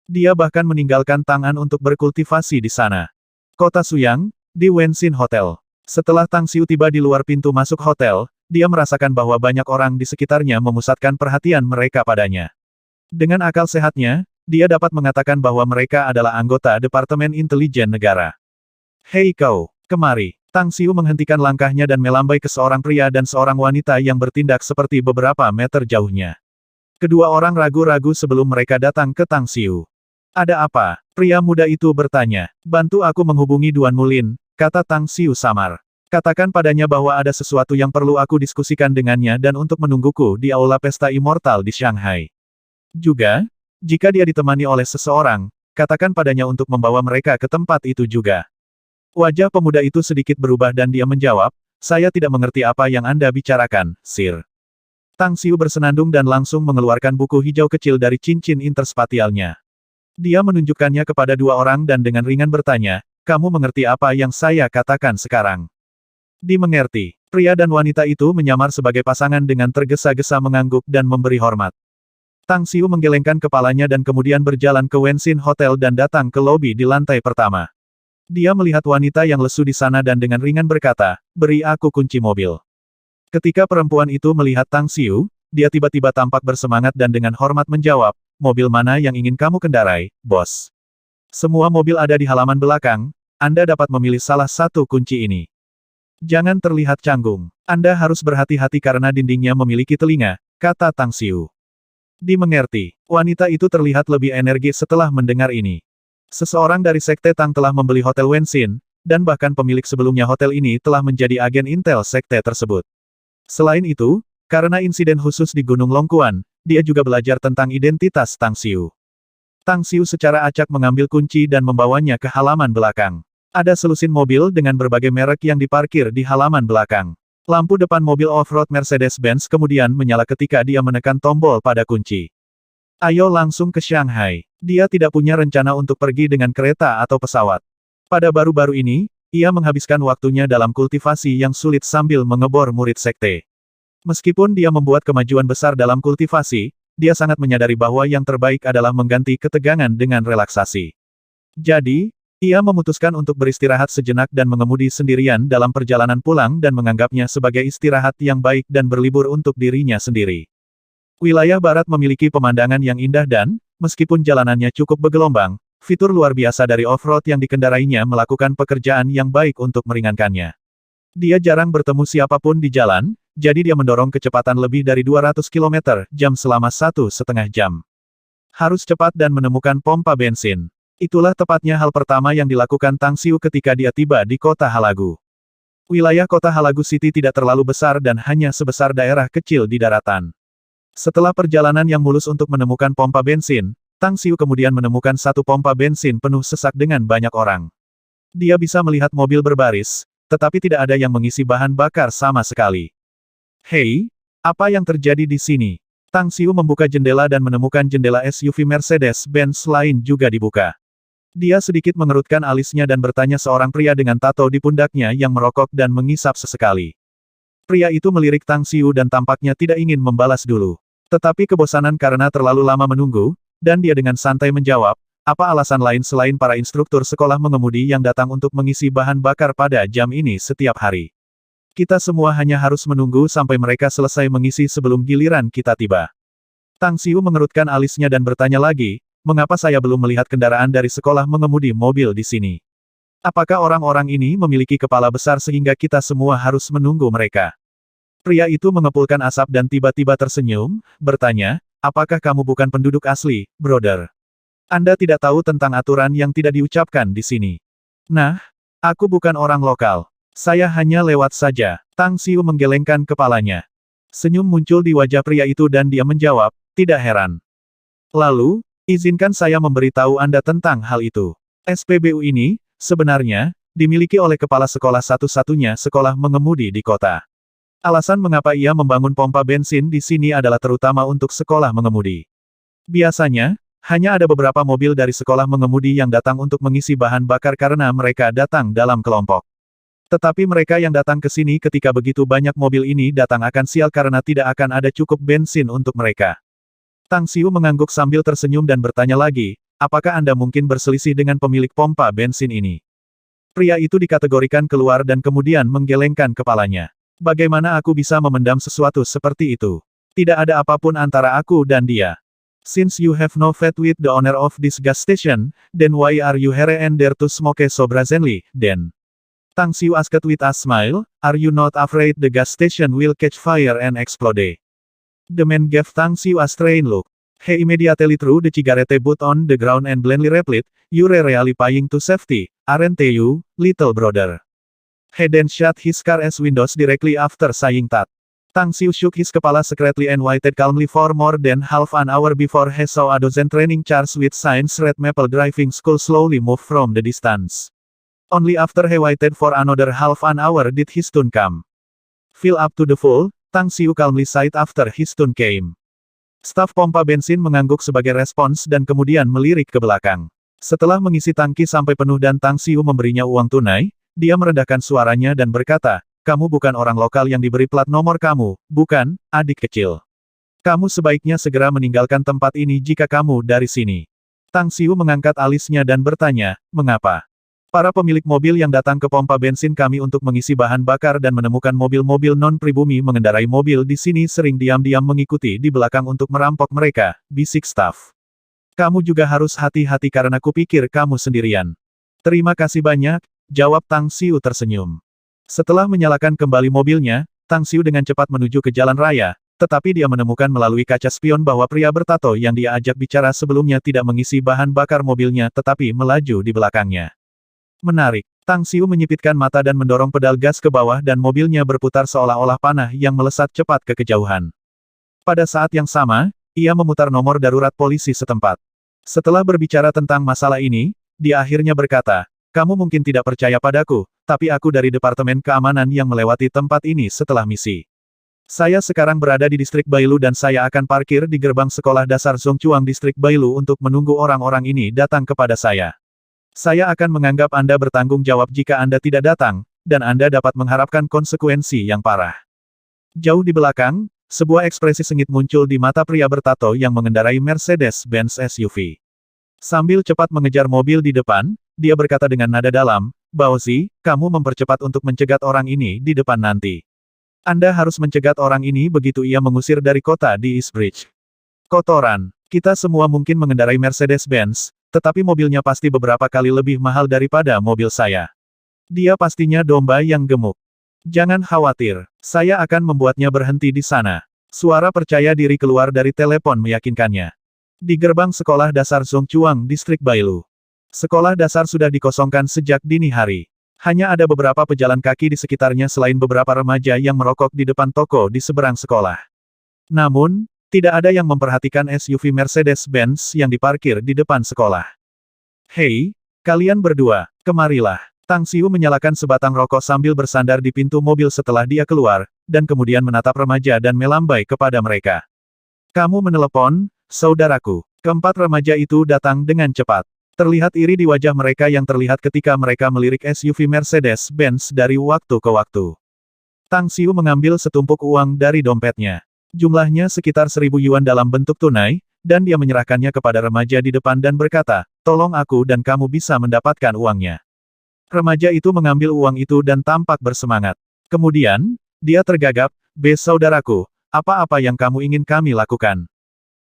Dia bahkan meninggalkan tangan untuk berkultivasi di sana. Kota Suyang, di Wenxin Hotel. Setelah Tang Xiu tiba di luar pintu masuk hotel, dia merasakan bahwa banyak orang di sekitarnya memusatkan perhatian mereka padanya. Dengan akal sehatnya, dia dapat mengatakan bahwa mereka adalah anggota Departemen Intelijen Negara. Hei kau, kemari. Tang Xiu menghentikan langkahnya dan melambai ke seorang pria dan seorang wanita yang bertindak seperti beberapa meter jauhnya. Kedua orang ragu-ragu sebelum mereka datang ke Tang Xiu. Ada apa? Pria muda itu bertanya. Bantu aku menghubungi Duan Mulin, kata Tang Xiu samar. Katakan padanya bahwa ada sesuatu yang perlu aku diskusikan dengannya dan untuk menungguku di Aula Pesta Immortal di Shanghai. Juga, jika dia ditemani oleh seseorang, katakan padanya untuk membawa mereka ke tempat itu juga. Wajah pemuda itu sedikit berubah dan dia menjawab, saya tidak mengerti apa yang Anda bicarakan, Sir. Tang Xiu bersenandung dan langsung mengeluarkan buku hijau kecil dari cincin interspatialnya. Dia menunjukkannya kepada dua orang dan dengan ringan bertanya, kamu mengerti apa yang saya katakan sekarang? Dimengerti. Pria dan wanita itu menyamar sebagai pasangan dengan tergesa-gesa mengangguk dan memberi hormat. Tang Xiu menggelengkan kepalanya dan kemudian berjalan ke Wenshin Hotel dan datang ke lobi di lantai pertama. Dia melihat wanita yang lesu di sana dan dengan ringan berkata, beri aku kunci mobil. Ketika perempuan itu melihat Tang Xiu, dia tiba-tiba tampak bersemangat dan dengan hormat menjawab, mobil mana yang ingin kamu kendarai, bos? Semua mobil ada di halaman belakang, Anda dapat memilih salah satu kunci ini. Jangan terlihat canggung. Anda harus berhati-hati karena dindingnya memiliki telinga, kata Tang Xiu. Dimengerti. Wanita itu terlihat lebih energik setelah mendengar ini. Seseorang dari Sekte Tang telah membeli Hotel Wenshin, dan bahkan pemilik sebelumnya hotel ini telah menjadi agen intel sekte tersebut. Selain itu, karena insiden khusus di Gunung Longkuan, dia juga belajar tentang identitas Tang Xiu. Tang Xiu secara acak mengambil kunci dan membawanya ke halaman belakang. Ada selusin mobil dengan berbagai merek yang diparkir di halaman belakang. Lampu depan mobil off-road Mercedes-Benz kemudian menyala ketika dia menekan tombol pada kunci. Ayo langsung ke Shanghai. Dia tidak punya rencana untuk pergi dengan kereta atau pesawat. Pada baru-baru ini, ia menghabiskan waktunya dalam kultivasi yang sulit sambil mengebor murid sekte. Meskipun dia membuat kemajuan besar dalam kultivasi, dia sangat menyadari bahwa yang terbaik adalah mengganti ketegangan dengan relaksasi. Jadi, ia memutuskan untuk beristirahat sejenak dan mengemudi sendirian dalam perjalanan pulang dan menganggapnya sebagai istirahat yang baik dan berlibur untuk dirinya sendiri. Wilayah barat memiliki pemandangan yang indah dan, meskipun jalanannya cukup bergelombang, fitur luar biasa dari off-road yang dikendarainya melakukan pekerjaan yang baik untuk meringankannya. Dia jarang bertemu siapapun di jalan, jadi dia mendorong kecepatan lebih dari 200 km/jam selama 1,5 jam. Harus cepat dan menemukan pompa bensin. Itulah tepatnya hal pertama yang dilakukan Tang Xiu ketika dia tiba di kota Halagu. Wilayah kota Halagu City tidak terlalu besar dan hanya sebesar daerah kecil di daratan. Setelah perjalanan yang mulus untuk menemukan pompa bensin, Tang Xiu kemudian menemukan satu pompa bensin penuh sesak dengan banyak orang. Dia bisa melihat mobil berbaris, tetapi tidak ada yang mengisi bahan bakar sama sekali. Hei, apa yang terjadi di sini? Tang Xiu membuka jendela dan menemukan jendela SUV Mercedes-Benz lain juga dibuka. Dia sedikit mengerutkan alisnya dan bertanya seorang pria dengan tato di pundaknya yang merokok dan mengisap sesekali. Pria itu melirik Tang Xiu dan tampaknya tidak ingin membalas dulu. Tetapi kebosanan karena terlalu lama menunggu, dan dia dengan santai menjawab, apa alasan lain selain para instruktur sekolah mengemudi yang datang untuk mengisi bahan bakar pada jam ini setiap hari. Kita semua hanya harus menunggu sampai mereka selesai mengisi sebelum giliran kita tiba. Tang Xiu mengerutkan alisnya dan bertanya lagi, mengapa saya belum melihat kendaraan dari sekolah mengemudi mobil di sini? Apakah orang-orang ini memiliki kepala besar sehingga kita semua harus menunggu mereka? Pria itu mengepulkan asap dan tiba-tiba tersenyum, bertanya, apakah kamu bukan penduduk asli, brother? Anda tidak tahu tentang aturan yang tidak diucapkan di sini. Nah, aku bukan orang lokal. Saya hanya lewat saja. Tang Xiu menggelengkan kepalanya. Senyum muncul di wajah pria itu dan dia menjawab, tidak heran. Lalu, izinkan saya memberitahu Anda tentang hal itu. SPBU ini, sebenarnya, dimiliki oleh kepala sekolah satu-satunya sekolah mengemudi di kota. Alasan mengapa ia membangun pompa bensin di sini adalah terutama untuk sekolah mengemudi. Biasanya, hanya ada beberapa mobil dari sekolah mengemudi yang datang untuk mengisi bahan bakar karena mereka datang dalam kelompok. Tetapi mereka yang datang ke sini ketika begitu banyak mobil ini datang akan sial karena tidak akan ada cukup bensin untuk mereka. Tang Xiu mengangguk sambil tersenyum dan bertanya lagi, apakah Anda mungkin berselisih dengan pemilik pompa bensin ini? Pria itu dikategorikan keluar dan kemudian menggelengkan kepalanya. Bagaimana aku bisa memendam sesuatu seperti itu? Tidak ada apapun antara aku dan dia. Since you have no faith with the owner of this gas station, then why are you here and there to smoke so brazenly, then? Tang Xiu asked with a smile, are you not afraid the gas station will catch fire and explode? The man gave Tang Xiu a strange look. He immediately threw the cigarette butt on the ground and blandly replied, "You're really paying to safety, aren't you, little brother?" He then shut his car's windows directly after saying that. Tang Xiu shook his kepala secretly and waited calmly for more than half an hour before he saw a dozen training cars with signs Red Maple Driving School slowly move from the distance. Only after he waited for another half an hour did his turn come. "Fill up to the full," Tang Xiu calmly sighed after his turn came. Staf pompa bensin mengangguk sebagai respons dan kemudian melirik ke belakang. Setelah mengisi tangki sampai penuh dan Tang Xiu memberinya uang tunai, dia merendahkan suaranya dan berkata, "Kamu bukan orang lokal yang diberi plat nomor kamu, bukan, adik kecil. Kamu sebaiknya segera meninggalkan tempat ini jika kamu dari sini." Tang Xiu mengangkat alisnya dan bertanya, "Mengapa?" "Para pemilik mobil yang datang ke pompa bensin kami untuk mengisi bahan bakar dan menemukan mobil-mobil non-pribumi mengendarai mobil di sini sering diam-diam mengikuti di belakang untuk merampok mereka," bisik staf. "Kamu juga harus hati-hati karena kupikir kamu sendirian." "Terima kasih banyak," jawab Tang Xiu tersenyum. Setelah menyalakan kembali mobilnya, Tang Xiu dengan cepat menuju ke jalan raya, tetapi dia menemukan melalui kaca spion bahwa pria bertato yang dia ajak bicara sebelumnya tidak mengisi bahan bakar mobilnya tetapi melaju di belakangnya. Menarik. Tang Xiu menyipitkan mata dan mendorong pedal gas ke bawah dan mobilnya berputar seolah-olah panah yang melesat cepat ke kejauhan. Pada saat yang sama, ia memutar nomor darurat polisi setempat. Setelah berbicara tentang masalah ini, dia akhirnya berkata, "Kamu mungkin tidak percaya padaku, tapi aku dari Departemen Keamanan yang melewati tempat ini setelah misi. Saya sekarang berada di distrik Bailu dan saya akan parkir di gerbang sekolah dasar Zhongchuang distrik Bailu untuk menunggu orang-orang ini datang kepada saya. Saya akan menganggap Anda bertanggung jawab jika Anda tidak datang, dan Anda dapat mengharapkan konsekuensi yang parah." Jauh di belakang, sebuah ekspresi sengit muncul di mata pria bertato yang mengendarai Mercedes-Benz SUV. Sambil cepat mengejar mobil di depan, dia berkata dengan nada dalam, "Baozi, kamu mempercepat untuk mencegat orang ini di depan nanti. Anda harus mencegat orang ini begitu ia mengusir dari kota di East Bridge." "Kotoran. Kita semua mungkin mengendarai Mercedes-Benz, tetapi mobilnya pasti beberapa kali lebih mahal daripada mobil saya. Dia pastinya domba yang gemuk. Jangan khawatir, saya akan membuatnya berhenti di sana." Suara percaya diri keluar dari telepon meyakinkannya. Di gerbang sekolah dasar Zhongchuang distrik Bailu. Sekolah dasar sudah dikosongkan sejak dini hari. Hanya ada beberapa pejalan kaki di sekitarnya selain beberapa remaja yang merokok di depan toko di seberang sekolah. Namun, tidak ada yang memperhatikan SUV Mercedes-Benz yang diparkir di depan sekolah. "Hei, kalian berdua, kemarilah." Tang Xiu menyalakan sebatang rokok sambil bersandar di pintu mobil setelah dia keluar, dan kemudian menatap remaja dan melambai kepada mereka. "Kamu menelepon, saudaraku." Keempat remaja itu datang dengan cepat. Terlihat iri di wajah mereka yang terlihat ketika mereka melirik SUV Mercedes-Benz dari waktu ke waktu. Tang Xiu mengambil setumpuk uang dari dompetnya. Jumlahnya sekitar 1.000 yuan dalam bentuk tunai, dan dia menyerahkannya kepada remaja di depan dan berkata, "Tolong aku dan kamu bisa mendapatkan uangnya." Remaja itu mengambil uang itu dan tampak bersemangat. Kemudian, dia tergagap, saudaraku, apa-apa yang kamu ingin kami lakukan?"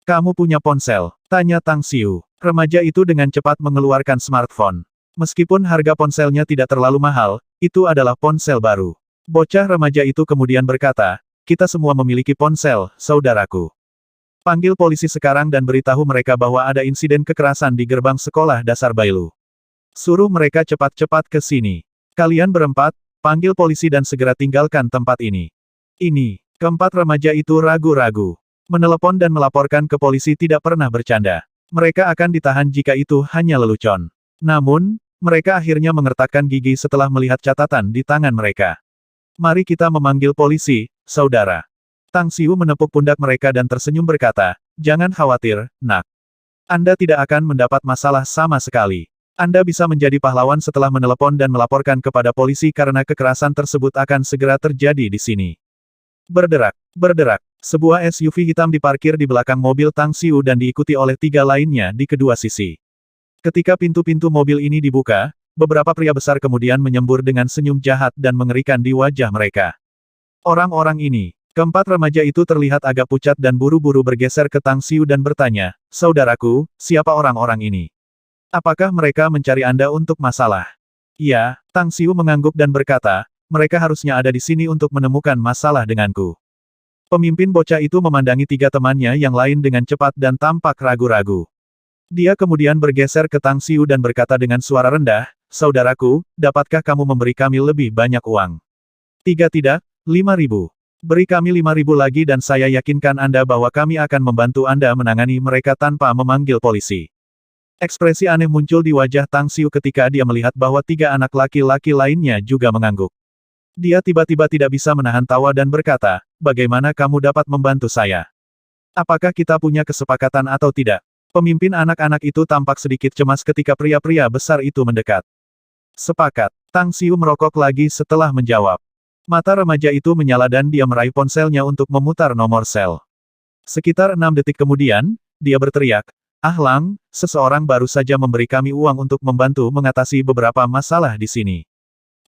"Kamu punya ponsel?" tanya Tang Xiu. Remaja itu dengan cepat mengeluarkan smartphone. Meskipun harga ponselnya tidak terlalu mahal, itu adalah ponsel baru. Bocah remaja itu kemudian berkata, "Kita semua memiliki ponsel, saudaraku. Panggil polisi sekarang dan beritahu mereka bahwa ada insiden kekerasan di gerbang sekolah dasar Bailu. Suruh mereka cepat-cepat ke sini. Kalian berempat, panggil polisi dan segera tinggalkan tempat ini." Keempat remaja itu ragu-ragu. Menelepon dan melaporkan ke polisi tidak pernah bercanda. Mereka akan ditahan jika itu hanya lelucon. Namun, mereka akhirnya mengertakkan gigi setelah melihat catatan di tangan mereka. "Mari kita memanggil polisi, saudara." Tang Xiu menepuk pundak mereka dan tersenyum berkata, "Jangan khawatir, nak. Anda tidak akan mendapat masalah sama sekali. Anda bisa menjadi pahlawan setelah menelepon dan melaporkan kepada polisi karena kekerasan tersebut akan segera terjadi di sini." Berderak. Sebuah SUV hitam diparkir di belakang mobil Tang Xiu dan diikuti oleh 3 lainnya di kedua sisi. Ketika pintu-pintu mobil ini dibuka, beberapa pria besar kemudian menyembur dengan senyum jahat dan mengerikan di wajah mereka. Orang-orang ini, keempat remaja itu terlihat agak pucat dan buru-buru bergeser ke Tang Xiu dan bertanya, "Saudaraku, siapa orang-orang ini? Apakah mereka mencari Anda untuk masalah?" "Ya," Tang Xiu mengangguk dan berkata, "mereka harusnya ada di sini untuk menemukan masalah denganku." Pemimpin bocah itu memandangi tiga temannya yang lain dengan cepat dan tampak ragu-ragu. Dia kemudian bergeser ke Tang Xiu dan berkata dengan suara rendah, "Saudaraku, dapatkah kamu memberi kami lebih banyak uang?" "Tiga tidak, 5.000. Beri kami 5.000 lagi dan saya yakinkan Anda bahwa kami akan membantu Anda menangani mereka tanpa memanggil polisi." Ekspresi aneh muncul di wajah Tang Xiu ketika dia melihat bahwa tiga anak laki-laki lainnya juga mengangguk. Dia tiba-tiba tidak bisa menahan tawa dan berkata, "Bagaimana kamu dapat membantu saya? Apakah kita punya kesepakatan atau tidak?" Pemimpin anak-anak itu tampak sedikit cemas ketika pria-pria besar itu mendekat. "Sepakat." Tang Xiu merokok lagi setelah menjawab. Mata remaja itu menyala dan dia meraih ponselnya untuk memutar nomor sel. Sekitar 6 detik kemudian, dia berteriak, "Ah Lang, seseorang baru saja memberi kami uang untuk membantu mengatasi beberapa masalah di sini.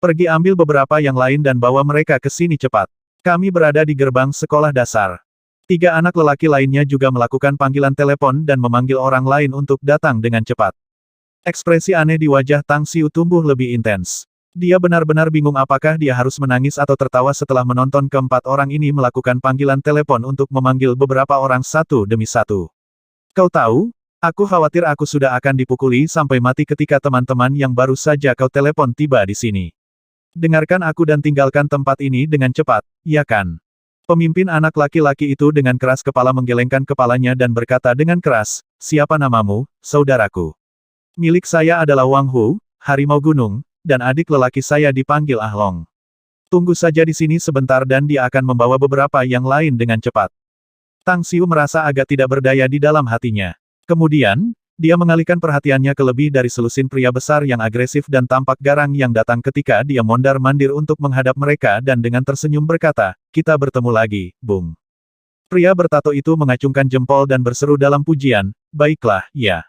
Pergi ambil beberapa yang lain dan bawa mereka ke sini cepat. Kami berada di gerbang sekolah dasar." Tiga anak lelaki lainnya juga melakukan panggilan telepon dan memanggil orang lain untuk datang dengan cepat. Ekspresi aneh di wajah Tang Xiu tumbuh lebih intens. Dia benar-benar bingung apakah dia harus menangis atau tertawa setelah menonton keempat orang ini melakukan panggilan telepon untuk memanggil beberapa orang satu demi satu. "Kau tahu, aku khawatir aku sudah akan dipukuli sampai mati ketika teman-teman yang baru saja kau telepon tiba di sini. Dengarkan aku dan tinggalkan tempat ini dengan cepat, ya kan?" Pemimpin anak laki-laki itu dengan keras kepala menggelengkan kepalanya dan berkata dengan keras, "Siapa namamu, saudaraku?" "Milik saya adalah Wang Hu, harimau gunung, dan adik lelaki saya dipanggil Ah Long. Tunggu saja di sini sebentar dan dia akan membawa beberapa yang lain dengan cepat." Tang Xiu merasa agak tidak berdaya di dalam hatinya. Kemudian, dia mengalihkan perhatiannya ke lebih dari selusin pria besar yang agresif dan tampak garang yang datang ketika dia mondar-mandir untuk menghadap mereka dan dengan tersenyum berkata, "Kita bertemu lagi, Bung." Pria bertato itu mengacungkan jempol dan berseru dalam pujian, "Baiklah, ya.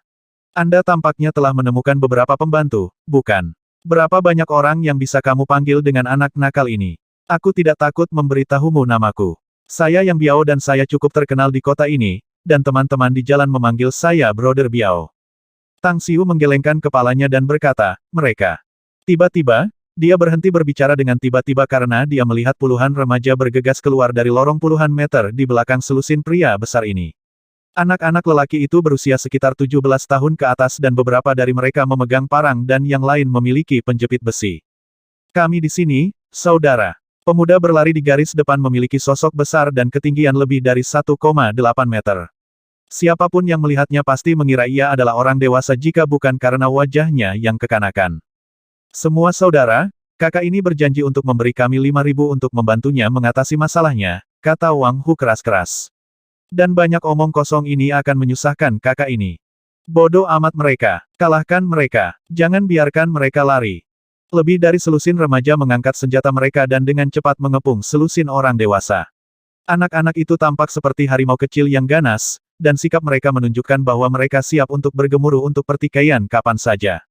Anda tampaknya telah menemukan beberapa pembantu, bukan? Berapa banyak orang yang bisa kamu panggil dengan anak nakal ini? Aku tidak takut memberitahumu namaku. Saya Yang Biao dan saya cukup terkenal di kota ini, dan teman-teman di jalan memanggil saya Brother Biao." Tang Xiu menggelengkan kepalanya dan berkata, "Mereka." Tiba-tiba, dia berhenti berbicara dengan tiba-tiba karena dia melihat puluhan remaja bergegas keluar dari lorong puluhan meter di belakang selusin pria besar ini. Anak-anak lelaki itu berusia sekitar 17 tahun ke atas dan beberapa dari mereka memegang parang dan yang lain memiliki penjepit besi. "Kami di sini, saudara." Pemuda berlari di garis depan memiliki sosok besar dan ketinggian lebih dari 1,8 meter. Siapapun yang melihatnya pasti mengira ia adalah orang dewasa jika bukan karena wajahnya yang kekanakan. "Semua saudara, kakak ini berjanji untuk memberi kami 5.000 untuk membantunya mengatasi masalahnya," kata Wang Hu keras-keras. "Dan banyak omong kosong ini akan menyusahkan kakak ini. Bodoh amat mereka, kalahkan mereka, jangan biarkan mereka lari." Lebih dari selusin remaja mengangkat senjata mereka dan dengan cepat mengepung selusin orang dewasa. Anak-anak itu tampak seperti harimau kecil yang ganas, dan sikap mereka menunjukkan bahwa mereka siap untuk bergemuruh untuk pertikaian kapan saja.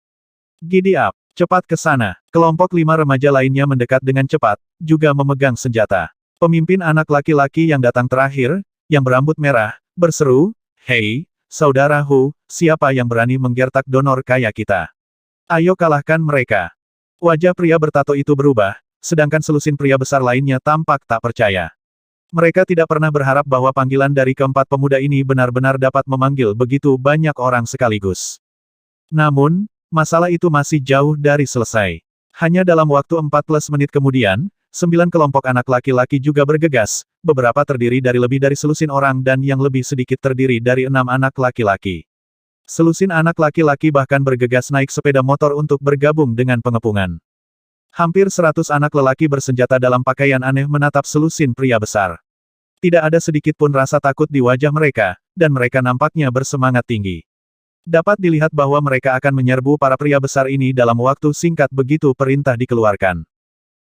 "Giddy up, cepat ke sana." Kelompok 5 remaja lainnya mendekat dengan cepat, juga memegang senjata. Pemimpin anak laki-laki yang datang terakhir, yang berambut merah, berseru, "Hei, saudara Hu, siapa yang berani menggertak donor kaya kita? Ayo kalahkan mereka." Wajah pria bertato itu berubah, sedangkan selusin pria besar lainnya tampak tak percaya. Mereka tidak pernah berharap bahwa panggilan dari keempat pemuda ini benar-benar dapat memanggil begitu banyak orang sekaligus. Namun, masalah itu masih jauh dari selesai. Hanya dalam waktu 14 menit kemudian, 9 kelompok anak laki-laki juga bergegas, beberapa terdiri dari lebih dari selusin orang dan yang lebih sedikit terdiri dari 6 anak laki-laki. Selusin anak laki-laki bahkan bergegas naik sepeda motor untuk bergabung dengan pengepungan. Hampir 100 anak lelaki bersenjata dalam pakaian aneh menatap selusin pria besar. Tidak ada sedikit pun rasa takut di wajah mereka, dan mereka nampaknya bersemangat tinggi. Dapat dilihat bahwa mereka akan menyerbu para pria besar ini dalam waktu singkat begitu perintah dikeluarkan.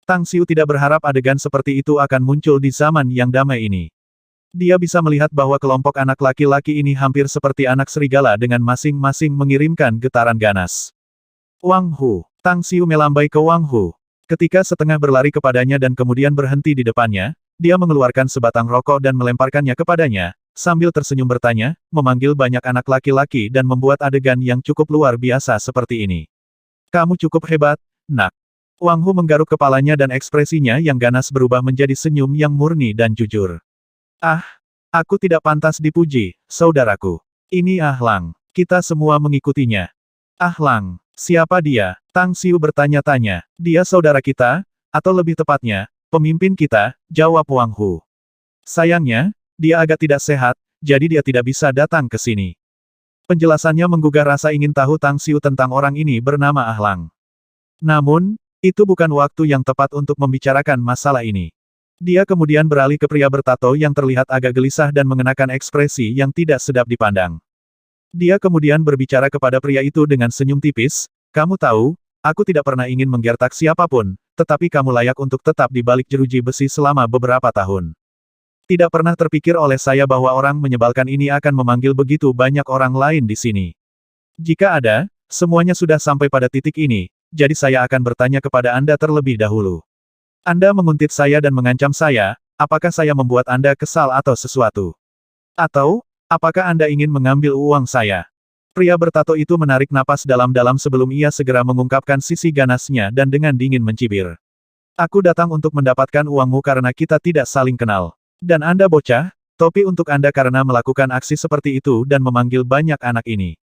Tang Xiu tidak berharap adegan seperti itu akan muncul di zaman yang damai ini. Dia bisa melihat bahwa kelompok anak laki-laki ini hampir seperti anak serigala dengan masing-masing mengirimkan getaran ganas. "Wang Hu." Tang Xiu melambai ke Wang Hu. Ketika setengah berlari kepadanya dan kemudian berhenti di depannya, dia mengeluarkan sebatang rokok dan melemparkannya kepadanya, sambil tersenyum bertanya, memanggil banyak anak laki-laki dan membuat adegan yang cukup luar biasa seperti ini. "Kamu cukup hebat, nak." Wang Hu menggaruk kepalanya dan ekspresinya yang ganas berubah menjadi senyum yang murni dan jujur. Ah, aku tidak pantas dipuji, saudaraku. Ini Ah Lang. Kita semua mengikutinya. Ah Lang, siapa dia? Tang Xiu bertanya-tanya. Dia saudara kita, atau lebih tepatnya, pemimpin kita, jawab Wang Hu. Sayangnya, dia agak tidak sehat, jadi dia tidak bisa datang ke sini. Penjelasannya menggugah rasa ingin tahu Tang Xiu tentang orang ini bernama Ah Lang. Namun, itu bukan waktu yang tepat untuk membicarakan masalah ini. Dia kemudian beralih ke pria bertato yang terlihat agak gelisah dan mengenakan ekspresi yang tidak sedap dipandang. Dia kemudian berbicara kepada pria itu dengan senyum tipis, "Kamu tahu, aku tidak pernah ingin menggertak siapapun, tetapi kamu layak untuk tetap di balik jeruji besi selama beberapa tahun. Tidak pernah terpikir oleh saya bahwa orang menyebalkan ini akan memanggil begitu banyak orang lain di sini. Jika ada, semuanya sudah sampai pada titik ini, jadi saya akan bertanya kepada Anda terlebih dahulu. Anda menguntit saya dan mengancam saya, apakah saya membuat Anda kesal atau sesuatu? Atau, apakah Anda ingin mengambil uang saya?" Pria bertato itu menarik napas dalam-dalam sebelum ia segera mengungkapkan sisi ganasnya dan dengan dingin mencibir. "Aku datang untuk mendapatkan uangmu karena kita tidak saling kenal. Dan Anda bocah, topi untuk Anda karena melakukan aksi seperti itu dan memanggil banyak anak ini.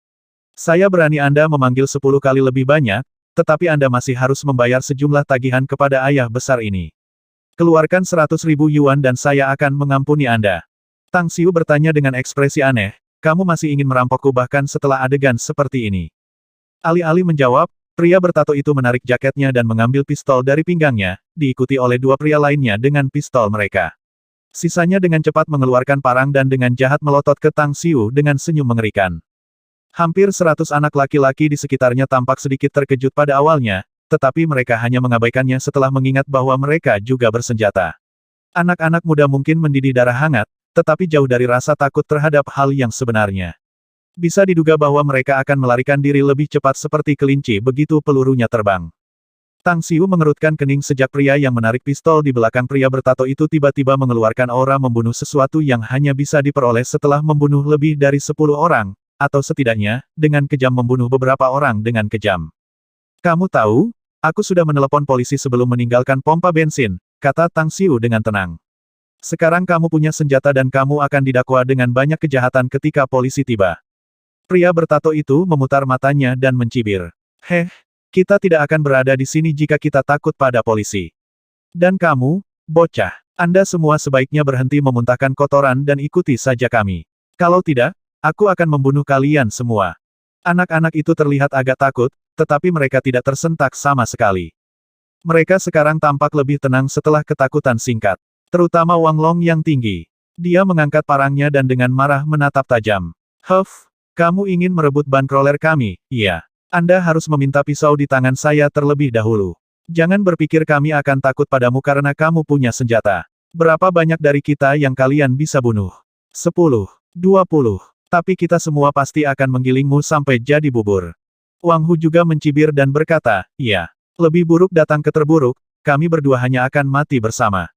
Saya berani Anda memanggil 10 kali lebih banyak, tetapi Anda masih harus membayar sejumlah tagihan kepada ayah besar ini. Keluarkan 100.000 yuan dan saya akan mengampuni Anda." Tang Xiu bertanya dengan ekspresi aneh, "Kamu masih ingin merampokku bahkan setelah adegan seperti ini?" Alih-alih menjawab, pria bertato itu menarik jaketnya dan mengambil pistol dari pinggangnya, diikuti oleh dua pria lainnya dengan pistol mereka. Sisanya dengan cepat mengeluarkan parang dan dengan jahat melotot ke Tang Xiu dengan senyum mengerikan. Hampir 100 anak laki-laki di sekitarnya tampak sedikit terkejut pada awalnya, tetapi mereka hanya mengabaikannya setelah mengingat bahwa mereka juga bersenjata. Anak-anak muda mungkin mendidih darah hangat, tetapi jauh dari rasa takut terhadap hal yang sebenarnya. Bisa diduga bahwa mereka akan melarikan diri lebih cepat seperti kelinci begitu pelurunya terbang. Tang Xiu mengerutkan kening sejak pria yang menarik pistol di belakang pria bertato itu tiba-tiba mengeluarkan aura membunuh sesuatu yang hanya bisa diperoleh setelah membunuh lebih dari 10 orang, atau setidaknya, dengan kejam membunuh beberapa orang dengan kejam. "Kamu tahu, aku sudah menelepon polisi sebelum meninggalkan pompa bensin," kata Tang Xiu dengan tenang. "Sekarang kamu punya senjata dan kamu akan didakwa dengan banyak kejahatan ketika polisi tiba." Pria bertato itu memutar matanya dan mencibir. Kita tidak akan berada di sini jika kita takut pada polisi. Dan kamu, bocah, Anda semua sebaiknya berhenti memuntahkan kotoran dan ikuti saja kami. Kalau tidak, aku akan membunuh kalian semua." Anak-anak itu terlihat agak takut, tetapi mereka tidak tersentak sama sekali. Mereka sekarang tampak lebih tenang setelah ketakutan singkat. Terutama Wang Long yang tinggi. Dia mengangkat parangnya dan dengan marah menatap tajam. Kamu ingin merebut bankroler kami, iya. Anda harus meminta pisau di tangan saya terlebih dahulu. Jangan berpikir kami akan takut padamu karena kamu punya senjata. Berapa banyak dari kita yang kalian bisa bunuh? 10, 20. Tapi kita semua pasti akan menggilingmu sampai jadi bubur. Wang Hu juga mencibir dan berkata, "Iya. Lebih buruk datang ke terburuk, kami berdua hanya akan mati bersama.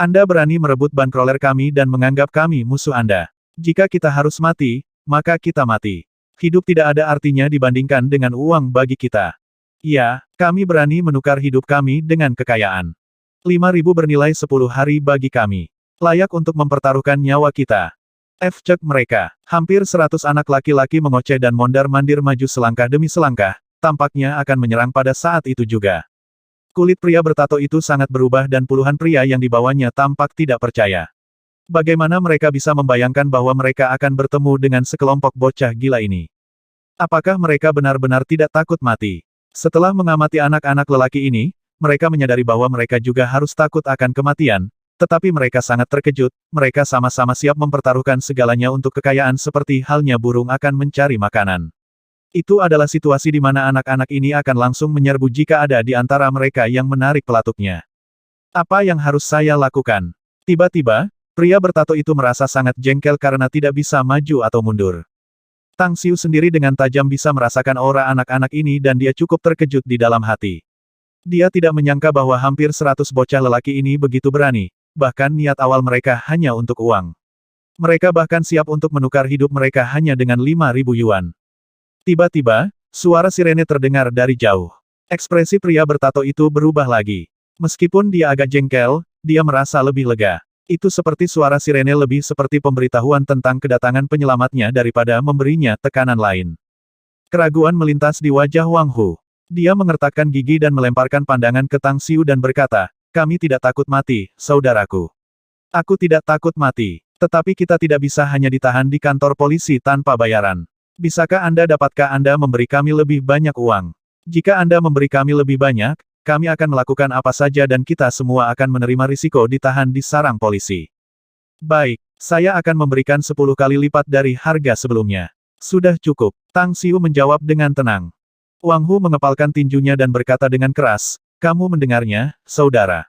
Anda berani merebut bankroler kami dan menganggap kami musuh Anda. Jika kita harus mati, maka kita mati. Hidup tidak ada artinya dibandingkan dengan uang bagi kita. Ya, kami berani menukar hidup kami dengan kekayaan. 5.000 bernilai 10 hari bagi kami. Layak untuk mempertaruhkan nyawa kita." Cek mereka. Hampir 100 anak laki-laki mengoceh dan mondar-mandir maju selangkah demi selangkah, tampaknya akan menyerang pada saat itu juga. Kulit pria bertato itu sangat berubah dan puluhan pria yang dibawanya tampak tidak percaya. Bagaimana mereka bisa membayangkan bahwa mereka akan bertemu dengan sekelompok bocah gila ini? Apakah mereka benar-benar tidak takut mati? Setelah mengamati anak-anak lelaki ini, mereka menyadari bahwa mereka juga harus takut akan kematian, tetapi mereka sangat terkejut, mereka sama-sama siap mempertaruhkan segalanya untuk kekayaan seperti halnya burung akan mencari makanan. Itu adalah situasi di mana anak-anak ini akan langsung menyerbu jika ada di antara mereka yang menarik pelatuknya. Apa yang harus saya lakukan? Tiba-tiba, pria bertato itu merasa sangat jengkel karena tidak bisa maju atau mundur. Tang Xiu sendiri dengan tajam bisa merasakan aura anak-anak ini dan dia cukup terkejut di dalam hati. Dia tidak menyangka bahwa hampir 100 bocah lelaki ini begitu berani, bahkan niat awal mereka hanya untuk uang. Mereka bahkan siap untuk menukar hidup mereka hanya dengan 5.000 yuan. Tiba-tiba, suara sirene terdengar dari jauh. Ekspresi pria bertato itu berubah lagi. Meskipun dia agak jengkel, dia merasa lebih lega. Itu seperti suara sirene lebih seperti pemberitahuan tentang kedatangan penyelamatnya daripada memberinya tekanan lain. Keraguan melintas di wajah Wang Hu. Dia mengertakkan gigi dan melemparkan pandangan ke Tang Xiu dan berkata, "Kami tidak takut mati, saudaraku. Aku tidak takut mati. Tetapi kita tidak bisa hanya ditahan di kantor polisi tanpa bayaran. Dapatkah Anda memberi kami lebih banyak uang? Jika Anda memberi kami lebih banyak, kami akan melakukan apa saja dan kita semua akan menerima risiko ditahan di sarang polisi. Baik, saya akan memberikan 10 kali lipat dari harga sebelumnya." "Sudah cukup," Tang Xiu menjawab dengan tenang. Wang Hu mengepalkan tinjunya dan berkata dengan keras, "Kamu mendengarnya, saudara.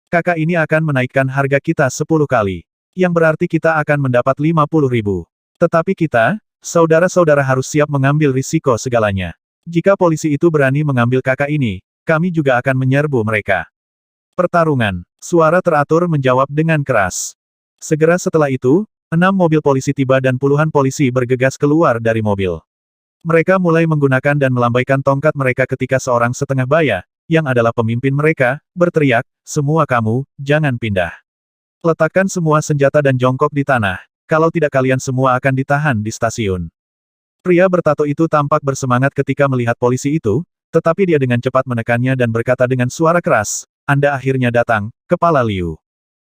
Kakak ini akan menaikkan harga kita 10 kali. Yang berarti kita akan mendapat 50.000. Tetapi kita, saudara-saudara harus siap mengambil risiko segalanya. Jika polisi itu berani mengambil kakak ini, kami juga akan menyerbu mereka." "Pertarungan," suara teratur menjawab dengan keras. Segera setelah itu, 6 mobil polisi tiba dan puluhan polisi bergegas keluar dari mobil. Mereka mulai menggunakan dan melambaikan tongkat mereka ketika seorang setengah baya, yang adalah pemimpin mereka, berteriak, "Semua kamu, jangan pindah. Letakkan semua senjata dan jongkok di tanah, kalau tidak kalian semua akan ditahan di stasiun." Pria bertato itu tampak bersemangat ketika melihat polisi itu, tetapi dia dengan cepat menekannya dan berkata dengan suara keras, "Anda akhirnya datang, Kepala Liu.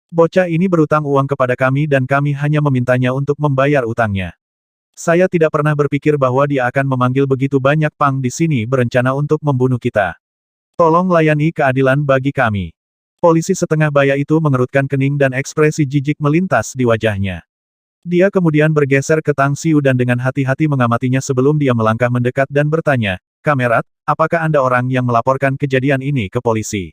Bocah ini berutang uang kepada kami dan kami hanya memintanya untuk membayar utangnya. Saya tidak pernah berpikir bahwa dia akan memanggil begitu banyak pang di sini berencana untuk membunuh kita. Tolong layani keadilan bagi kami." Polisi setengah baya itu mengerutkan kening dan ekspresi jijik melintas di wajahnya. Dia kemudian bergeser ke Tang Xiu dan dengan hati-hati mengamatinya sebelum dia melangkah mendekat dan bertanya, "Kamerat, apakah Anda orang yang melaporkan kejadian ini ke polisi?"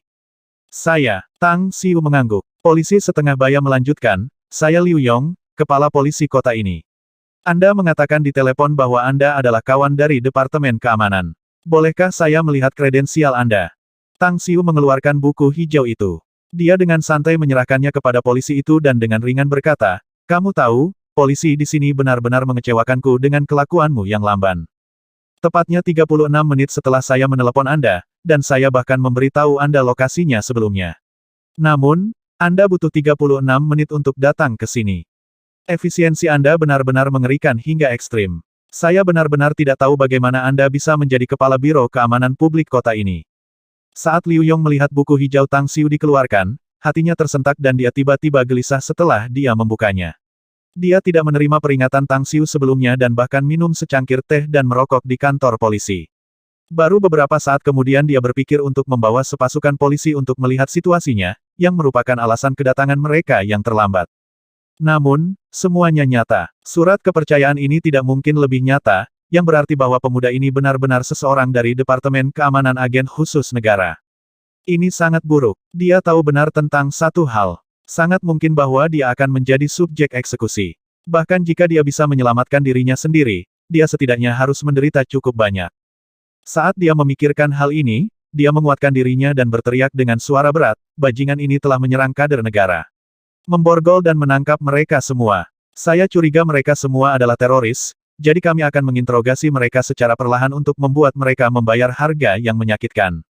"Saya." Tang Xiu mengangguk. Polisi setengah baya melanjutkan, "Saya Liu Yong, kepala polisi kota ini. Anda mengatakan di telepon bahwa Anda adalah kawan dari Departemen Keamanan. Bolehkah saya melihat kredensial Anda?" Tang Xiu mengeluarkan buku hijau itu. Dia dengan santai menyerahkannya kepada polisi itu dan dengan ringan berkata, "Kamu tahu, polisi di sini benar-benar mengecewakanku dengan kelakuanmu yang lamban. Tepatnya 36 menit setelah saya menelepon Anda, dan saya bahkan memberitahu Anda lokasinya sebelumnya. Namun, Anda butuh 36 menit untuk datang ke sini. Efisiensi Anda benar-benar mengerikan hingga ekstrim. Saya benar-benar tidak tahu bagaimana Anda bisa menjadi kepala Biro Keamanan Publik kota ini." Saat Liu Yong melihat buku hijau Tang Xiu dikeluarkan, hatinya tersentak dan dia tiba-tiba gelisah setelah dia membukanya. Dia tidak menerima peringatan Tang Xiu sebelumnya dan bahkan minum secangkir teh dan merokok di kantor polisi. Baru beberapa saat kemudian dia berpikir untuk membawa sepasukan polisi untuk melihat situasinya, yang merupakan alasan kedatangan mereka yang terlambat. Namun, semuanya nyata. Surat kepercayaan ini tidak mungkin lebih nyata, yang berarti bahwa pemuda ini benar-benar seseorang dari Departemen Keamanan Agen Khusus Negara. Ini sangat buruk. Dia tahu benar tentang satu hal. Sangat mungkin bahwa dia akan menjadi subjek eksekusi. Bahkan jika dia bisa menyelamatkan dirinya sendiri, dia setidaknya harus menderita cukup banyak. Saat dia memikirkan hal ini, dia menguatkan dirinya dan berteriak dengan suara berat, "Bajingan ini telah menyerang kader negara. Memborgol dan menangkap mereka semua. Saya curiga mereka semua adalah teroris, jadi kami akan menginterogasi mereka secara perlahan untuk membuat mereka membayar harga yang menyakitkan."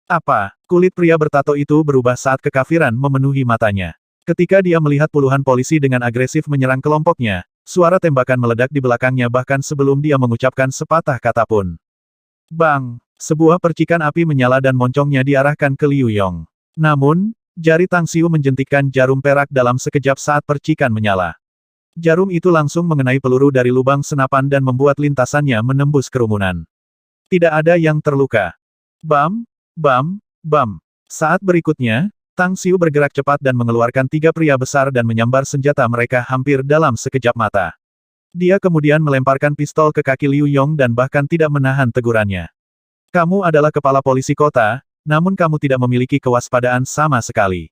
"Apa?" Kulit pria bertato itu berubah saat kekafiran memenuhi matanya. Ketika dia melihat puluhan polisi dengan agresif menyerang kelompoknya, suara tembakan meledak di belakangnya bahkan sebelum dia mengucapkan sepatah kata pun. Bang! Sebuah percikan api menyala dan moncongnya diarahkan ke Liu Yong. Namun, jari Tang Xiu menjentikkan jarum perak dalam sekejap saat percikan menyala. Jarum itu langsung mengenai peluru dari lubang senapan dan membuat lintasannya menembus kerumunan. Tidak ada yang terluka. Bam! Bam! Bam! Saat berikutnya, Tang Xiu bergerak cepat dan mengeluarkan 3 pria besar dan menyambar senjata mereka hampir dalam sekejap mata. Dia kemudian melemparkan pistol ke kaki Liu Yong dan bahkan tidak menahan tegurannya. "Kamu adalah kepala polisi kota, namun kamu tidak memiliki kewaspadaan sama sekali.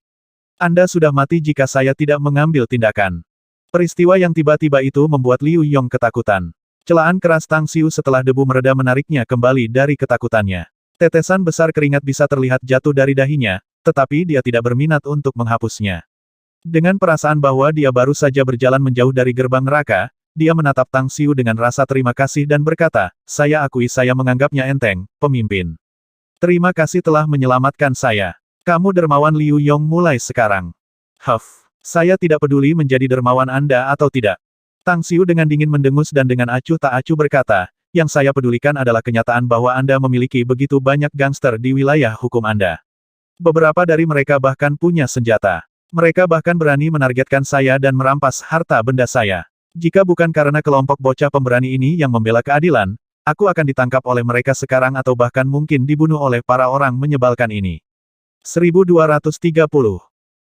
Anda sudah mati jika saya tidak mengambil tindakan." Peristiwa yang tiba-tiba itu membuat Liu Yong ketakutan. Celaan keras Tang Xiu setelah debu mereda menariknya kembali dari ketakutannya. Tetesan besar keringat bisa terlihat jatuh dari dahinya, tetapi dia tidak berminat untuk menghapusnya. Dengan perasaan bahwa dia baru saja berjalan menjauh dari gerbang neraka, dia menatap Tang Xiu dengan rasa terima kasih dan berkata, "Saya akui saya menganggapnya enteng, pemimpin. Terima kasih telah menyelamatkan saya. Kamu dermawan." Liu Yong mulai sekarang. "Huff, Saya tidak peduli menjadi dermawan Anda atau tidak. Tang Xiu dengan dingin mendengus dan dengan acuh tak acuh berkata, yang saya pedulikan adalah kenyataan bahwa Anda memiliki begitu banyak gangster di wilayah hukum Anda. Beberapa dari mereka bahkan punya senjata. Mereka bahkan berani menargetkan saya dan merampas harta benda saya. Jika bukan karena kelompok bocah pemberani ini yang membela keadilan, aku akan ditangkap oleh mereka sekarang atau bahkan mungkin dibunuh oleh para orang menyebalkan ini. 1230